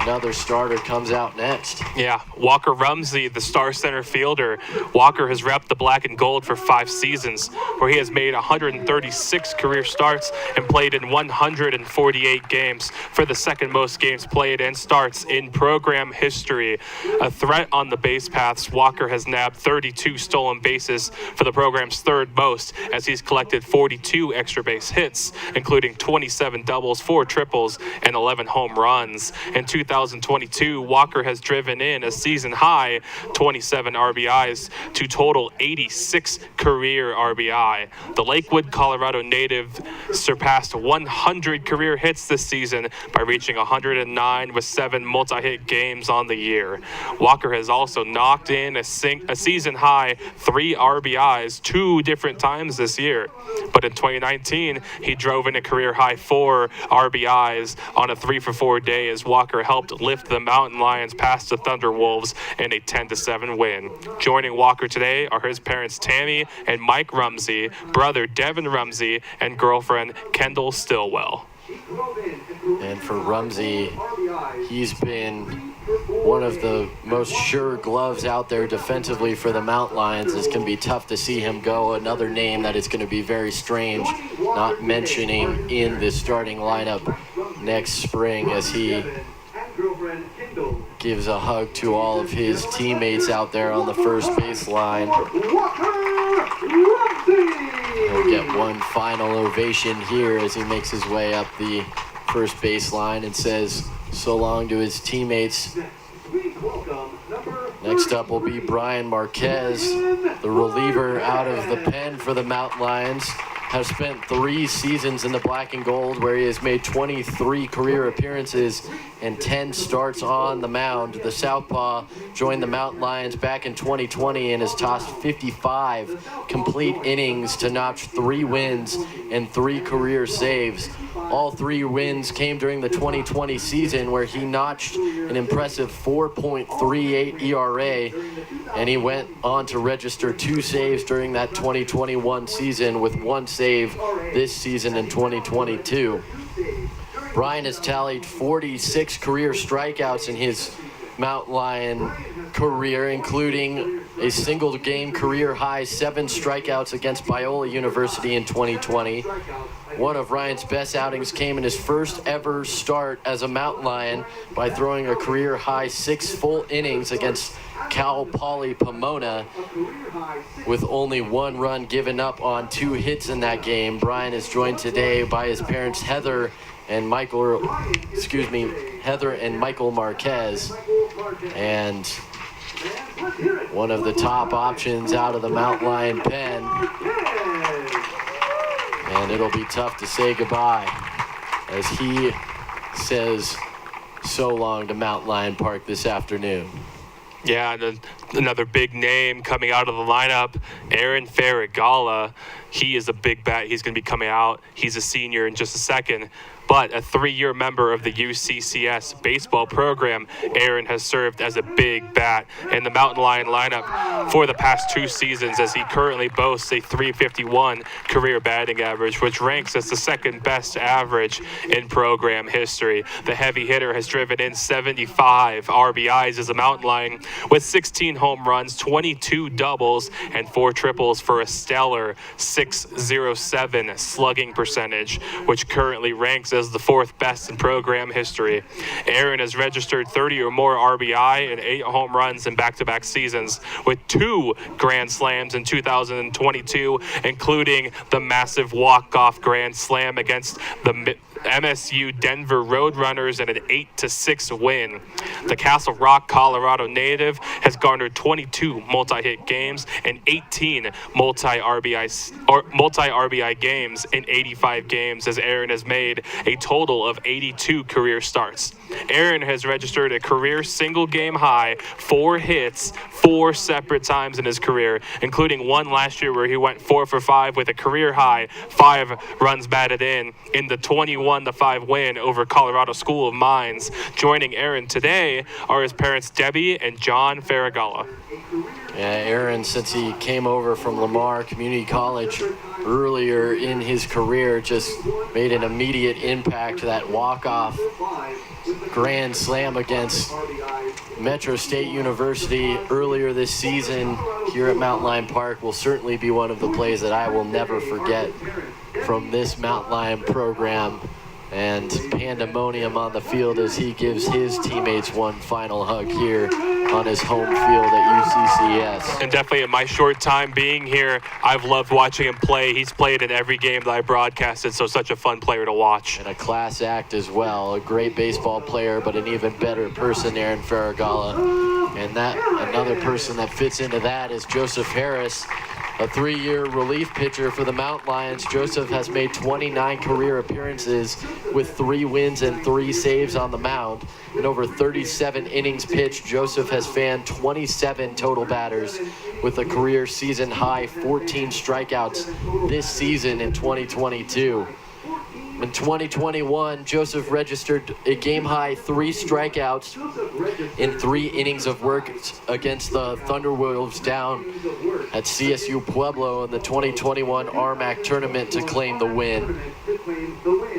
another starter comes out next. Yeah, Walker Rumsey, the star center fielder. Walker has repped the black and gold for 5 seasons, where he has made 136 career starts and played in 148 games for the second most games played and starts in program history. A threat on the base paths, Walker has nabbed 32 stolen bases for the program's third most, as he's collected 42 extra base hits, including 27 doubles, 4 triples, and 11 home runs. In 2022, Walker has driven in a season-high 27 RBIs to total 86 career RBI. The Lakewood, Colorado native surpassed 100 career hits this season by reaching 109 with 7 multi-hit games on the year. Walker has also knocked in a season-high 3 RBIs 2 different times this year. But in 2019, he drove in a career-high 4 RBIs on a 3-for-4 day as Walker helped lift the Mountain Lions past the Thunderwolves in a 10-7 win. Joining Walker today are his parents Tammy and Mike Rumsey, brother Devin Rumsey, and girlfriend Kendall Stillwell. And for Rumsey, he's been one of the most sure gloves out there defensively for the Mountain Lions. It's going to be tough to see him go. Another name that is going to be very strange not mentioning in the starting lineup next spring, as he gives a hug to all of his teammates out there on the first baseline. He'll get one final ovation here as he makes his way up the first baseline and says so long to his teammates. Next up will be Brian Marquez, the reliever out of the pen for the Mountain Lions. Has spent 3 seasons in the black and gold, where he has made 23 career appearances and 10 starts on the mound. The Southpaw joined the Mountain Lions back in 2020 and has tossed 55 complete innings to notch 3 wins and 3 career saves. All 3 wins came during the 2020 season, where he notched an impressive 4.38 ERA, and he went on to register 2 saves during that 2021 season, with 1 save this season in 2022. Brian has tallied 46 career strikeouts in his Mountain Lion career, including a single game career high 7 strikeouts against Biola University in 2020. One of Ryan's best outings came in his first ever start as a Mountain Lion by throwing a career high 6 full innings against Cal Poly Pomona, with only 1 run given up on 2 hits in that game. Brian is joined today by his parents Heather and Heather and Michael Marquez, and one of the top options out of the Mountain Lion pen. And it'll be tough to say goodbye as he says so long to Mountain Lion Park this afternoon. Yeah, and another big name coming out of the lineup, Aaron Farragala. He is a big bat. He's going to be coming out. He's a senior in just a second. But a 3-year member of the UCCS baseball program, Aaron has served as a big bat in the Mountain Lion lineup for the past 2 seasons, as he currently boasts a .351 career batting average, which ranks as the second best average in program history. The heavy hitter has driven in 75 RBIs as a Mountain Lion, with 16 home runs, 22 doubles, and 4 triples for a stellar .607 slugging percentage, which currently ranks as the 4th best in program history. Aaron has registered 30 or more RBI and 8 home runs in back-to-back seasons, with 2 grand slams in 2022, including the massive walk-off grand slam against the MSU Denver Roadrunners in an 8-6 win. The Castle Rock, Colorado native has garnered 22 multi-hit games and 18 multi-RBI games in 85 games, as Aaron has made a total of 82 career starts. Aaron has registered a career single game high 4 hits 4 separate times in his career, including one last year where he went 4 for 5 with a career high 5 runs batted in the 21-5 win over Colorado School of Mines. Joining Aaron today are his parents Debbie and John Farragala. Yeah, Aaron, since he came over from Lamar Community College earlier in his career, just made an immediate impact. That walk-off grand slam against Metro State University earlier this season here at Mountain Lion Park will certainly be one of the plays that I will never forget from this Mountain Lion program. And pandemonium on the field as he gives his teammates one final hug here on his home field at UCCS. And definitely in my short time being here, I've loved watching him play. He's played in every game that I broadcasted, so such a fun player to watch. And a class act as well. A great baseball player, but an even better person, Aaron Farragala. And that another person that fits into that is Joseph Harris, a 3-year relief pitcher for the Mountain Lions. Joseph has made 29 career appearances with 3 wins and 3 saves on the mound. In over 37 innings pitched, Joseph has fanned 27 total batters with a career season high 14 strikeouts this season in 2022. In 2021, Joseph registered a game-high 3 strikeouts in 3 innings of work against the Thunderwolves down at CSU Pueblo in the 2021 RMAC tournament to claim the win.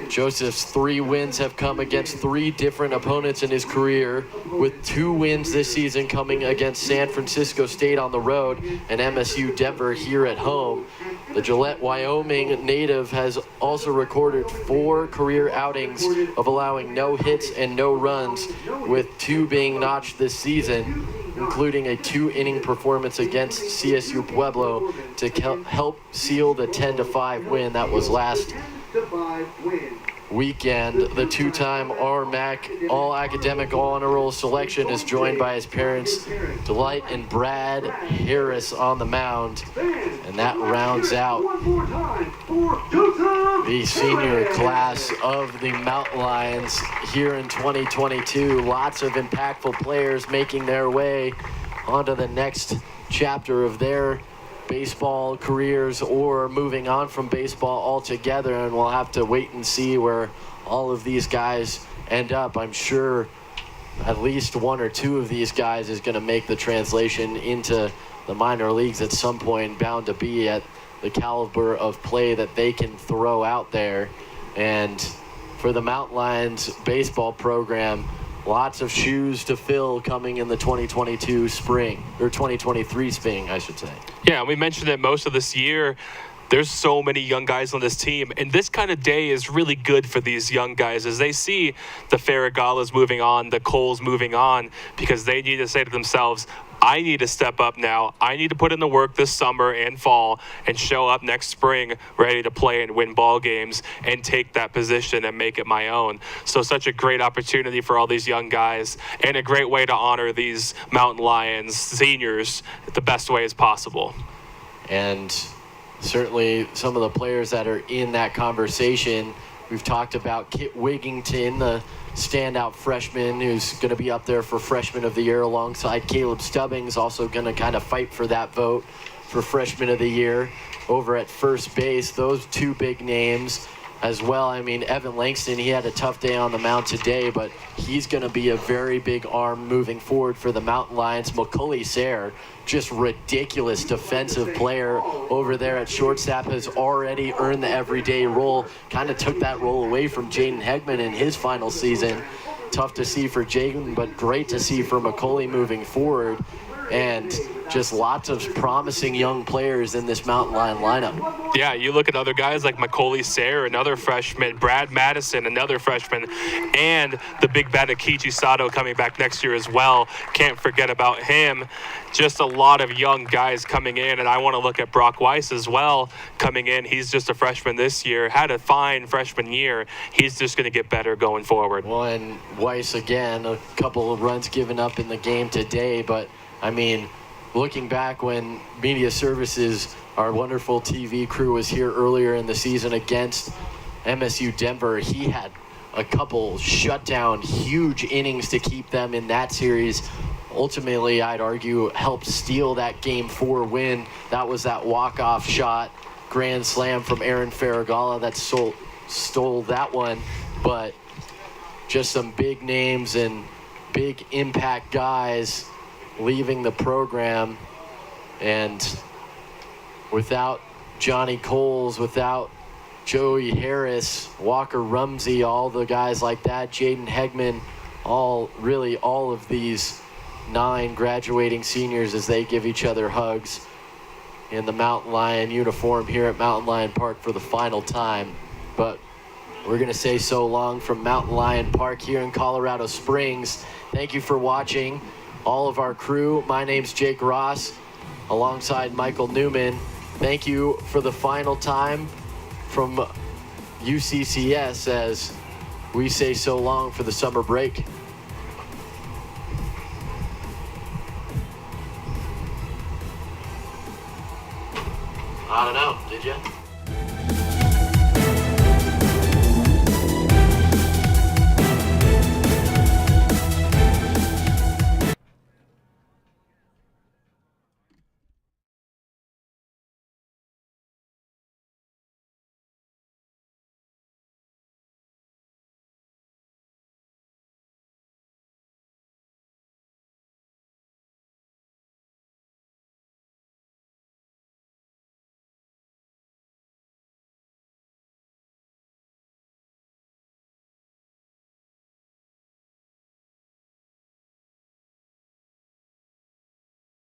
Joseph's 3 wins have come against 3 different opponents in his career, with 2 wins this season coming against San Francisco State on the road and MSU Denver here at home. The Gillette, Wyoming native has also recorded 4 career outings of allowing no hits and no runs, with 2 being notched this season, including a 2-inning performance against CSU Pueblo to help seal the 10-5 win that was last weekend. The 2-time RMAC All-Academic All-Honor Roll selection is joined by his parents, Delight and Brad Harris, on the mound. And that rounds out the senior class of the Mountain Lions here in 2022. Lots of impactful players making their way onto the next chapter of their baseball careers or moving on from baseball altogether, and we'll have to wait and see where all of these guys end up. I'm sure at least 1 or 2 of these guys is going to make the translation into the minor leagues at some point, bound to be at the caliber of play that they can throw out there. And for the Mountain Lions baseball program, lots of shoes to fill coming in the 2022 spring, or 2023 spring, I should say. Yeah, we mentioned that most of this year, there's so many young guys on this team, and this kind of day is really good for these young guys as they see the Farragalas moving on, the Coles moving on, because they need to say to themselves, I need to step up now. I need to put in the work this summer and fall and show up next spring ready to play and win ball games and take that position and make it my own. So such a great opportunity for all these young guys and a great way to honor these Mountain Lions seniors the best way as possible. And certainly some of the players that are in that conversation, we've talked about Kit Wigington, the standout freshman who's going to be up there for Freshman of the Year alongside Caleb Stubbings, also going to kind of fight for that vote for Freshman of the Year over at first base. Those two big names as well. I mean, Evan Langston, he had a tough day on the mound today, but he's going to be a very big arm moving forward for the Mountain Lions. Macaulay Sayre, just ridiculous defensive player over there at shortstop, has already earned the everyday role. Kind of took that role away from Jaden Hegman in his final season. Tough to see for Jaden, but great to see for Macaulay moving forward. And just lots of promising young players in this Mountain Lion lineup. Yeah, you look at other guys like Macaulay Sayre, another freshman, Brad Madison, another freshman, and the big bat Akichi Sato coming back next year as well. Can't forget about him. Just a lot of young guys coming in, and I want to look at Brock Weiss as well coming in. He's just a freshman this year, had a fine freshman year. He's just going to get better going forward. Well, and Weiss, again, a couple of runs given up in the game today, but I mean, looking back when Media Services, our wonderful TV crew, was here earlier in the season against MSU Denver, he had a couple shutdown, huge innings to keep them in that series. Ultimately, I'd argue, helped steal that Game 4 win. That was that walk-off shot, grand slam from Aaron Farragalla that stole that one. But just some big names and big impact guys leaving the program, and without Johnny Coles, without Joey Harris, Walker Rumsey, all the guys like that, Jaden Hegman, all of these 9 graduating seniors as they give each other hugs in the Mountain Lion uniform here at Mountain Lion Park for the final time. But we're going to say so long from Mountain Lion Park here in Colorado Springs. Thank you for watching. All of our crew, my name's Jake Ross, alongside Michael Newman. Thank you for the final time from UCCS as we say so long for the summer break. I don't know, did you?